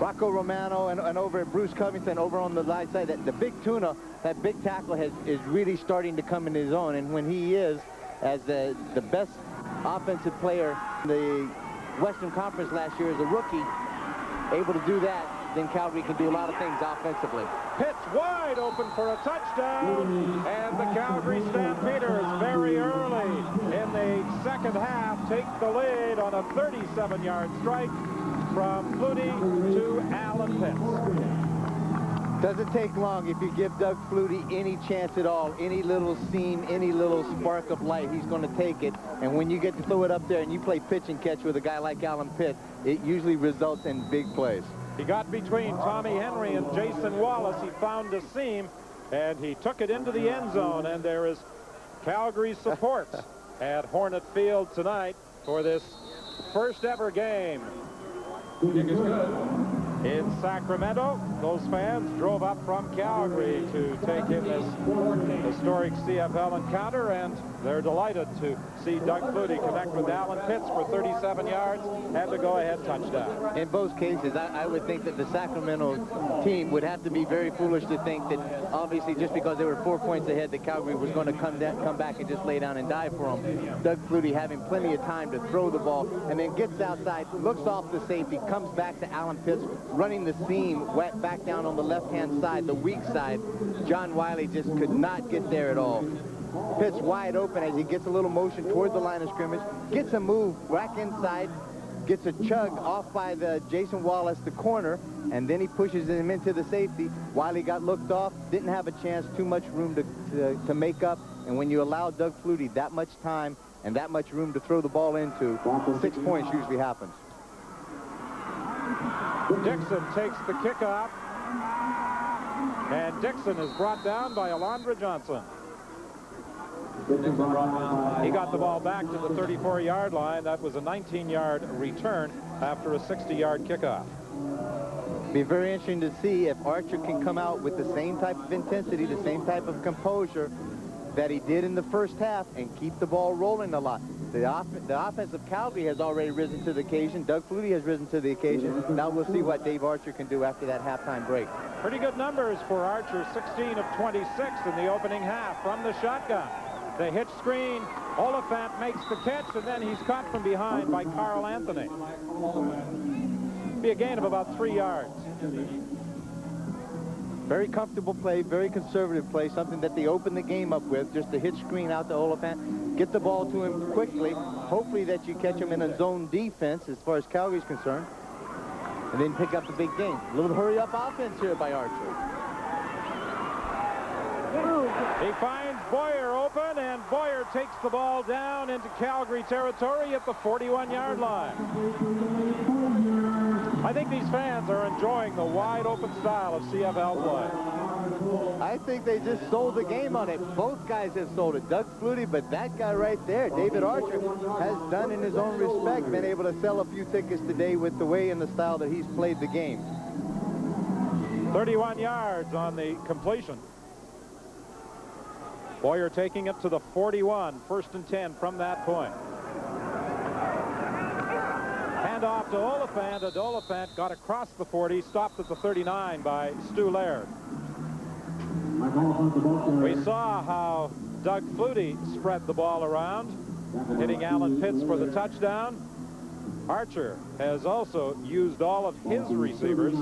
Rocco Romano and over at Bruce Covington over on the right side, the big tuna, that big tackle is really starting to come into his own. And when he is, as the best offensive player in the Western Conference last year as a rookie, able to do that, then Calgary can do a lot of things offensively. Pitch wide open for a touchdown, and the Calgary Stampeders very early in the second half take the lead on a 37-yard strike from Flutie to Alan Pitts. Doesn't take long if you give Doug Flutie any chance at all, any little seam, any little spark of light, he's going to take it. And when you get to throw it up there and you play pitch and catch with a guy like Alan Pitts, it usually results in big plays. He got between Tommy Henry and Jason Wallace. He found a seam, and he took it into the end zone. And there is Calgary support at Hornet Field tonight for this first ever game. Kick is good. In Sacramento, those fans drove up from Calgary to take in this historic CFL encounter, and they're delighted to see Doug Flutie connect with Alan Pitts for 37 yards and a go-ahead touchdown. In both cases, I would think that the Sacramento team would have to be very foolish to think that obviously just because they were 4 points ahead that Calgary was going to come back and just lay down and die for them. Doug Flutie having plenty of time to throw the ball and then gets outside, looks off the safety, comes back to Alan Pitts, running the seam back down on the left-hand side, the weak side. John Wiley just could not get there at all. Pitts wide open as he gets a little motion toward the line of scrimmage, gets a move back inside, gets a chug off by the Jason Wallace, the corner, and then he pushes him into the safety. Wiley got looked off, didn't have a chance, too much room to make up, and when you allow Doug Flutie that much time and that much room to throw the ball into, 6 points usually happens. Dixon takes the kickoff, and Dixon is brought down by Alondra Johnson. He got the ball back to the 34-yard line. That was a 19-yard return after a 60-yard kickoff. Be very interesting to see if Archer can come out with the same type of intensity, the same type of composure that he did in the first half and keep the ball rolling a lot. The offense of Calgary has already risen to the occasion. Doug Flutie has risen to the occasion. Now we'll see what Dave Archer can do after that halftime break. Pretty good numbers for Archer, 16 of 26 in the opening half from the shotgun. The hitch screen, Oliphant makes the catch, and then he's caught from behind by Carl Anthony. Be a gain of about 3 yards. Very comfortable play, very conservative play, something that they opened the game up with, just a hitch screen out to Oliphant, get the ball to him quickly, hopefully that you catch him in a zone defense as far as Calgary's concerned, and then pick up the big game. A little hurry-up offense here by Archer. He finds Boyer open, and Boyer takes the ball down into Calgary territory at the 41-yard line. I think these fans are enjoying the wide-open style of CFL play. I think they just sold the game on it. Both guys have sold it. Doug Flutie, but that guy right there, David Archer, has done in his own respect, been able to sell a few tickets today with the way and the style that he's played the game. 31 yards on the completion. Boyer taking it to the 41, 1st and 10 from that point. Hand off to Oliphant, and Oliphant got across the 40, stopped at the 39 by Stu Laird. We saw how Doug Flutie spread the ball around, hitting Alan Pitts for the touchdown. Archer has also used all of his receivers,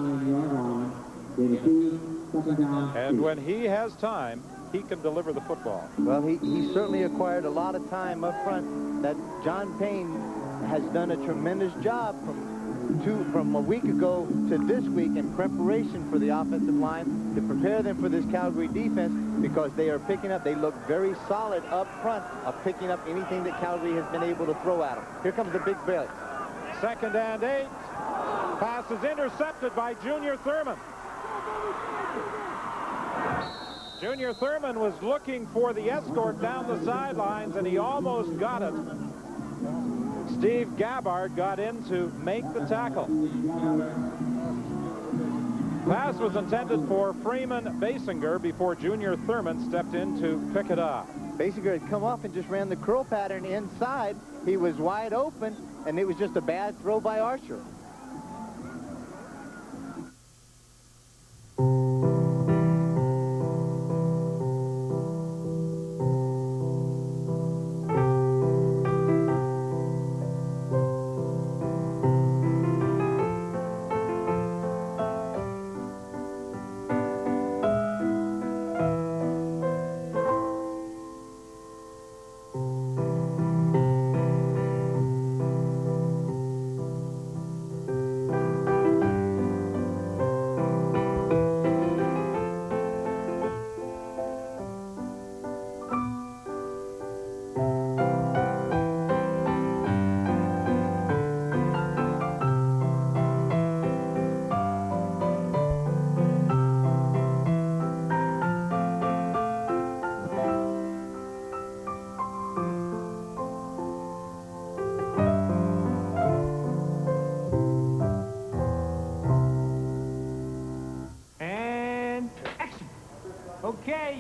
and when he has time, he can deliver the football. Well, he certainly acquired a lot of time up front. That John Payne has done a tremendous job from a week ago to this week in preparation for the offensive line to prepare them for this Calgary defense, because they are picking up, they look very solid up front of picking up anything that Calgary has been able to throw at them. Here comes the big Billy. 2nd and 8. Pass is intercepted by Junior Thurman. Junior Thurman was looking for the escort down the sidelines, and he almost got it. Steve Gabbard got in to make the tackle. Pass was intended for Freeman Basinger before Junior Thurman stepped in to pick it up. Basinger had come off and just ran the curl pattern inside. He was wide open, and it was just a bad throw by Archer.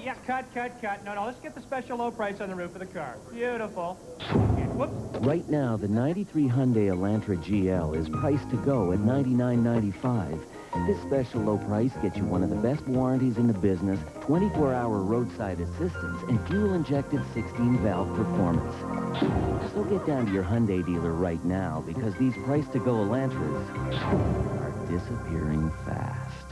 Yeah, cut. No, let's get the special low price on the roof of the car. Beautiful. Whoops. Right now, the 93 Hyundai Elantra GL is priced to go at $99.95. This special low price gets you one of the best warranties in the business, 24-hour roadside assistance, and fuel-injected 16-valve performance. So get down to your Hyundai dealer right now, because these price-to-go Elantras are disappearing fast.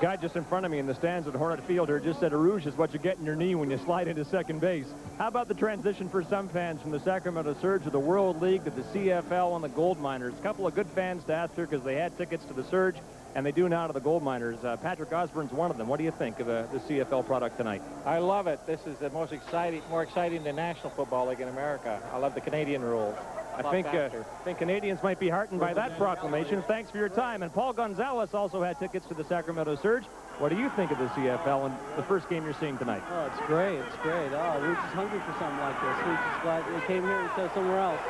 Guy just in front of me in the stands at Hornet Field here just said a rouge is what you get in your knee when you slide into second base. How about the transition for some fans from the Sacramento Surge to the World League to the CFL and the Gold Miners? A couple of good fans to ask here because they had tickets to the Surge, and they do now to the Gold Miners. Patrick Osborne's one of them. What do you think of the CFL product tonight? I love it. This is the most exciting, more exciting than National Football League in America. I love the Canadian rules. I think Canadians might be heartened by that proclamation. Thanks for your time. And Paul Gonzalez also had tickets to the Sacramento Surge. What do you think of the CFL and the first game you're seeing tonight? Oh, it's great. It's great. Oh, we're just hungry for something like this. We're just glad they came here instead of somewhere else.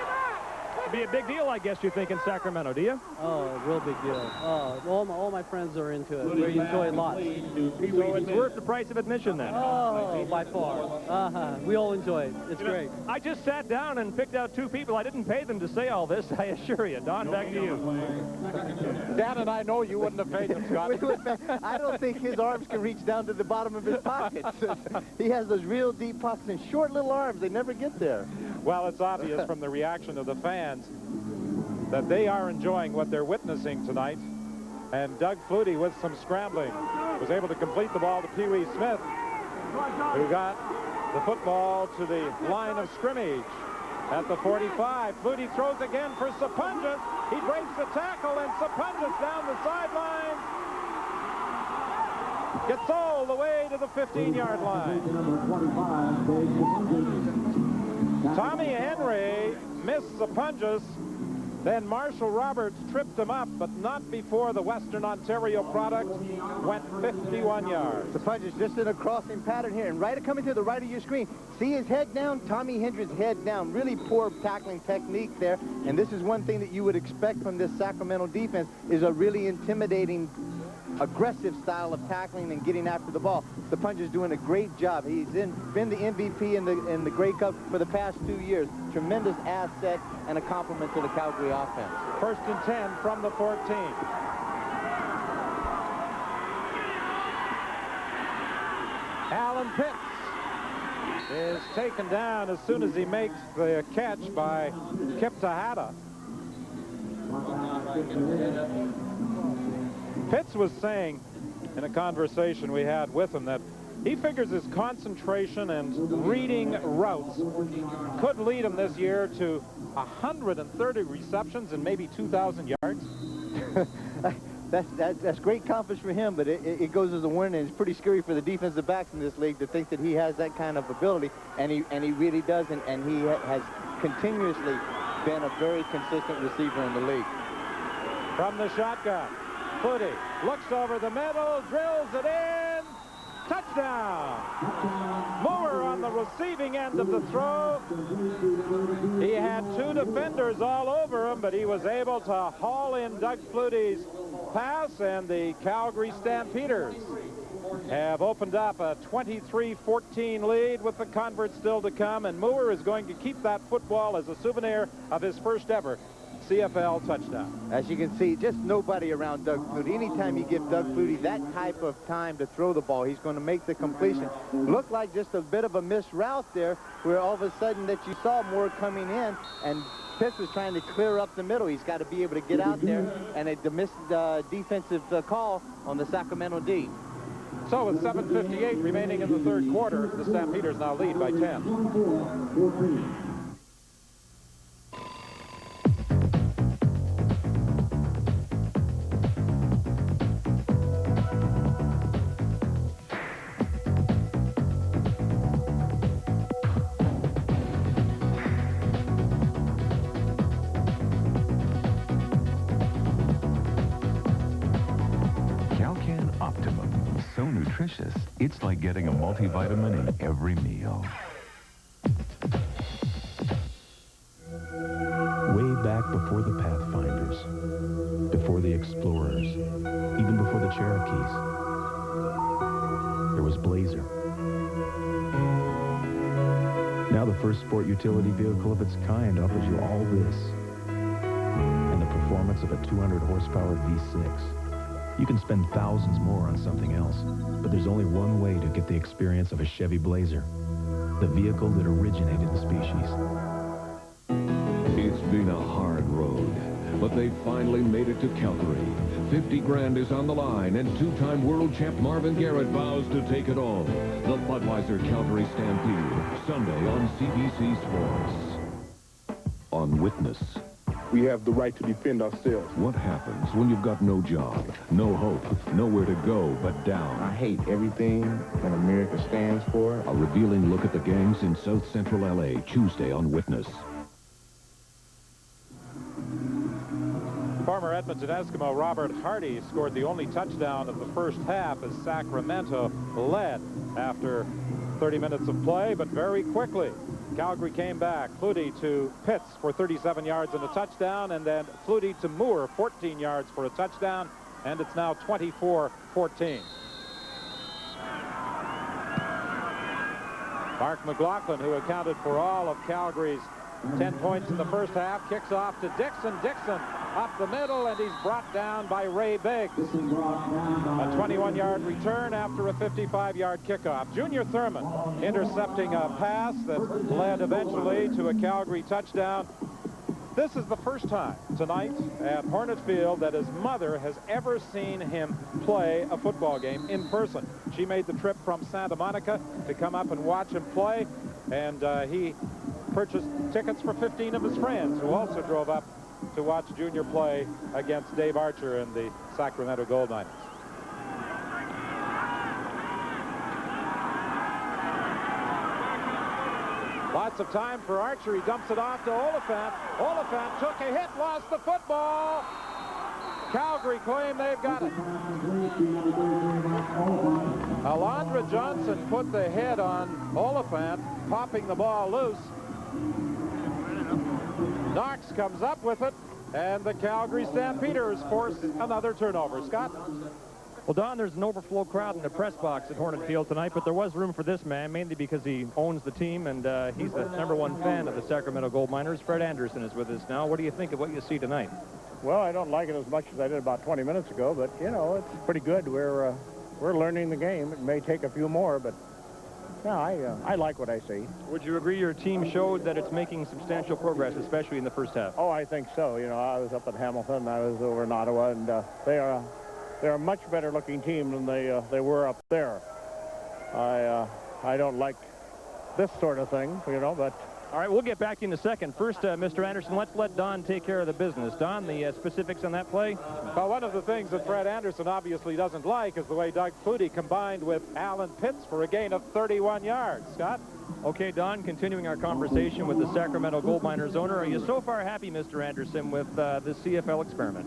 It'd be a big deal, I guess, you think, in Sacramento, do you? Oh, a real big deal. Oh, all my friends are into it. They enjoy it lots. So it's worth the price of admission, then? Oh, by far. We all enjoy it. It's great. I just sat down and picked out two people. I didn't pay them to say all this, I assure you. Don, back to you. Dan and I know you wouldn't have paid them, Scott. I don't think his arms can reach down to the bottom of his pockets. He has those real deep pockets and short little arms. They never get there. Well, it's obvious from the reaction of the fans that they are enjoying what they're witnessing tonight. And Doug Flutie, with some scrambling, was able to complete the ball to Pee Wee Smith, who got the football to the line of scrimmage at the 45. Flutie throws again for Sapunjas. He breaks the tackle, and Sapunjas down the sideline gets all the way to the 15-yard line. Tommy Henry missed Sapunjas. Then Marshall Roberts tripped him up, but not before the Western Ontario product went 51 yards. Sapunjas just in a crossing pattern here, and right coming to the right of your screen. See his head down? Tommy Hendry's head down. Really poor tackling technique there, and this is one thing that you would expect from this Sacramento defense is a really intimidating, aggressive style of tackling and getting after the ball. Sapunjas doing a great job. He's been the MVP in the Grey Cup for the past 2 years. Tremendous asset and a compliment to the Calgary offense. First and 10 from the 14. Alan Pitts is taken down as soon as he makes the catch by Kip Tejada. Pitts was saying in a conversation we had with him that he figures his concentration and reading routes could lead him this year to 130 receptions and maybe 2,000 yards. That's great confidence for him, but it goes as a warning, and it's pretty scary for the defensive backs in this league to think that he has that kind of ability, and he really does, and he has continuously been a very consistent receiver in the league. From the shotgun, Flutie looks over the middle, drills it in, touchdown! Moore on the receiving end of the throw. He had two defenders all over him, but he was able to haul in Doug Flutie's pass, and the Calgary Stampeders have opened up a 23-14 lead with the convert still to come, and Moore is going to keep that football as a souvenir of his first ever CFL touchdown. As you can see, just nobody around Doug Flutie. Anytime you give Doug Flutie that type of time to throw the ball, he's going to make the completion. Looked like just a bit of a missed route there, where all of a sudden that you saw Moore coming in, and Pitts was trying to clear up the middle. He's got to be able to get out there, and a missed defensive call on the Sacramento D. So with 7:58 remaining in the third quarter, the Stampeders now lead by 10. It's like getting a multivitamin in every meal. Way back before the Pathfinders, before the Explorers, even before the Cherokees, there was Blazer. Now the first sport utility vehicle of its kind offers you all this and the performance of a 200 horsepower V6. You can spend thousands more on something else, but there's only one way to get the experience of a Chevy Blazer, the vehicle that originated the species. It's been a hard road, but they finally made it to Calgary. 50 grand is on the line, and two-time world champ Marvin Garrett vows to take it all. The Budweiser Calgary Stampede, Sunday on CBC Sports. On Witness. We have the right to defend ourselves. What happens when you've got no job, no hope, nowhere to go but down? I hate everything that America stands for. A revealing look at the gangs in South Central LA, Tuesday on Witness. Former Edmonton Eskimo Robert Hardy scored the only touchdown of the first half as Sacramento led after 30 minutes of play, but very quickly Calgary came back. Flutie to Pitts for 37 yards and a touchdown, and then Flutie to Moore, 14 yards for a touchdown, and it's now 24-14. Mark McLaughlin, who accounted for all of Calgary's 10 points in the first half, kicks off to Dixon. Dixon up the middle, and he's brought down by Ray Biggs. A 21-yard return after a 55-yard kickoff. Junior Thurman intercepting a pass that led eventually to a Calgary touchdown. This is the first time tonight at Hornet Field that his mother has ever seen him play a football game in person. She made the trip from Santa Monica to come up and watch him play, and he purchased tickets for 15 of his friends who also drove up to watch Junior play against Dave Archer and the Sacramento Gold Miners. Lots of time for Archer. He dumps it off to Oliphant. Oliphant took a hit, lost the football. Calgary claim they've got it. Alondra Johnson put the head on Oliphant, popping the ball loose. Knox comes up with it, and the Calgary Stampeders force another turnover. Scott? Well, Don, there's an overflow crowd in the press box at Hornet Field tonight, but there was room for this man, mainly because he owns the team, and he's the #1 fan of the Sacramento Gold Miners. Fred Anderson is with us now. What do you think of what you see tonight? Well, I don't like it as much as I did about 20 minutes ago, but, you know, it's pretty good. We're learning the game. It may take a few more, but yeah, I like what I see. Would you agree your team showed that it's making substantial progress, especially in the first half? Oh, I think so. You know, I was up at Hamilton, I was over in Ottawa, and they're a much better looking team than they were up there. I don't like this sort of thing, you know, but... All right, we'll get back to you in a second. First, Mr. Anderson, let's let Don take care of the business. Don, the specifics on that play? Well, one of the things that Fred Anderson obviously doesn't like is the way Doug Flutie combined with Alan Pitts for a gain of 31 yards. Scott? Okay, Don, continuing our conversation with the Sacramento Gold Miners owner, are you so far happy, Mr. Anderson, with the CFL experiment?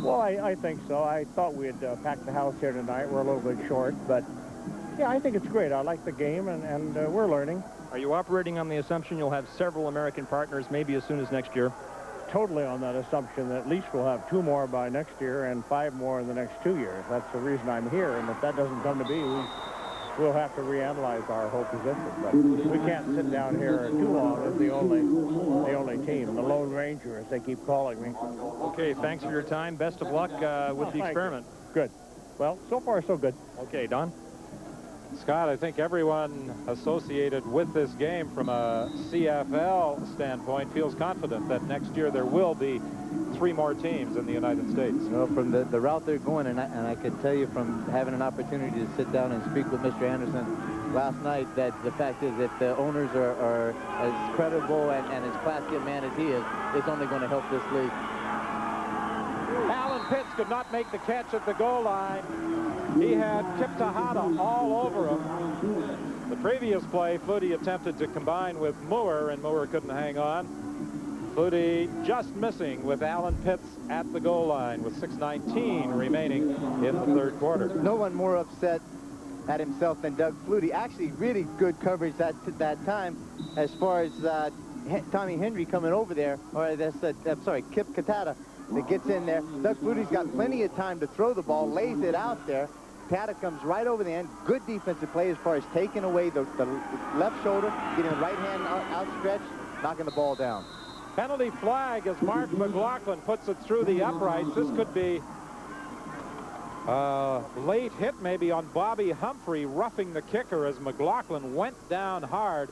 Well, I think so. I thought we'd pack the house here tonight. We're a little bit short, but yeah, I think it's great. I like the game, and we're learning. Are you operating on the assumption you'll have several American partners maybe as soon as next year? Totally on that assumption that at least we'll have 2 more by next year and 5 more in the next 2 years. That's the reason I'm here, and if that doesn't come to be, we'll have to reanalyze our whole position. But we can't sit down here too long as the only team, the Lone Ranger, as they keep calling me. Okay, thanks for your time. Best of luck with the experiment. Good. Well, so far so good. Okay, Don? Scott, I think everyone associated with this game from a CFL standpoint feels confident that next year there will be 3 more teams in the United States. You know, from the route they're going, and I can tell you from having an opportunity to sit down and speak with Mr. Anderson last night, that the fact is that the owners are as credible and as classy a man as he is, it's only going to help this league. Alan Pitts could not make the catch at the goal line. He had Kip Tejada all over him. The previous play, Flutie attempted to combine with Moore, and Moore couldn't hang on. Flutie just missing with Alan Pitts at the goal line with 6:19 remaining in the 3rd quarter. No one more upset at himself than Doug Flutie. Actually, really good coverage at that time as far as Tommy Henry coming over there, or I'm sorry, Kip Tejada that gets in there. Doug Flutie's got plenty of time to throw the ball, lays it out there. Tata comes right over the end. Good defensive play as far as taking away the left shoulder, getting the right hand outstretched, knocking the ball down. Penalty flag as Mark McLaughlin puts it through the uprights. This could be a late hit maybe on Bobby Humphrey, roughing the kicker as McLaughlin went down hard.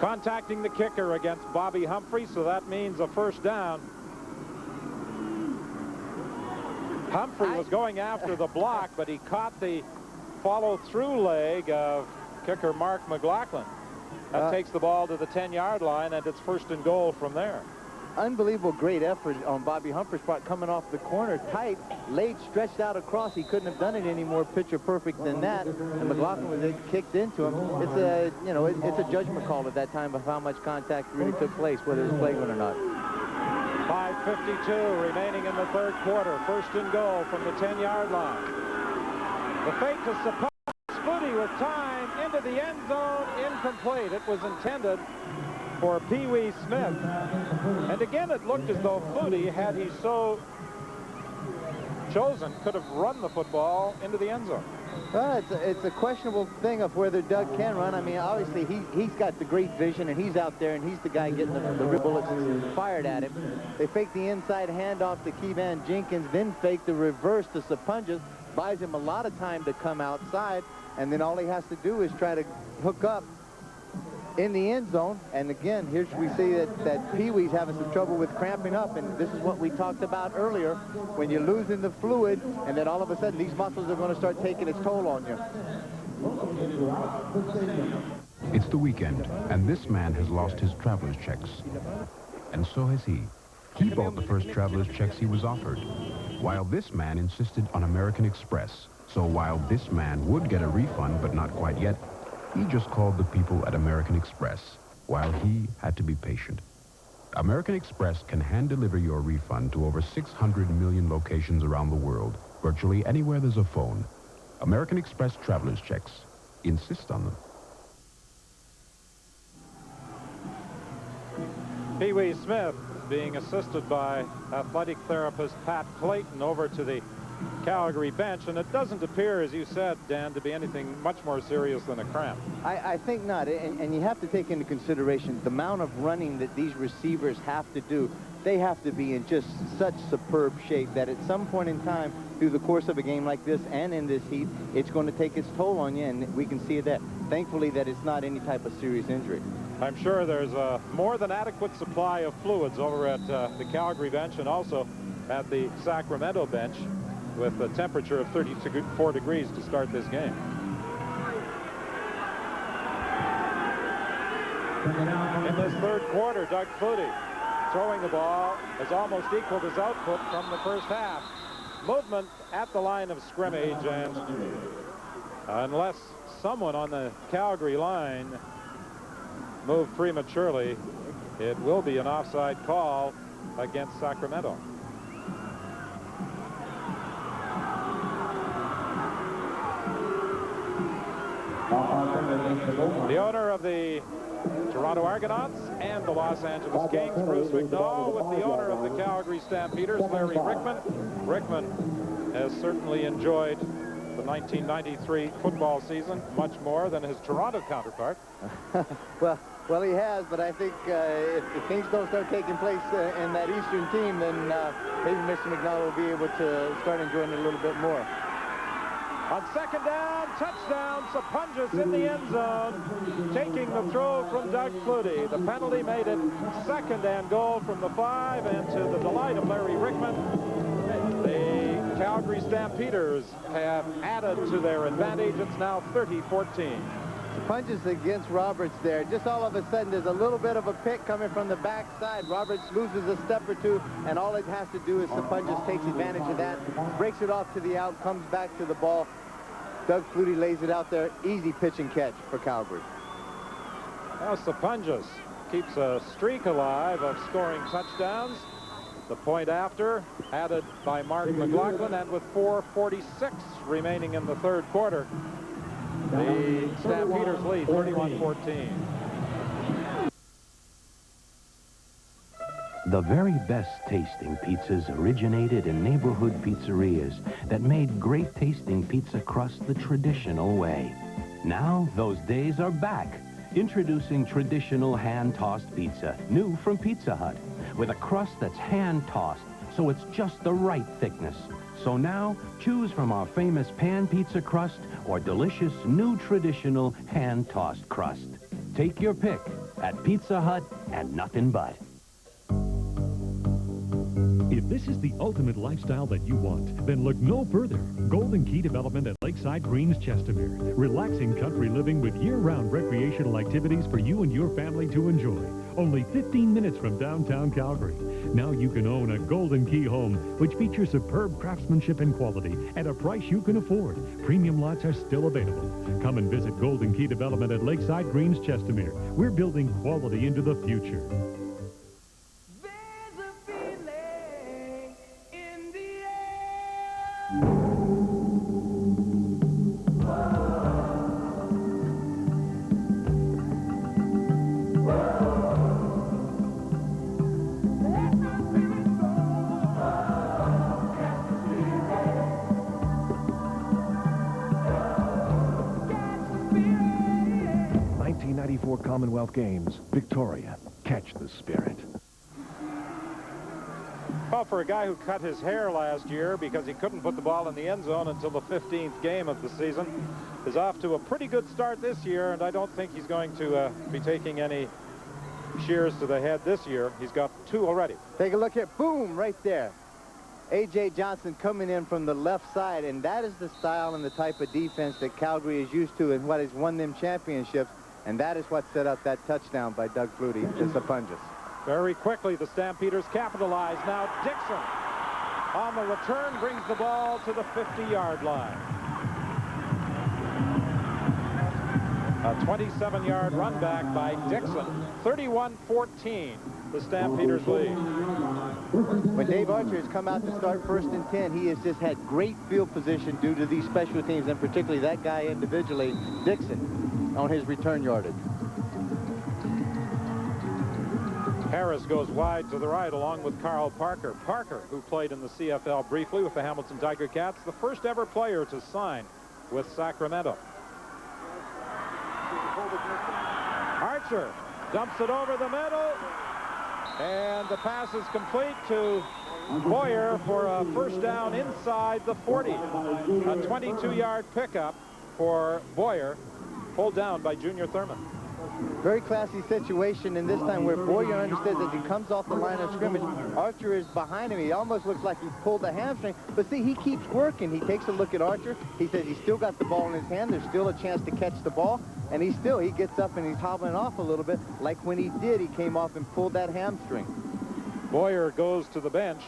Contacting the kicker against Bobby Humphrey, so that means a first down. Humphrey was going after the block, but he caught the follow-through leg of kicker Mark McLaughlin. That takes the ball to the 10-yard line, and it's first and goal from there. Unbelievable great effort on Bobby Humphrey's part, coming off the corner tight, laid, stretched out across. He couldn't have done it any more picture perfect than that, and McLaughlin was kicked into him. It's a, you know, it's a judgment call at that time of how much contact really took place, whether it was flagrant or not. 5:52 remaining in the third quarter. First and goal from the 10-yard line. The fake to Sappongis. Flutie with time into the end zone, incomplete. It was intended for Pee Wee Smith. And again, it looked as though Flutie, had he so chosen, could have run the football into the end zone. Well, it's a questionable thing of whether Doug can run. I mean, obviously, he's got the great vision, and he's out there, and he's the guy getting the bullets fired at him. They fake the inside handoff to Kevan Jenkins, then fake the reverse to Sappongis, buys him a lot of time to come outside, and then all he has to do is try to hook up in the end zone. And again, here we see that Pee Wee's having some trouble with cramping up, and this is what we talked about earlier. When you're losing the fluid, and then all of a sudden these muscles are going to start taking its toll on you. It's the weekend, and this man has lost his traveler's checks. And so has he. He bought the first traveler's checks he was offered, while this man insisted on American Express. So while this man would get a refund, but not quite yet, he just called the people at American Express, while he had to be patient. American Express can hand-deliver your refund to over 600 million locations around the world, virtually anywhere there's a phone. American Express traveler's checks. Insist on them. Pee Wee Smith being assisted by athletic therapist Pat Clayton over to the Calgary bench, and it doesn't appear, as you said, Dan, to be anything much more serious than a cramp. I think not, and you have to take into consideration the amount of running that these receivers have to do. They have to be in just such superb shape that at some point in time through the course of a game like this and in this heat, it's going to take its toll on you, and we can see that. Thankfully that it's not any type of serious injury. I'm sure there's a more than adequate supply of fluids over at the Calgary bench and also at the Sacramento bench, with a temperature of 34 degrees to start this game. In this third quarter, Doug Flutie throwing the ball has almost equaled his output from the first half. Movement at the line of scrimmage, and unless someone on the Calgary line moved prematurely, it will be an offside call against Sacramento. The owner of the Toronto Argonauts and the Los Angeles Kings, Bruce McNall, with the owner of the Calgary Stampeders, Larry Rickman. Rickman has certainly enjoyed the 1993 football season much more than his Toronto counterpart. Well, he has, but I think if things don't start taking place in that Eastern team, then maybe Mr. McNall will be able to start enjoying it a little bit more. On second down, touchdown, Sappongis in the end zone, taking the throw from Doug Flutie. The penalty made it second and goal from the 5, and to the delight of Larry Rickman, the Calgary Stampeders have added to their advantage. It's now 30-14. Sappongis against Roberts there. Just all of a sudden, there's a little bit of a pick coming from the backside. Roberts loses a step or two, and all it has to do is Sappongis takes advantage of that, breaks it off to the out, comes back to the ball. Doug Flutie lays it out there. Easy pitch and catch for Calgary. Now Sappongis keeps a streak alive of scoring touchdowns. The point after, added by Mark McLaughlin, and with 4:46 remaining in the third quarter, the Stampeders lead 31-14. The very best tasting pizzas originated in neighborhood pizzerias that made great tasting pizza crust the traditional way. Now, those days are back. Introducing traditional hand-tossed pizza, new from Pizza Hut, with a crust that's hand-tossed, so it's just the right thickness. So now, choose from our famous pan pizza crust or delicious new traditional hand-tossed crust. Take your pick at Pizza Hut and nothing but. If this is the ultimate lifestyle that you want, then look no further. Golden Key Development at Lakeside Greens, Chestermere. Relaxing country living with year-round recreational activities for you and your family to enjoy. Only 15 minutes from downtown Calgary. Now you can own a Golden Key home, which features superb craftsmanship and quality at a price you can afford. Premium lots are still available. Come and visit Golden Key Development at Lakeside Greens, Chestermere. We're building quality into the future. 1994 Commonwealth Games, Victoria. Catch the spirit. Well, for a guy who cut his hair last year because he couldn't put the ball in the end zone until the 15th game of the season, is off to a pretty good start this year, and I don't think he's going to be taking any shears to the head this year. He's got 2 already. Take a look here. Boom, right there. A.J. Johnson coming in from the left side, and that is the style and the type of defense that Calgary is used to and what has won them championships, and that is what set up that touchdown by Doug Flutie to Sapunjas. Very quickly, the Stampeders capitalize. Now Dixon on the return brings the ball to the 50-yard line. A 27-yard run back by Dixon. 31-14, the Stampeders lead. When Dave Archer has come out to start 1st and 10, he has just had great field position due to these special teams, and particularly that guy individually, Dixon, on his return yardage. Harris goes wide to the right along with Carl Parker. Parker, who played in the CFL briefly with the Hamilton Tiger Cats, the first ever player to sign with Sacramento. Archer dumps it over the middle, and the pass is complete to Boyer for a first down inside the 40. A 22-yard pickup for Boyer, pulled down by Junior Thurman. Very classy situation, and this time where Boyer understands as he comes off the line of scrimmage, Archer is behind him. He almost looks like he pulled the hamstring, but see, he keeps working. He takes a look at Archer. He says he's still got the ball in his hand. There's still a chance to catch the ball, and he gets up and he's hobbling off a little bit, like when he did, he came off and pulled that hamstring. Boyer goes to the bench.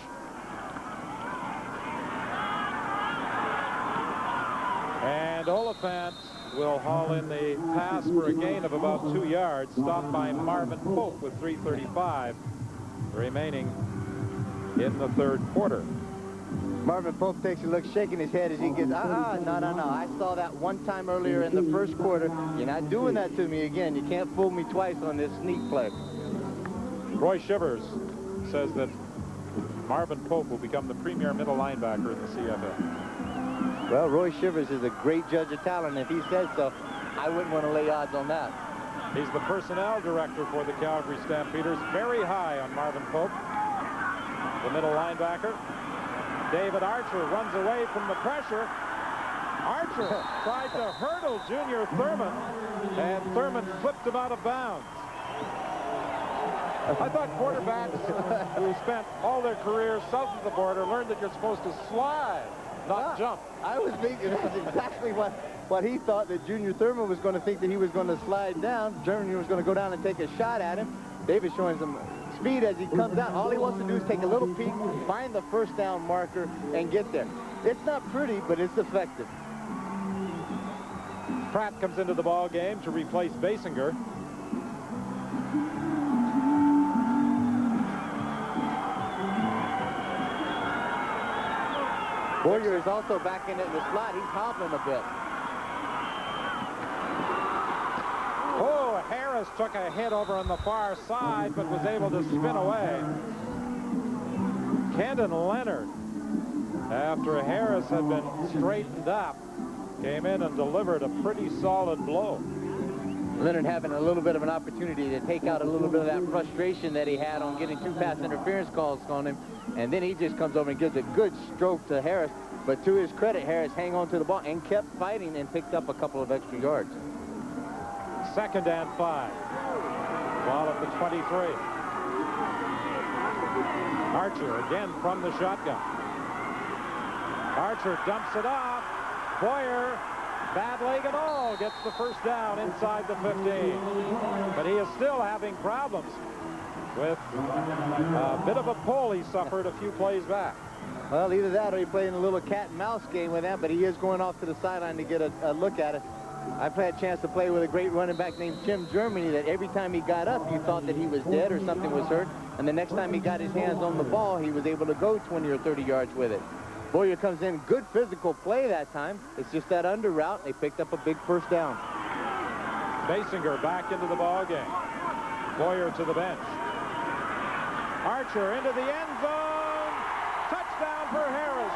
And Oliphant will haul in the pass for a gain of about 2 yards, stopped by Marvin Pope with 3:35 remaining in the third quarter. Marvin Pope takes a look, shaking his head as he gets, no. I saw that one time earlier in the first quarter. You're not doing that to me again. You can't fool me twice on this sneak play. Roy Shivers says that Marvin Pope will become the premier middle linebacker in the CFL. Well, Roy Shivers is a great judge of talent. If he says so, I wouldn't want to lay odds on that. He's the personnel director for the Calgary Stampeders. Very high on Marvin Pope, the middle linebacker. David Archer runs away from the pressure. Archer tried to hurdle Junior Thurman, and Thurman flipped him out of bounds. I thought quarterbacks who spent all their careers south of the border learned that you're supposed to slide, not jump. I was thinking that's exactly what he thought, that Junior Thurman was going to think that he was going to slide down. Junior was going to go down and take a shot at him. David's showing some speed as he comes out. All he wants to do is take a little peek, find the first down marker, and get there. It's not pretty, but it's effective. Pratt comes into the ball game to replace Basinger. Boyer is also back in the slot. He's hobbling a bit. Oh, Harris took a hit over on the far side, but was able to spin away. Kenton Leonard, after Harris had been straightened up, came in and delivered a pretty solid blow. Leonard having a little bit of an opportunity to take out a little bit of that frustration that he had on getting 2 pass interference calls on him. And then he just comes over and gives a good stroke to Harris. But to his credit, Harris hung on to the ball and kept fighting and picked up a couple of extra yards. 2nd and 5. Ball at the 23. Archer again from the shotgun. Archer dumps it off. Boyer, bad leg at all, gets the first down inside the 15. But he is still having problems with a bit of a pull he suffered a few plays back. Well, either that or he's playing a little cat and mouse game with that, but he is going off to the sideline to get a look at it. I've had a chance to play with a great running back named Jim Germany that every time he got up, you thought that he was dead or something was hurt. And the next time he got his hands on the ball, he was able to go 20 or 30 yards with it. Boyer comes in, good physical play that time. It's just that under route. They picked up a big first down. Basinger back into the ball game. Boyer to the bench. Archer into the end zone. Touchdown for Harris.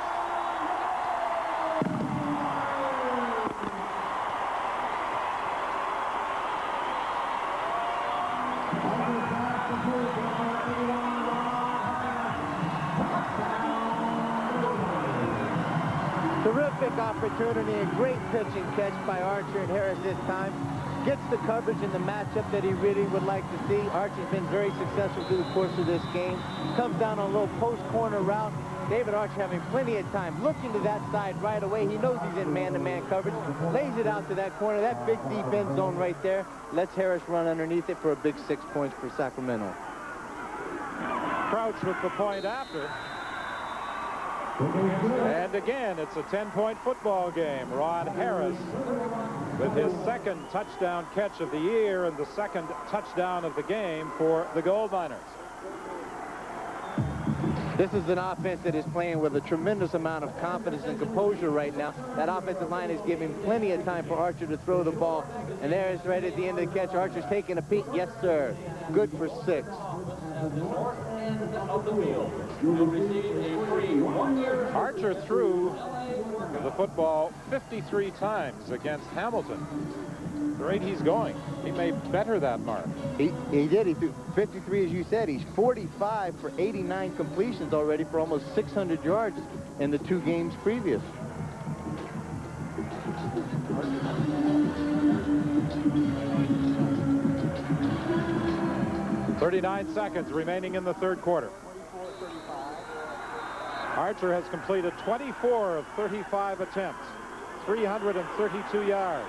Terrific opportunity, a great pitching catch by Archer and Harris this time. Gets the coverage in the matchup that he really would like to see. Archer's been very successful through the course of this game. Comes down on a little post corner route. David Archer having plenty of time. Looking to that side right away. He knows he's in man-to-man coverage. Lays it out to that corner. That big deep end zone right there. Lets Harris run underneath it for a big 6 points for Sacramento. Crouch with the point after. And again, it's a 10-point football game. Rod Harris with his 2nd touchdown catch of the year and the 2nd touchdown of the game for the Gold Miners. This is an offense that is playing with a tremendous amount of confidence and composure right now. That offensive line is giving plenty of time for Archer to throw the ball. And there is right at the end of the catch. Archer's taking a peek. Yes, sir. Good for 6. Archer threw the football 53 times against Hamilton. The rate he's going, he may better that mark. He did. He threw 53, as you said. He's 45 for 89 completions already for almost 600 yards in the 2 games previous. .39 seconds remaining in the 3rd quarter. Archer has completed 24 of 35 attempts, 332 yards.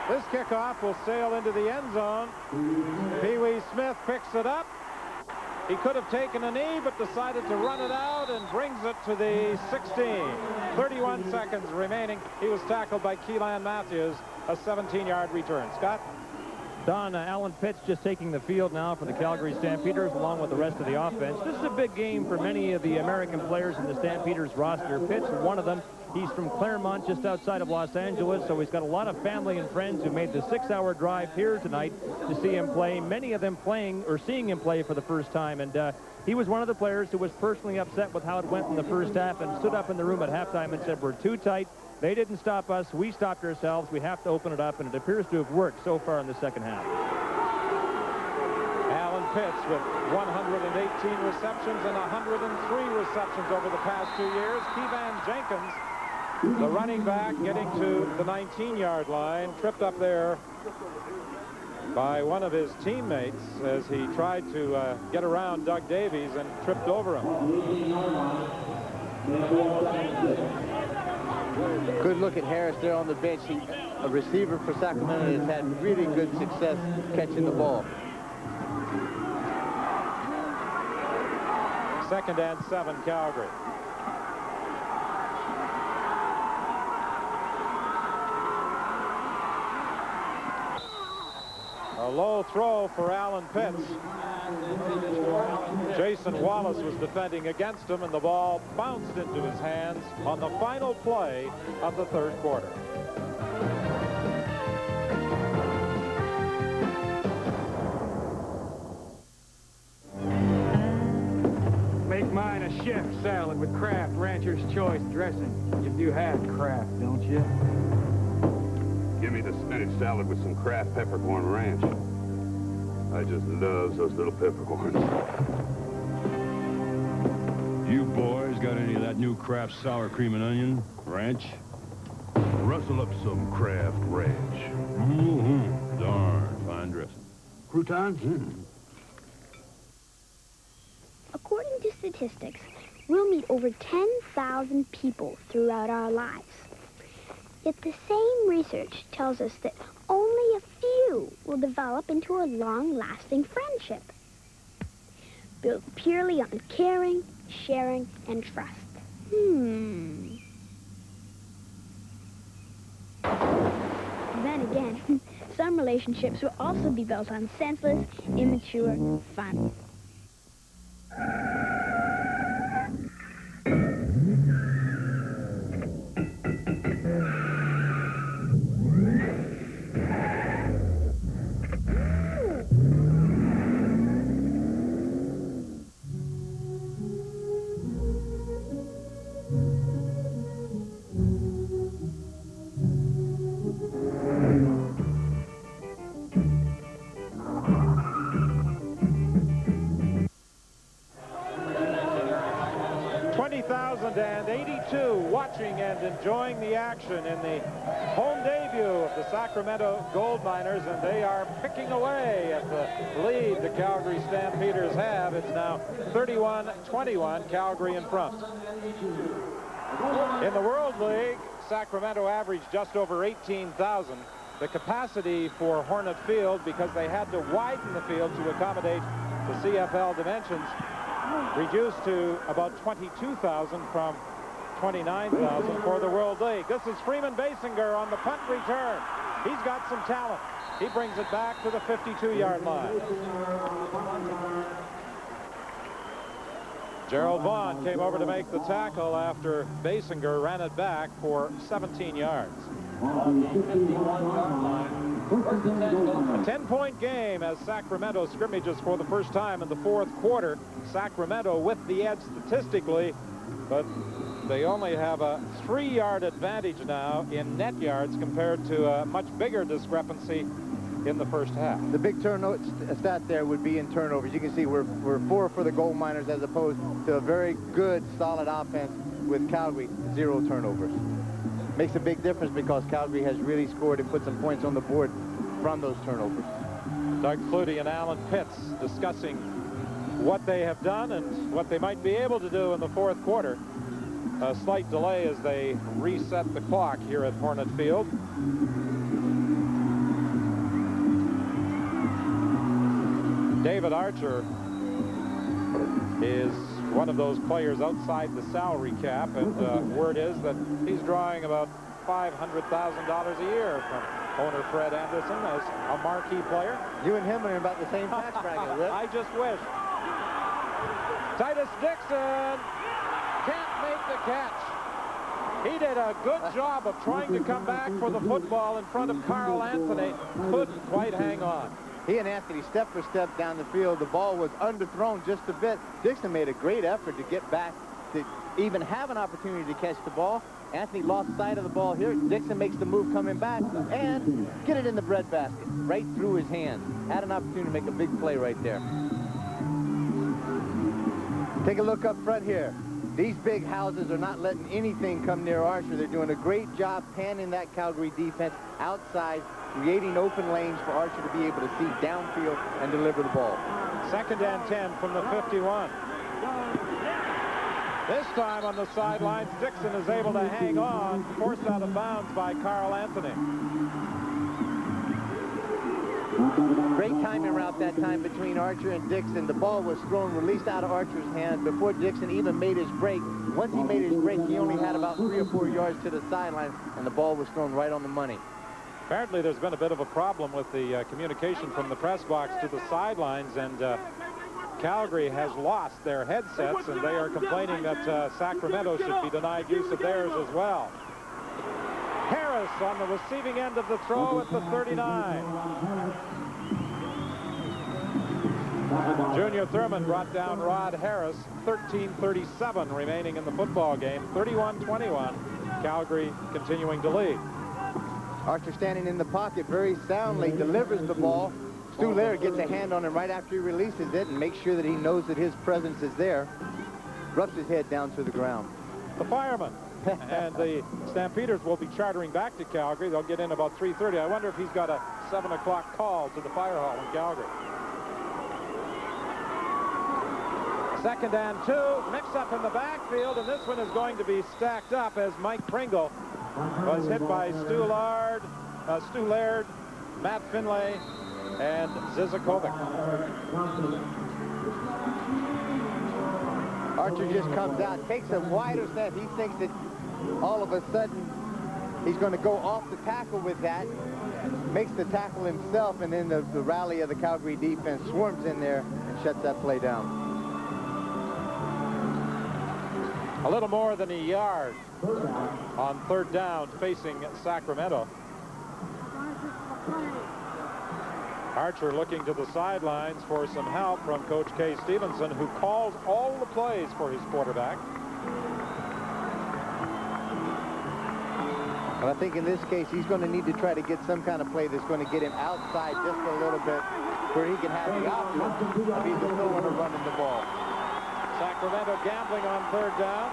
This kickoff will sail into the end zone. Pee-wee Smith picks it up. He could have taken a knee, but decided to run it out and brings it to the 16. 31 seconds remaining. He was tackled by Keelan Matthews, a 17-yard return. Scott? Don, Alan Pitts just taking the field now for the Calgary Stampeders along with the rest of the offense. This is a big game for many of the American players in the Stampeders roster. Pitts, one of them. He's from Claremont, just outside of Los Angeles, so he's got a lot of family and friends who made the 6-hour drive here tonight to see him play. Many of them playing or seeing him play for the first time, and he was one of the players who was personally upset with how it went in the first half and stood up in the room at halftime and said, "We're too tight. They didn't stop us. We stopped ourselves. We have to open it up," and it appears to have worked so far in the second half. Alan Pitts with 118 receptions and 103 receptions over the past 2 years. Keevan Jenkins, the running back, getting to the 19-yard line, tripped up there by one of his teammates as he tried to get around Doug Davies and tripped over him. Good look at Harris there on the bench. A receiver for Sacramento has had really good success catching the ball. 2nd and 7, Calgary. A low throw for Alan Pitts. Jason Wallace was defending against him, and the ball bounced into his hands on the final play of the third quarter. Make mine a chef salad with Kraft Rancher's Choice dressing. You do have Kraft, don't you? Give me the spinach salad with some Kraft peppercorn ranch. I just love those little peppercorns. You boys got any of that new Kraft sour cream and onion ranch? Rustle up some Kraft ranch. Mm-hmm. Darn fine dressing. Croutons? According to statistics, we'll meet over 10,000 people throughout our lives. Yet the same research tells us that only a few will develop into a long-lasting friendship, built purely on caring, sharing, and trust. Then again, some relationships will also be built on senseless, immature fun. Watching and enjoying the action in the home debut of the Sacramento Gold Miners, and they are picking away at the lead the Calgary Stampeders have. It's now 31-21, Calgary in front. In the World League, Sacramento averaged just over 18,000. The capacity for Hornet Field, because they had to widen the field to accommodate the CFL dimensions, reduced to about 22,000 from 29,000 for the World League. This is Freeman Basinger on the punt return. He's got some talent. He brings it back to the 52-yard line. Gerald Vaughn came over to make the tackle after Basinger ran it back for 17 yards. A 10-point game as Sacramento scrimmages for the first time in the fourth quarter. Sacramento with the edge statistically, but they only have a 3-yard advantage now in net yards compared to a much bigger discrepancy in the first half. The big stat there would be in turnovers. You can see we're 4 for the Gold Miners as opposed to a very good, solid offense with Calgary, 0 turnovers. Makes a big difference because Calgary has really scored and put some points on the board from those turnovers. Doug Flutie and Alan Pitts discussing what they have done and what they might be able to do in the fourth quarter. A slight delay as they reset the clock here at Hornet Field. David Archer is one of those players outside the salary cap, and word is that he's drawing about $500,000 a year from owner Fred Anderson as a marquee player. You and him are in about the same tax bracket, Rip. I just wish. Titus Dixon can't make the catch. He did a good job of trying to come back for the football in front of Carl Anthony. Couldn't quite hang on. He and Anthony step for step down the field. The ball was underthrown just a bit. Dixon made a great effort to get back to even have an opportunity to catch the ball. Anthony lost sight of the ball here. Dixon makes the move coming back and get it in the breadbasket right through his hands. Had an opportunity to make a big play right there. Take a look up front here. These big houses are not letting anything come near Archer. They're doing a great job panning that Calgary defense outside, creating open lanes for Archer to be able to see downfield and deliver the ball. 2nd and 10 from the 51. This time on the sidelines, Dixon is able to hang on, forced out of bounds by Carl Anthony. Great timing route that time between Archer and Dixon. The ball was thrown, released out of Archer's hand before Dixon even made his break. Once he made his break, he only had about 3 or 4 yards to the sideline, and the ball was thrown right on the money. Apparently, there's been a bit of a problem with the communication from the press box to the sidelines, and Calgary has lost their headsets, and they are complaining that Sacramento should be denied use of theirs as well. Harris on the receiving end of the throw at the 39. Junior Thurman brought down Rod Harris. 13:37 remaining in the football game. 31-21. Calgary continuing to lead. Archer standing in the pocket very soundly, delivers the ball. Stu Laird gets a hand on him right after he releases it and makes sure that he knows that his presence is there. Rubs his head down to the ground. The fireman. And the Stampeders will be chartering back to Calgary. They'll get in about 3:30. I wonder if he's got a 7 o'clock call to the fire hall in Calgary. 2nd and 2, mix up in the backfield, and this one is going to be stacked up as Mike Pringle was hit by Stu Laird, Matt Finlay, and Zizakovic. Archer just comes out, takes a wider snap. He thinks that all of a sudden he's going to go off the tackle with that, makes the tackle himself, and then the rally of the Calgary defense swarms in there and shuts that play down. A little more than a yard on 3rd down facing Sacramento. Archer looking to the sidelines for some help from Coach Kay Stevenson, who calls all the plays for his quarterback. But I think in this case, he's going to need to try to get some kind of play that's going to get him outside just a little bit where he can have the option of either throwing or running the ball. Sacramento gambling on 3rd down.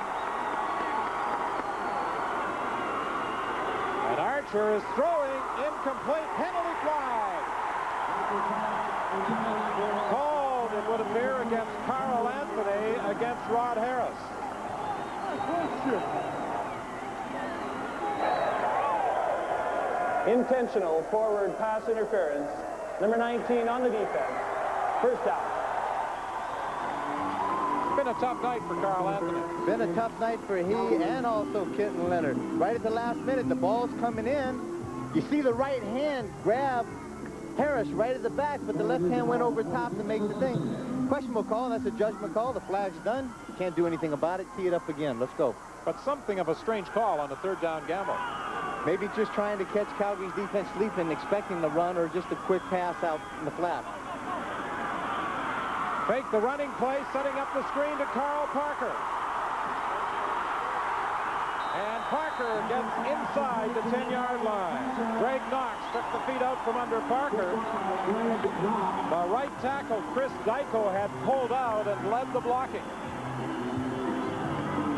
And Archer is throwing incomplete, penalty flag. Called, it would appear, against Carl Anthony against Rod Harris. Intentional forward pass interference. Number 19 on the defense. 1st down. Been a tough night for Carl Anthony. Been a tough night for he and also Kenton Leonard. Right at the last minute, the ball's coming in. You see the right hand grab Harris right at the back, but the left hand went over top to make the thing. Questionable call, that's a judgment call. The flag's done. Can't do anything about it. Tee it up again. Let's go. But something of a strange call on the 3rd down gamble. Maybe just trying to catch Calgary's defense sleeping, expecting the run or just a quick pass out in the flat. Fake the running play, setting up the screen to Carl Parker. And Parker gets inside the 10-yard line. Greg Knox took the feet out from under Parker. The right tackle, Chris Dyko, had pulled out and led the blocking.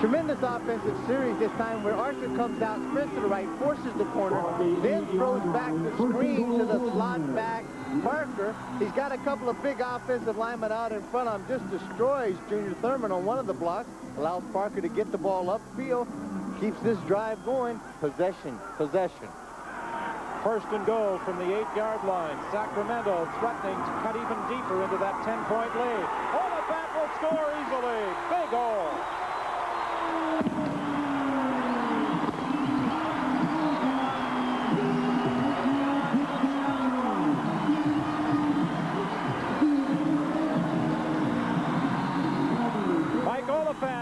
Tremendous offensive series this time where Archer comes out, sprints to the right, forces the corner, then throws back the screen to the slot back. Parker, he's got a couple of big offensive linemen out in front of him, just destroys Junior Thurman on one of the blocks, allows Parker to get the ball upfield, keeps this drive going. Possession. 1st and goal from the 8-yard line. Sacramento threatening to cut even deeper into that 10-point lead. Oliphant will score easily. Big goal.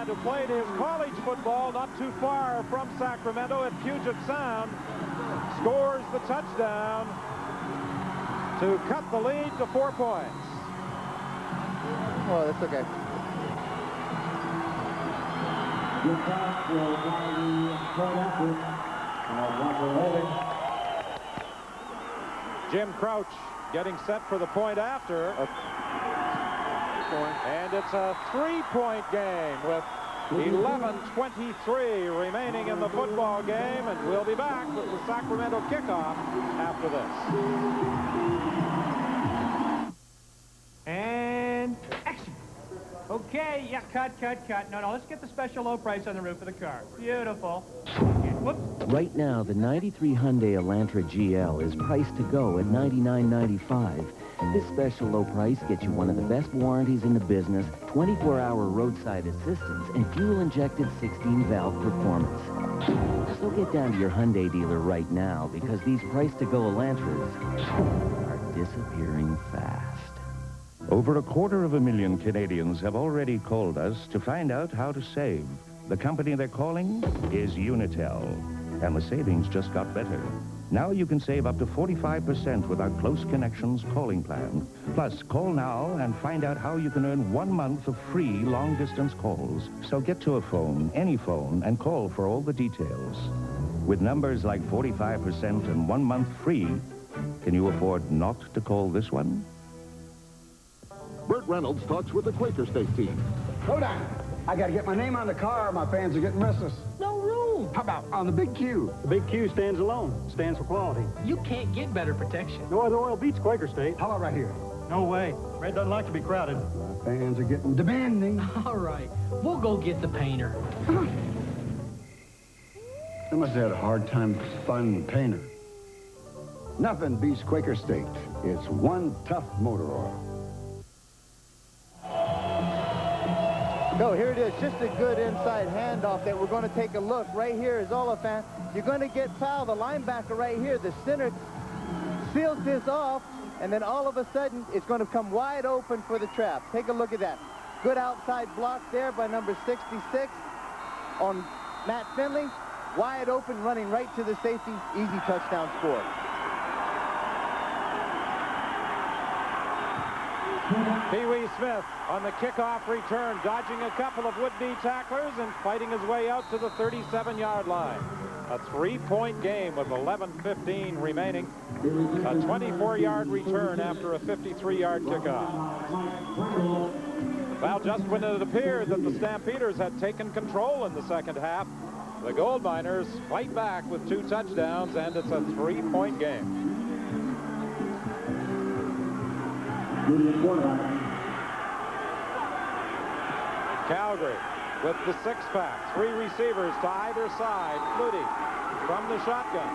Who played his college football not too far from Sacramento at Puget Sound, scores the touchdown to cut the lead to 4 points. Oh, that's okay. Jim Crouch getting set for the point after. And it's a 3-point game with 11:23 remaining in the football game, and we'll be back with the Sacramento kickoff after this. And action. Okay, yeah, cut. No, let's get the special low price on the roof of the car. Beautiful. Whoops. Right now, the 93 Hyundai Elantra GL is priced to go at $99.95. This special low price gets you one of the best warranties in the business, 24-hour roadside assistance, and fuel-injected 16-valve performance. So get down to your Hyundai dealer right now, because these price-to-go Elantras are disappearing fast. Over 250,000 Canadians have already called us to find out how to save. The company they're calling is Unitel, and the savings just got better. Now you can save up to 45% with our Close Connections calling plan. Plus, call now and find out how you can earn 1 month of free long-distance calls. So get to a phone, any phone, and call for all the details. With numbers like 45% and 1 month free, can you afford not to call this one? Burt Reynolds talks with the Quaker State team. Hold on. I got to get my name on the car. My fans are getting restless. No room. How about on the big Q? The big Q stands alone. Stands for quality. You can't get better protection. No other oil beats Quaker State. How about right here? No way. Red doesn't like to be crowded. My fans are getting demanding. All right. We'll go get the painter. They must have had a hard time finding the painter. Nothing beats Quaker State. It's one tough motor oil. So here it is, just a good inside handoff that we're going to take a look. Right here is Oliphant. You're going to get fouled. The linebacker right here, the center, seals this off, and then all of a sudden, it's going to come wide open for the trap. Take a look at that. Good outside block there by number 66 on Matt Finley. Wide open, running right to the safety. Easy touchdown score. Pee-wee Smith on the kickoff return, dodging a couple of would-be tacklers and fighting his way out to the 37-yard line. A 3-point game with 11:15 remaining. A 24-yard return after a 53-yard kickoff. Well, just when it appeared that the Stampeders had taken control in the second half, the Gold Miners fight back with 2 touchdowns, and it's a 3-point game. Calgary with the 6-pack. 3 receivers to either side. Flutie from the shotgun.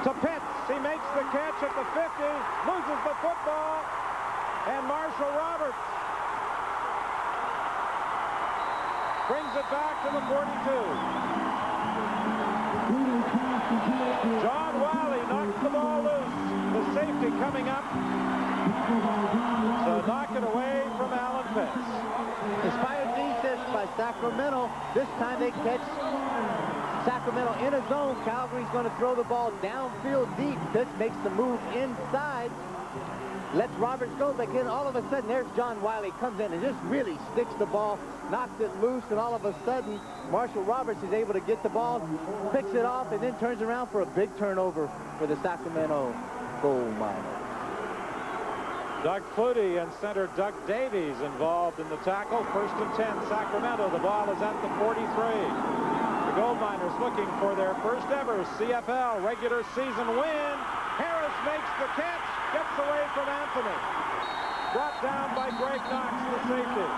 To Pitts. He makes the catch at the 50. Loses the football. And Marshall Roberts brings it back to the 42. John Wiley knocks the ball loose. The safety coming up to knock it away from Alan Pitts. Inspired defense by Sacramento. This time they catch Sacramento in a zone. Calgary's going to throw the ball downfield deep. Pitts makes the move inside. Lets Roberts go, but again, all of a sudden, there's John Wiley, comes in and just really sticks the ball, knocks it loose, and all of a sudden, Marshall Roberts is able to get the ball, picks it off, and then turns around for a big turnover for the Sacramento Gold Miners. Doug Flutie and center Doug Davies involved in the tackle. 1st and 10, Sacramento. The ball is at the 43. The Gold Miners looking for their first ever CFL regular season win. Harris makes the catch. Gets away from Anthony. Brought down by Greg Knox, the safety.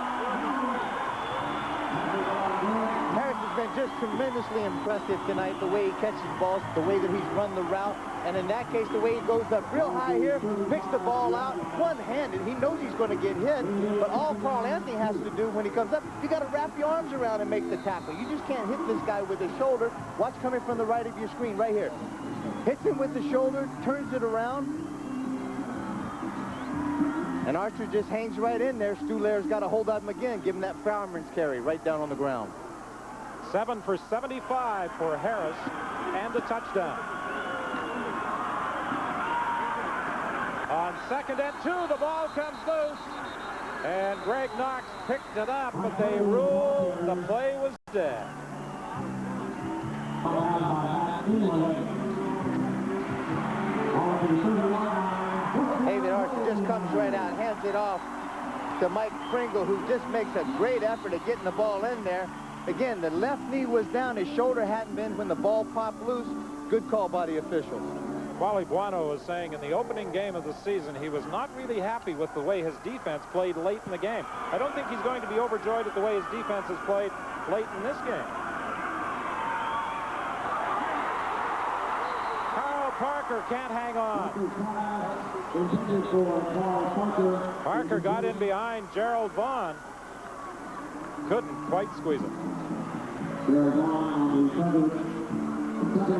Harris has been just tremendously impressive tonight, the way he catches balls, the way that he's run the route, and in that case, the way he goes up real high here, picks the ball out, one-handed. He knows he's going to get hit, but all Carl Anthony has to do when he comes up, you got to wrap your arms around and make the tackle. You just can't hit this guy with his shoulder. Watch coming from the right of your screen, right here. Hits him with the shoulder, turns it around, and Archer just hangs right in there. Stu Laird's got to hold up him again, give him that fireman's carry right down on the ground. 7 for 75 for Harris, and a touchdown. On 2nd and 2, the ball comes loose, and Greg Knox picked it up, but they ruled the play was dead. David Archer just comes right out, hands it off to Mike Pringle, who just makes a great effort at getting the ball in there. Again, the left knee was down, his shoulder hadn't been when the ball popped loose. Good call by the officials. Wally Buono was saying in the opening game of the season he was not really happy with the way his defense played late in the game. I don't think he's going to be overjoyed at the way his defense has played late in this game. Carl Parker can't hang on. Parker got in behind Gerald Vaughn. Couldn't quite squeeze it.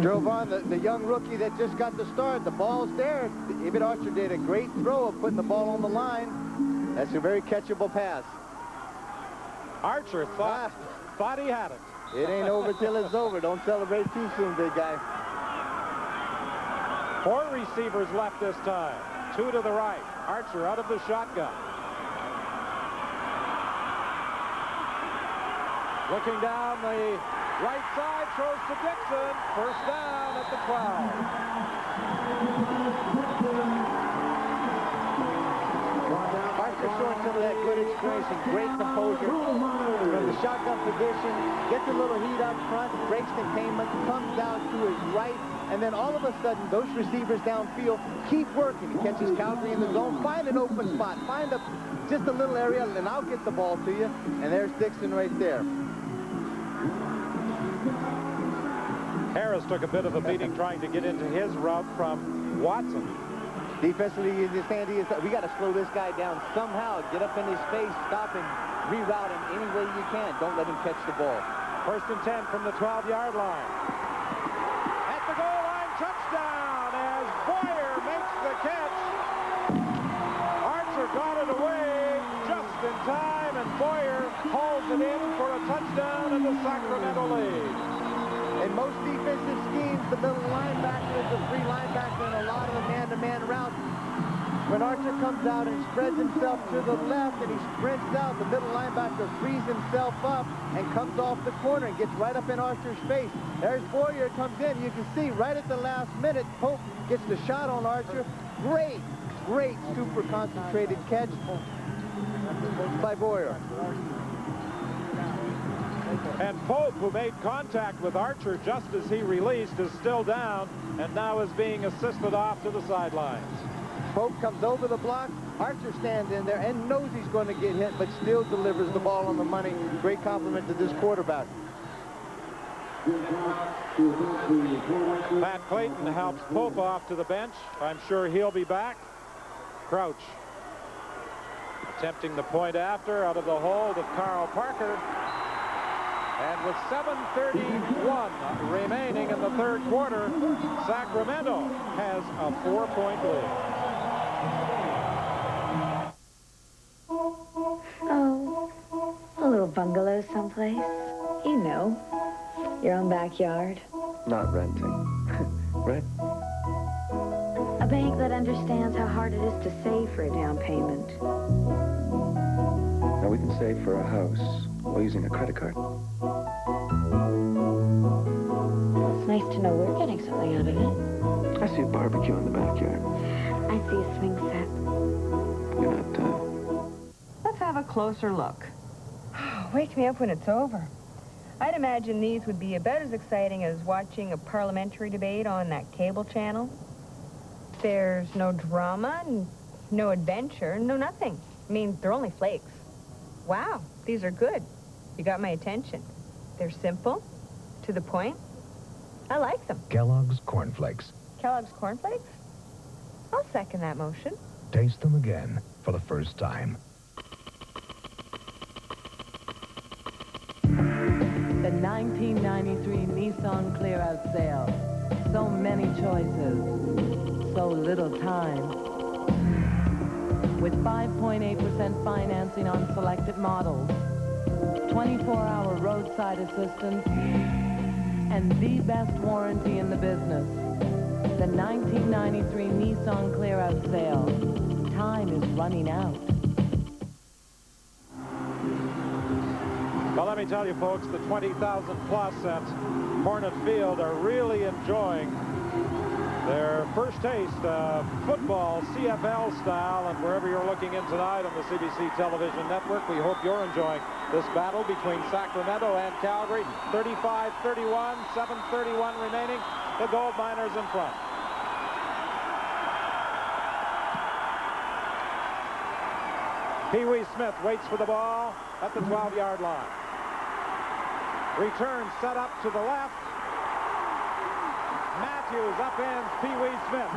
Drove on the young rookie that just got the start. The ball's there. David Archer did a great throw of putting the ball on the line. That's a very catchable pass. Archer thought he had it. It ain't over till it's over. Don't celebrate too soon, big guy. 4 receivers left this time. 2 to the right. Archer out of the shotgun. Looking down the right side, throws to Dixon. First down at the 12. Archer showing some of that good experience and great composure. From the shotgun position, gets a little heat up front, breaks containment, comes down to his right, and then all of a sudden, those receivers downfield keep working. He catches Calgary in the zone, find an open spot, find just a little area, and I'll get the ball to you. And there's Dixon right there. Harris took a bit of a beating trying to get into his route from Watson. Defensively, Sandy, we got to slow this guy down somehow. Get up in his face, stop him, reroute him any way you can. Don't let him catch the ball. First and 10 from the 12-yard line. At the goal line, touchdown as Boyer makes the catch. Archer got it away just in time, and Boyer hauls it in for a touchdown in the Sacramento lead. In most defensive schemes, the middle linebacker is a free linebacker in a lot of the man-to-man routes. When Archer comes out and spreads himself to the left and he sprints out, the middle linebacker frees himself up and comes off the corner and gets right up in Archer's face. There's Boyer comes in. You can see right at the last minute, Pope gets the shot on Archer. Great, super concentrated catch by Boyer. And Pope, who made contact with Archer just as he released, is still down and now is being assisted off to the sidelines. Pope comes over the block. Archer stands in there and knows he's going to get hit, but still delivers the ball on the money. Great compliment to this quarterback. Matt Clayton helps Pope off to the bench. I'm sure he'll be back. Crouch attempting the point after out of the hold of Carl Parker. And with 7:31 remaining in the third quarter, Sacramento has a 4-point lead. Oh, a little bungalow someplace. You know, your own backyard. Not renting. Right? A bank that understands how hard it is to save for a down payment. Now we can save for a house while using a credit card. It's nice to know we're getting something out of it. I see a barbecue in the backyard. I see a swing set. You're not, Let's have a closer look. Wake me up when it's over. I'd imagine these would be about as exciting as watching a parliamentary debate on that cable channel. There's no drama, no adventure, no nothing. I mean, they're only flakes. Wow, these are good. You got my attention. They're simple, to the point. I like them. Kellogg's Corn Flakes. Kellogg's Corn Flakes? I'll second that motion. Taste them again for the first time. The 1993 Nissan Clear Out Sale. So many choices, so little time. With 5.8% financing on selected models, 24-hour roadside assistance, and the best warranty in the business. The 1993 Nissan Clear Out Sale. Time is running out. Well, let me tell you, folks, the 20,000 plus at Hornet Field are really enjoying their first taste of football, CFL style, and wherever you're looking in tonight on the CBC television network, we hope you're enjoying this battle between Sacramento and Calgary. 35-31, 7:31 remaining. The Gold Miners in front. Pee-wee Smith waits for the ball at the 12-yard line. Return set up to the left. Matthews upends Pee-wee Smith.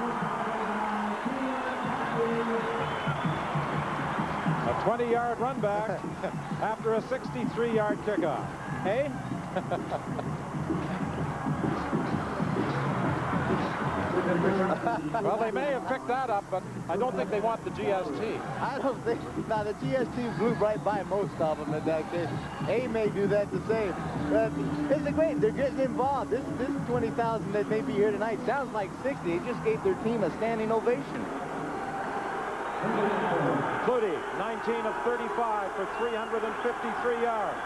A 20-yard run back after a 63-yard kickoff. Hey? Well, they may have picked that up, but I don't think they want the GST. I don't think. Now, the GST blew right by most of them in that case. A may do that the same. But it's a great. They're getting involved. This 20,000 that may be here tonight sounds like 60. They just gave their team a standing ovation. Flutie, 19 of 35 for 353 yards.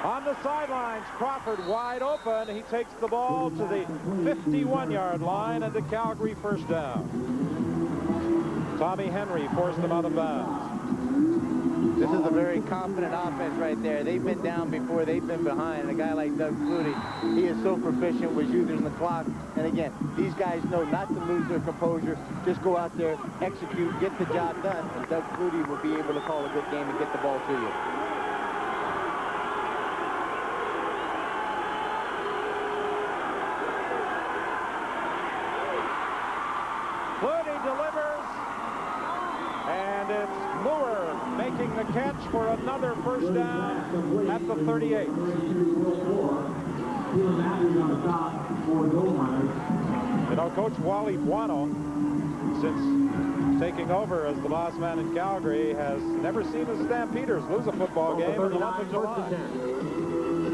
On the sidelines, Crawford wide open. He takes the ball to the 51-yard line and the Calgary first down. Tommy Henry forced them out of bounds. This is a very confident offense right there. They've been down before. They've been behind. And a guy like Doug Flutie, he is so proficient with using the clock. And again, these guys know not to lose their composure. Just go out there, execute, get the job done. And Doug Flutie will be able to call a good game and get the ball to you. Flutie delivers. And it's Moore making the catch for another first down at the 38. You know, Coach Wally Buono, since taking over as the boss man in Calgary, has never seen the Stampeders lose a football game in the month of July.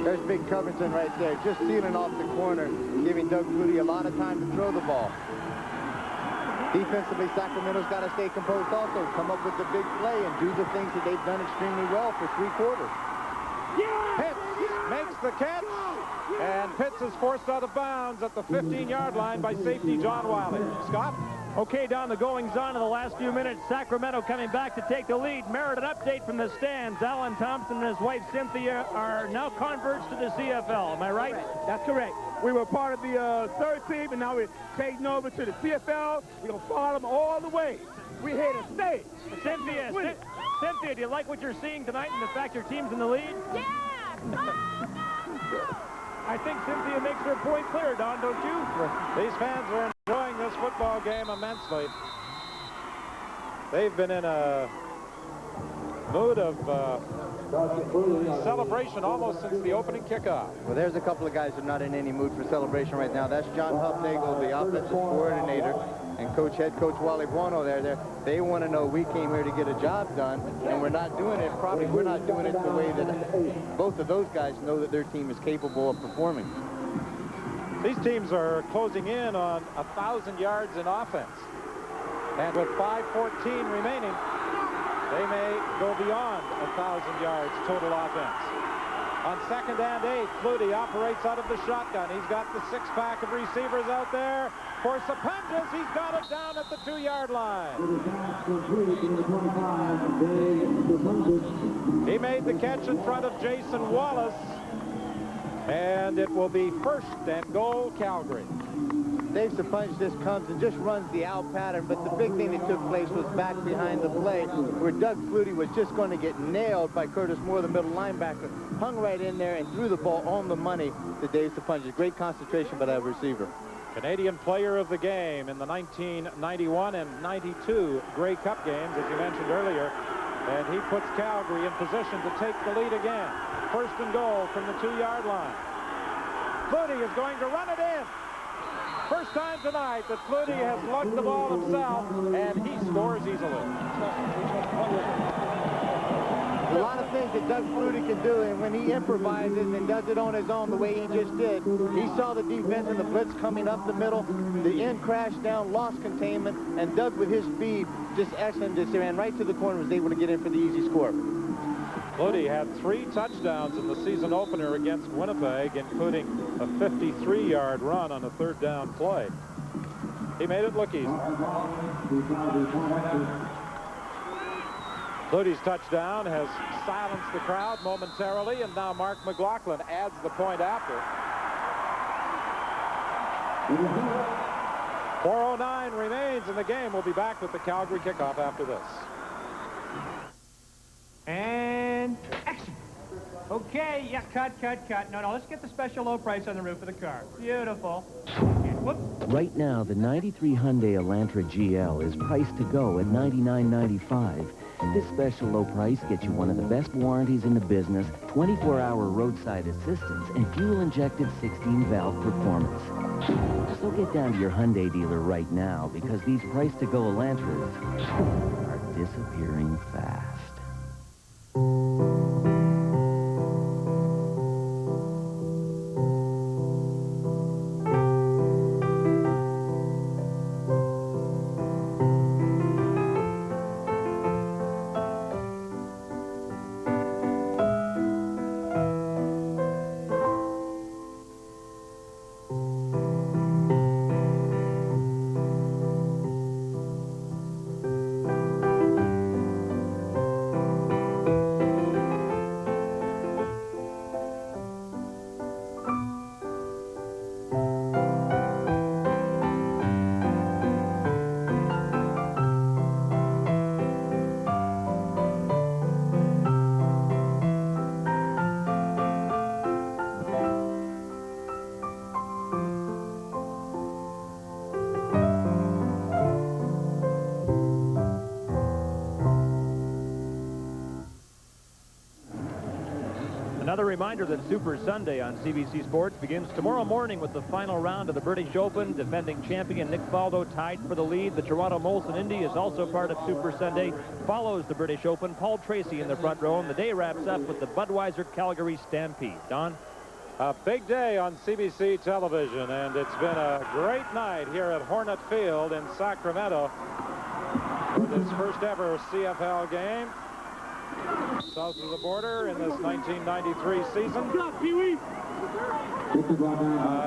There's big Covington right there, just sealing off the corner, giving Doug Flutie a lot of time to throw the ball. Defensively, Sacramento's got to stay composed also, come up with the big play and do the things that they've done extremely well for 3 quarters. Pitts makes the catch, and Pitts is forced out of bounds at the 15-yard line by safety John Wiley. Scott? Okay, down the goings-on in the last few minutes. Sacramento coming back to take the lead. Merit an update from the stands. Alan Thompson and his wife Cynthia are now converts to the CFL. Am I right? That's correct. We were part of the third team, and now we're taking over to the CFL. We're going to follow them all the way. We're here to stay. Cynthia, do you like what you're seeing tonight and the fact your team's in the lead? Yeah! I think Cynthia makes her point clear, Don, don't you? These fans are enjoying this football game immensely. They've been in a mood of celebration almost since the opening kickoff. Well, there's a couple of guys that are not in any mood for celebration right now. That's John Hufnagel, the offensive coordinator, and head coach Wally Buono there. They want to know we came here to get a job done, and we're not doing it. Probably we're not doing it the way that both of those guys know that their team is capable of performing. These teams are closing in on 1,000 yards in offense. And with 5:14 remaining, they may go beyond 1,000 yards total offense. On 2nd and 8, Flutie operates out of the shotgun. He's got the 6-pack of receivers out there. For Stampeders, he's got it down at the 2-yard line. He made the catch in front of Jason Wallace. And it will be 1st and goal, Calgary. Dave Stampeders just comes and just runs the out pattern, but the big thing that took place was back behind the play where Doug Flutie was just going to get nailed by Curtis Moore, the middle linebacker. Hung right in there and threw the ball on the money to Dave Stampeders. Great concentration by that receiver. Canadian player of the game in the 1991 and 92 Grey Cup games, as you mentioned earlier. And he puts Calgary in position to take the lead again. 1st and goal from the 2-yard line. Flutie is going to run it in. First time tonight that Flutie has lugged the ball himself, and he scores easily. A lot of things that Doug Flutie can do, and when he improvises and does it on his own the way he just did, he saw the defense and the blitz coming up the middle, the end crashed down, lost containment, and Doug with his speed, just excellent, just ran right to the corner, was able to get in for the easy score. Flutie had 3 touchdowns in the season opener against Winnipeg, including a 53-yard run on a 3rd down play. He made it look easy. Flutie's touchdown has silenced the crowd momentarily, and now Mark McLaughlin adds the point after. 4:09 remains in the game. We'll be back with the Calgary kickoff after this. And action. Okay, yeah, cut. No, let's get the special low price on the roof of the car. Beautiful. And whoop. Right now, the 93 Hyundai Elantra GL is priced to go at $99.95. This special low price gets you one of the best warranties in the business, 24-hour roadside assistance, and fuel-injected 16-valve performance. So get down to your Hyundai dealer right now, because these price-to-go Elantras are disappearing fast. Another reminder that Super Sunday on CBC Sports begins tomorrow morning with the final round of the British Open. Defending champion Nick Faldo tied for the lead. The Toronto Molson Indy is also part of Super Sunday. Follows the British Open. Paul Tracy in the front row. And the day wraps up with the Budweiser Calgary Stampede. Don? A big day on CBC television, and it's been a great night here at Hornet Field in Sacramento for this first ever CFL game south of the border in this 1993 season.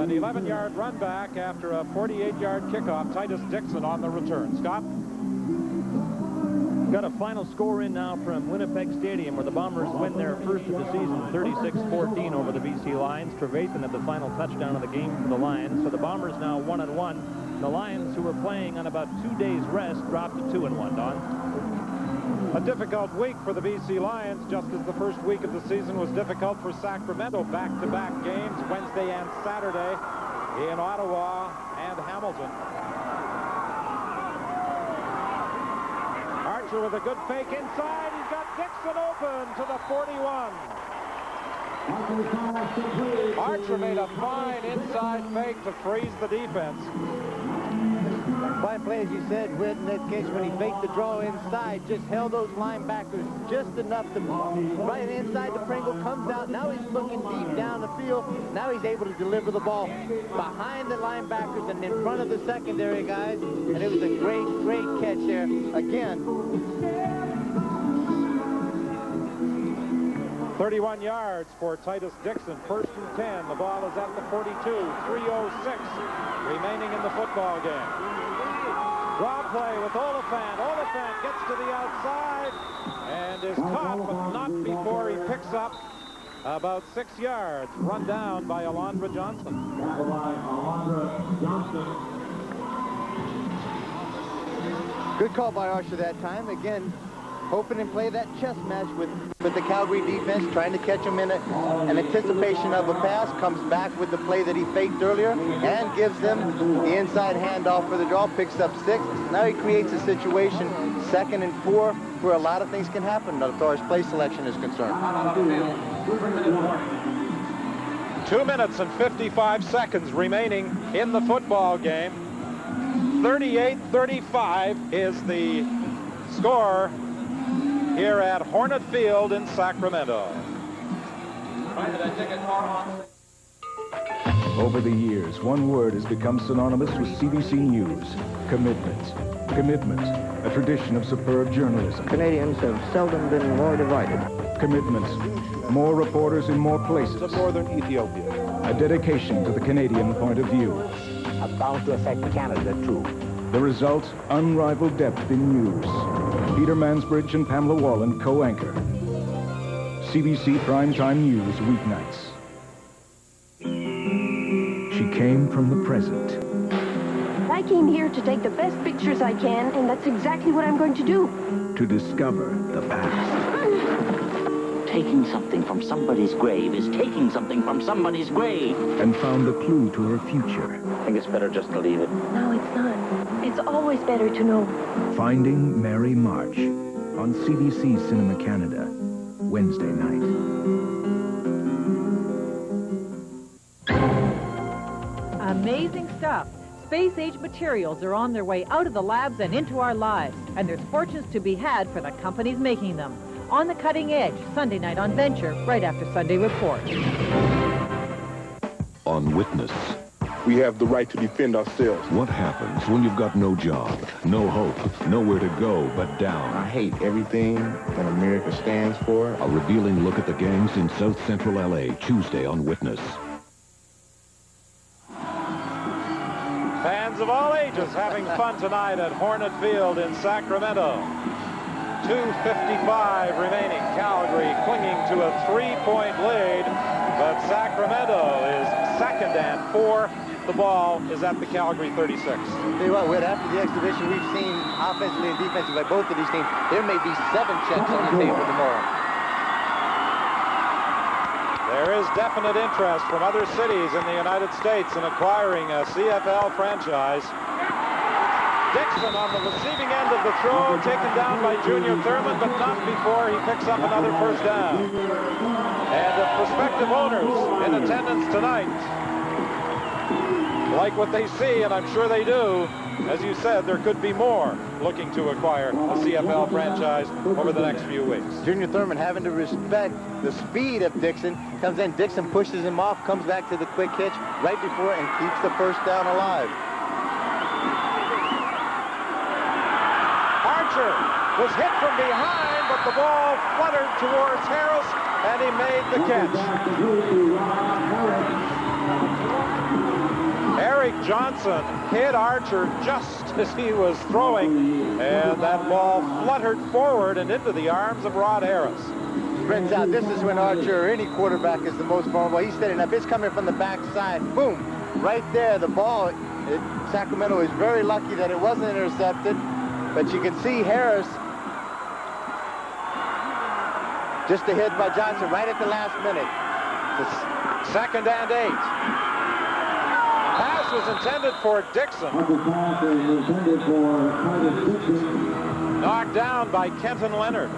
An 11-yard run back after a 48-yard kickoff. Titus Dixon on the return. Scott? Got a final score in now from Winnipeg Stadium, where the Bombers win their first of the season, 36-14 over the BC Lions. Trevathan had the final touchdown of the game for the Lions. So the Bombers now 1-1. The Lions, who were playing on about 2 days rest, dropped to 2-1. Don? A difficult week for the BC Lions, just as the first week of the season was difficult for Sacramento. Back-to-back games, Wednesday and Saturday, in Ottawa and Hamilton. Archer with a good fake inside. He's got Dixon open to the 41. Archer made a fine inside fake to freeze the defense. Fine play, as you said, Whit, in that case, when he faked the draw inside, just held those linebackers just enough to right inside the Pringle, comes out. Now he's looking deep down the field. Now he's able to deliver the ball behind the linebackers and in front of the secondary guys. And it was a great, great catch there. Again, 31 yards for Titus Dixon. First and 10. The ball is at the 42. 3:06 remaining in the football game. Draw play with Oliphant. Oliphant gets to the outside and is caught, but not before he picks up about 6 yards. Run down by Alondra Johnson. Good call by Archer that time. Again, hoping to play that chess match with the Calgary defense, trying to catch him in an anticipation of a pass, comes back with the play that he faked earlier and gives them the inside handoff for the draw, picks up 6. Now he creates a situation, 2nd and 4, where a lot of things can happen as far as play selection is concerned. 2 minutes and 55 seconds remaining in the football game. 38-35 is the score here at Hornet Field in Sacramento. Over the years, one word has become synonymous with CBC News: commitment. Commitment, a tradition of superb journalism. Canadians have seldom been more divided. Commitment, more reporters in more places. Of northern Ethiopia. A dedication to the Canadian point of view. Bound to affect Canada, too. The result, unrivaled depth in news. Peter Mansbridge and Pamela Wallen co-anchor. CBC Primetime News weeknights. She came from the present. I came here to take the best pictures I can, and that's exactly what I'm going to do. To discover the past. Taking something from somebody's grave is taking something from somebody's grave. And found the clue to her future. I think it's better just to leave it. No, it's not. It's always better to know. Finding Mary March on CBC Cinema Canada, Wednesday night. Amazing stuff. Space-age materials are on their way out of the labs and into our lives, and there's fortunes to be had for the companies making them. On the Cutting Edge, Sunday night on Venture, right after Sunday Report. On Witness. We have the right to defend ourselves. What happens when you've got no job, no hope, nowhere to go but down? I hate everything that America stands for. A revealing look at the gangs in South Central LA, Tuesday on Witness. Fans of all ages having fun tonight at Hornet Field in Sacramento. 2:55 remaining. Calgary clinging to a 3-point lead, but Sacramento is second and 4. The ball is at the Calgary 36. Tell you what, after the exhibition we've seen offensively and defensively by both of these teams, there may be 7 checks on the table tomorrow. There is definite interest from other cities in the United States in acquiring a CFL franchise. Dixon on the receiving end of the throw, taken down by Junior Thurman, but not before he picks up another first down. And the prospective owners in attendance tonight like what they see, and I'm sure they do. As you said, there could be more looking to acquire a CFL franchise over the next few weeks. Junior Thurman having to respect the speed of Dixon. Comes in, Dixon pushes him off, comes back to the quick hitch right before and keeps the first down alive. Archer was hit from behind, but the ball fluttered towards Harris, and he made the catch. Eric Johnson hit Archer just as he was throwing, and that ball fluttered forward and into the arms of Rod Harris. Spreads out. This is when Archer or any quarterback is the most vulnerable. He's setting up. It's coming from the backside. Boom. Right there, the ball. Sacramento is very lucky that it wasn't intercepted, but you can see Harris just a hit by Johnson right at the last minute. It's 2nd and 8. Pass was intended for Dixon. Knocked down by Kenton Leonard.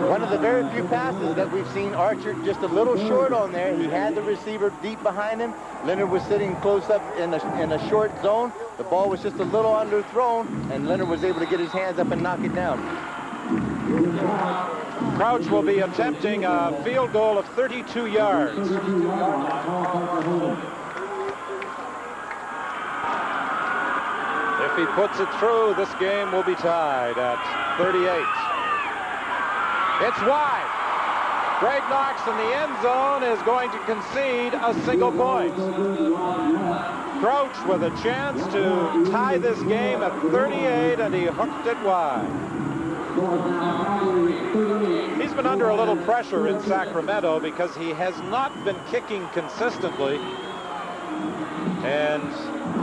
One of the very few passes that we've seen Archer just a little short on there. He had the receiver deep behind him. Leonard was sitting close up in a short zone. The ball was just a little underthrown, and Leonard was able to get his hands up and knock it down. Crouch will be attempting a field goal of 32 yards. If he puts it through, this game will be tied at 38. It's wide. Greg Knox in the end zone is going to concede a single point. Crouch with a chance to tie this game at 38, and he hooked it wide. He's been under a little pressure in Sacramento because he has not been kicking consistently, and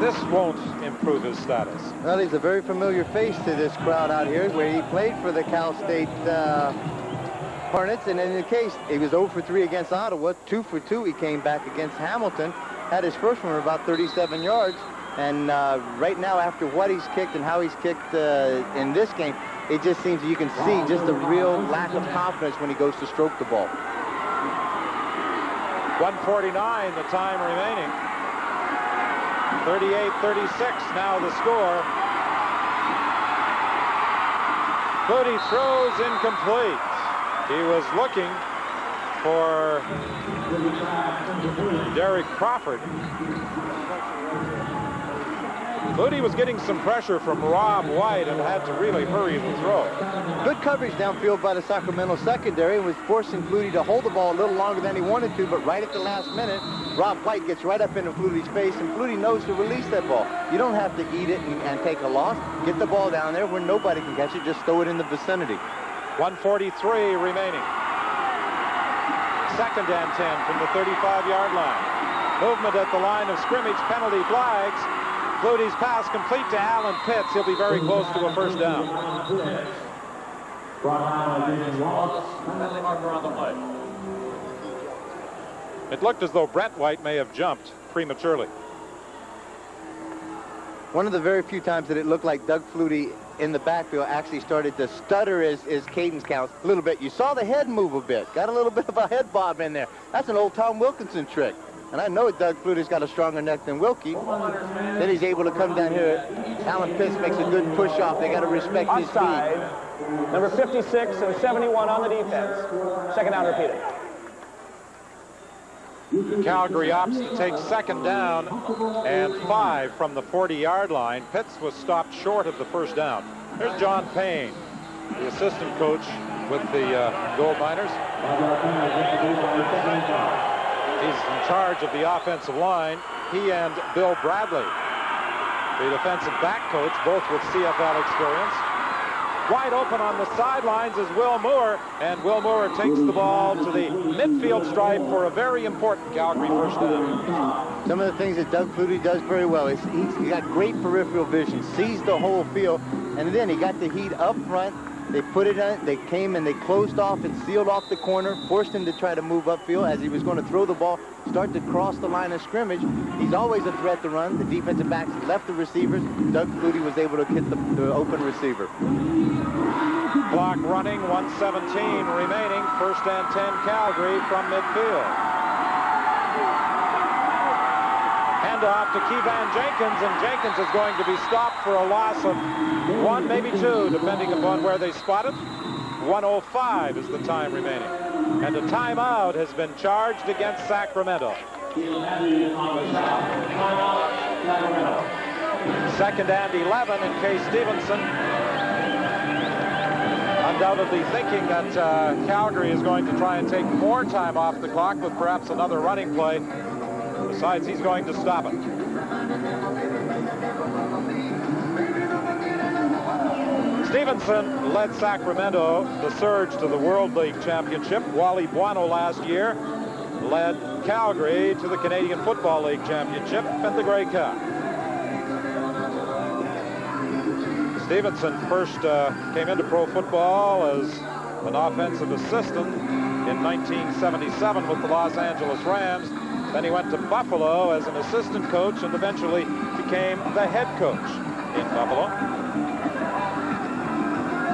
this won't improve his status. Well, he's a very familiar face to this crowd out here, where he played for the Cal State Hornets, and in the case, he was 0 for 3 against Ottawa, 2 for 2 he came back against Hamilton, had his first one about 37 yards, and right now, after what he's kicked and how he's kicked in this game, it just seems you can see just a real lack of confidence when he goes to stroke the ball. 1:49 the time remaining. 38-36 now the score. Flutie throws incomplete. He was looking for Derek Crawford. Flutie was getting some pressure from Rob White and had to really hurry the throw. Good coverage downfield by the Sacramento secondary, was forcing Flutie to hold the ball a little longer than he wanted to, but right at the last minute, Rob White gets right up into Flutie's face, and Flutie knows to release that ball. You don't have to eat it and take a loss. Get the ball down there where nobody can catch it. Just throw it in the vicinity. 1:43 remaining. 2nd and 10 from the 35-yard line. Movement at the line of scrimmage, penalty flags. Flutie's pass complete to Alan Pitts. He'll be very close to a first down. It looked as though Brett White may have jumped prematurely. One of the very few times that it looked like Doug Flutie in the backfield actually started to stutter his cadence counts a little bit. You saw the head move a bit. Got a little bit of a head bob in there. That's an old Tom Wilkinson trick. And I know Doug Flutie's got a stronger neck than Wilkie. Then he's able to come down here. Alan Pitts makes a good push off. They got to respect his speed. Number 56 and 71 on the defense. Second down repeated. Calgary opts to take second down and 5 from the 40-yard line. Pitts was stopped short of the first down. Here's John Payne, the assistant coach with the Gold Miners. He's in charge of the offensive line. He and Bill Bradley, the defensive back coach, both with CFL experience. Wide open on the sidelines is Will Moore, and Will Moore takes the ball to the midfield stripe for a very important Calgary first down. Some of the things that Doug Flutie does very well is he's got great peripheral vision, sees the whole field, and then he got the heat up front. They put it on, they came and they closed off and sealed off the corner, forced him to try to move upfield as he was going to throw the ball, start to cross the line of scrimmage. He's always a threat to run. The defensive backs left the receivers. Doug Flutie was able to hit the open receiver. Clock running, 1:17 remaining. First and 10 Calgary from midfield. Handoff to Kevan Jenkins, and Jenkins is going to be stopped for a loss of 1, maybe 2, depending upon where they spot it. 1:05 is the time remaining. And a timeout has been charged against Sacramento. Second and 11 in Case Stevenson. Undoubtedly thinking that Calgary is going to try and take more time off the clock with perhaps another running play. Besides, he's going to stop it. Stevenson led Sacramento the surge to the World League Championship. Wally Buono last year led Calgary to the Canadian Football League Championship and the Grey Cup. Stevenson first came into pro football as an offensive assistant in 1977 with the Los Angeles Rams. Then he went to Buffalo as an assistant coach and eventually became the head coach in Buffalo.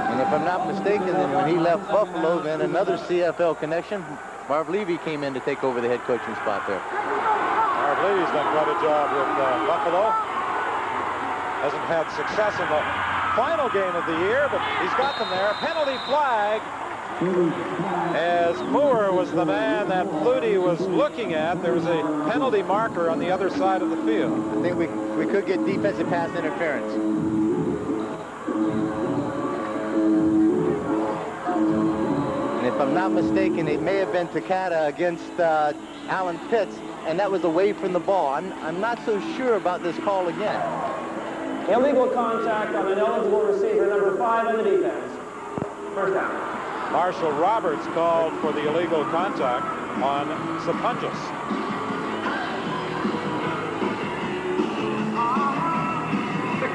And if I'm not mistaken, then when he left Buffalo, then another CFL connection, Marv Levy came in to take over the head coaching spot there. Marv Levy's done quite a job with Buffalo. Hasn't had success in the final game of the year, but he's got them there. Penalty flag, as Moore was the man that Flutie was looking at. There was a penalty marker on the other side of the field. I think we could get defensive pass interference. And if I'm not mistaken, it may have been Takata against Alan Pitts, and that was away from the ball. I'm not so sure about this call again. Illegal contact on an eligible receiver, number 5 on the defense. First down. Marshall Roberts called for the illegal contact on Sapunjas.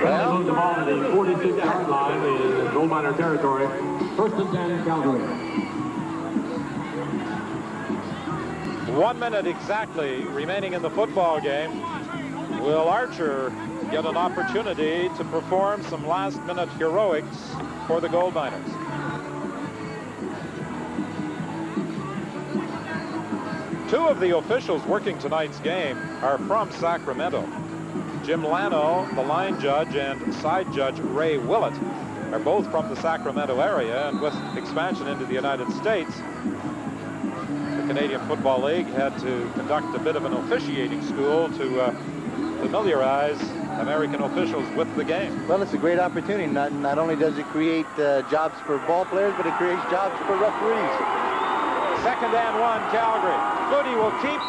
Well, move the ball to the 46-yard line in Gold Miner territory. First and 10, Calgary. 1 minute exactly remaining in the football game. Will Archer get an opportunity to perform some last-minute heroics for the Gold Miners? Two of the officials working tonight's game are from Sacramento. Jim Lano, the line judge, and side judge Ray Willett are both from the Sacramento area, and with expansion into the United States, the Canadian Football League had to conduct a bit of an officiating school to familiarize American officials with the game. Well, it's a great opportunity. Not only does it create jobs for ball players, but it creates jobs for referees. Second and 1, Calgary. Flutie will keep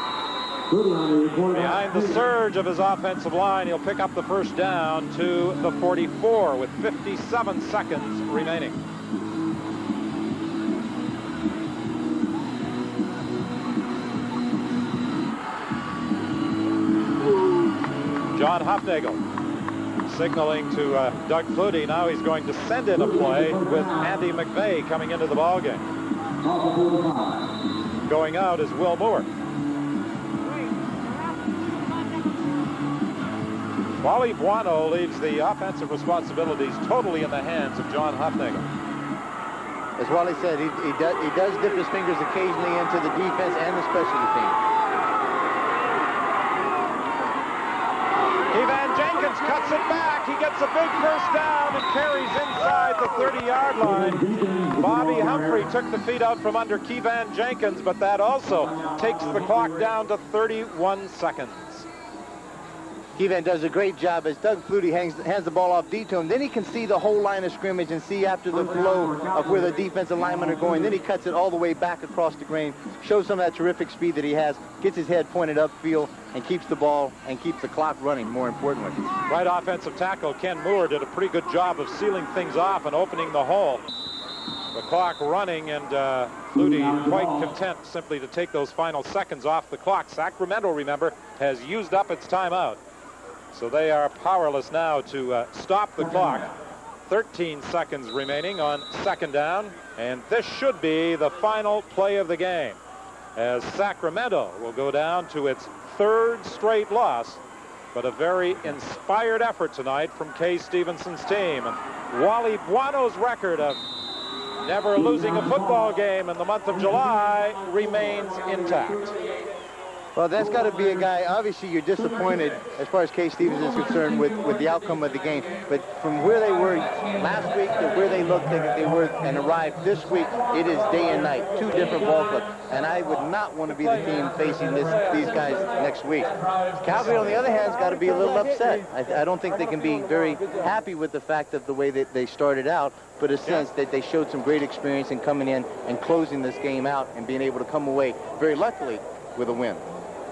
behind the surge of his offensive line. He'll pick up the first down to the 44 with 57 seconds remaining. John Hufnagel signaling to Doug Flutie. Now he's going to send in a play with Andy McVeigh coming into the ballgame. Going out is Will Moore. Wally Buono leaves the offensive responsibilities totally in the hands of John Hufnagel. As Wally said, he does dip his fingers occasionally into the defense and the specialty team. Kevan Jenkins cuts it back. He gets a big first down and carries inside the 30-yard line. Bobby Humphrey took the feet out from under Kevan Jenkins, but that also takes the clock down to 31 seconds. Kevan does a great job as Doug Flutie hands the ball off deep to him. Then he can see the whole line of scrimmage and see after the flow of where the defensive linemen are going. Then he cuts it all the way back across the grain, shows some of that terrific speed that he has, gets his head pointed upfield, and keeps the ball and keeps the clock running, more importantly. Right offensive tackle Ken Moore did a pretty good job of sealing things off and opening the hole. The clock running, and Flutie quite content simply to take those final seconds off the clock. Sacramento, remember, has used up its timeout. So they are powerless now to stop the clock. 13 seconds remaining on second down, and this should be the final play of the game, as Sacramento will go down to its third straight loss, but a very inspired effort tonight from Kay Stevenson's team. And Wally Buono's record of never losing a football game in the month of July remains intact. Well, that's got to be a guy. Obviously, you're disappointed as far as Kay Stevens is concerned with the outcome of the game. But from where they were last week to where they looked like they were and arrived this week, it is day and night. Two different ball clubs. And I would not want to be the team facing these guys next week. Calgary, on the other hand, has got to be a little upset. I don't think they can be very happy with the fact of the way that they started out, but a sense that they showed some great experience in coming in and closing this game out and being able to come away, very luckily, with a win.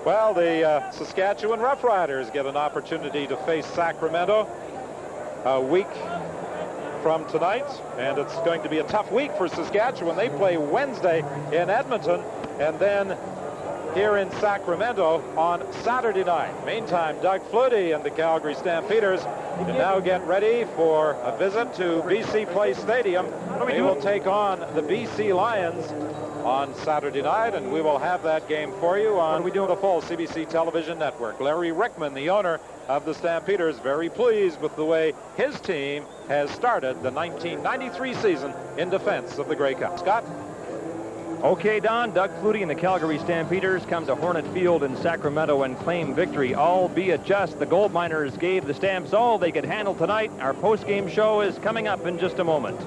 Well, the Saskatchewan Roughriders get an opportunity to face Sacramento a week from tonight, and it's going to be a tough week for Saskatchewan. They play Wednesday in Edmonton, and then here in Sacramento on Saturday night. Meantime, Doug Flutie and the Calgary Stampeders can now get ready for a visit to BC Place Stadium. They will take on the BC Lions on Saturday night, and we will have that game for you on the full CBC television network. Larry Rickman, the owner of the Stampeders, very pleased with the way his team has started the 1993 season in defense of the Grey Cup. Scott? Okay, Don, Doug Flutie and the Calgary Stampeders come to Hornet Field in Sacramento and claim victory, albeit just. The gold miners gave the Stamps all they could handle tonight. Our post-game show is coming up in just a moment.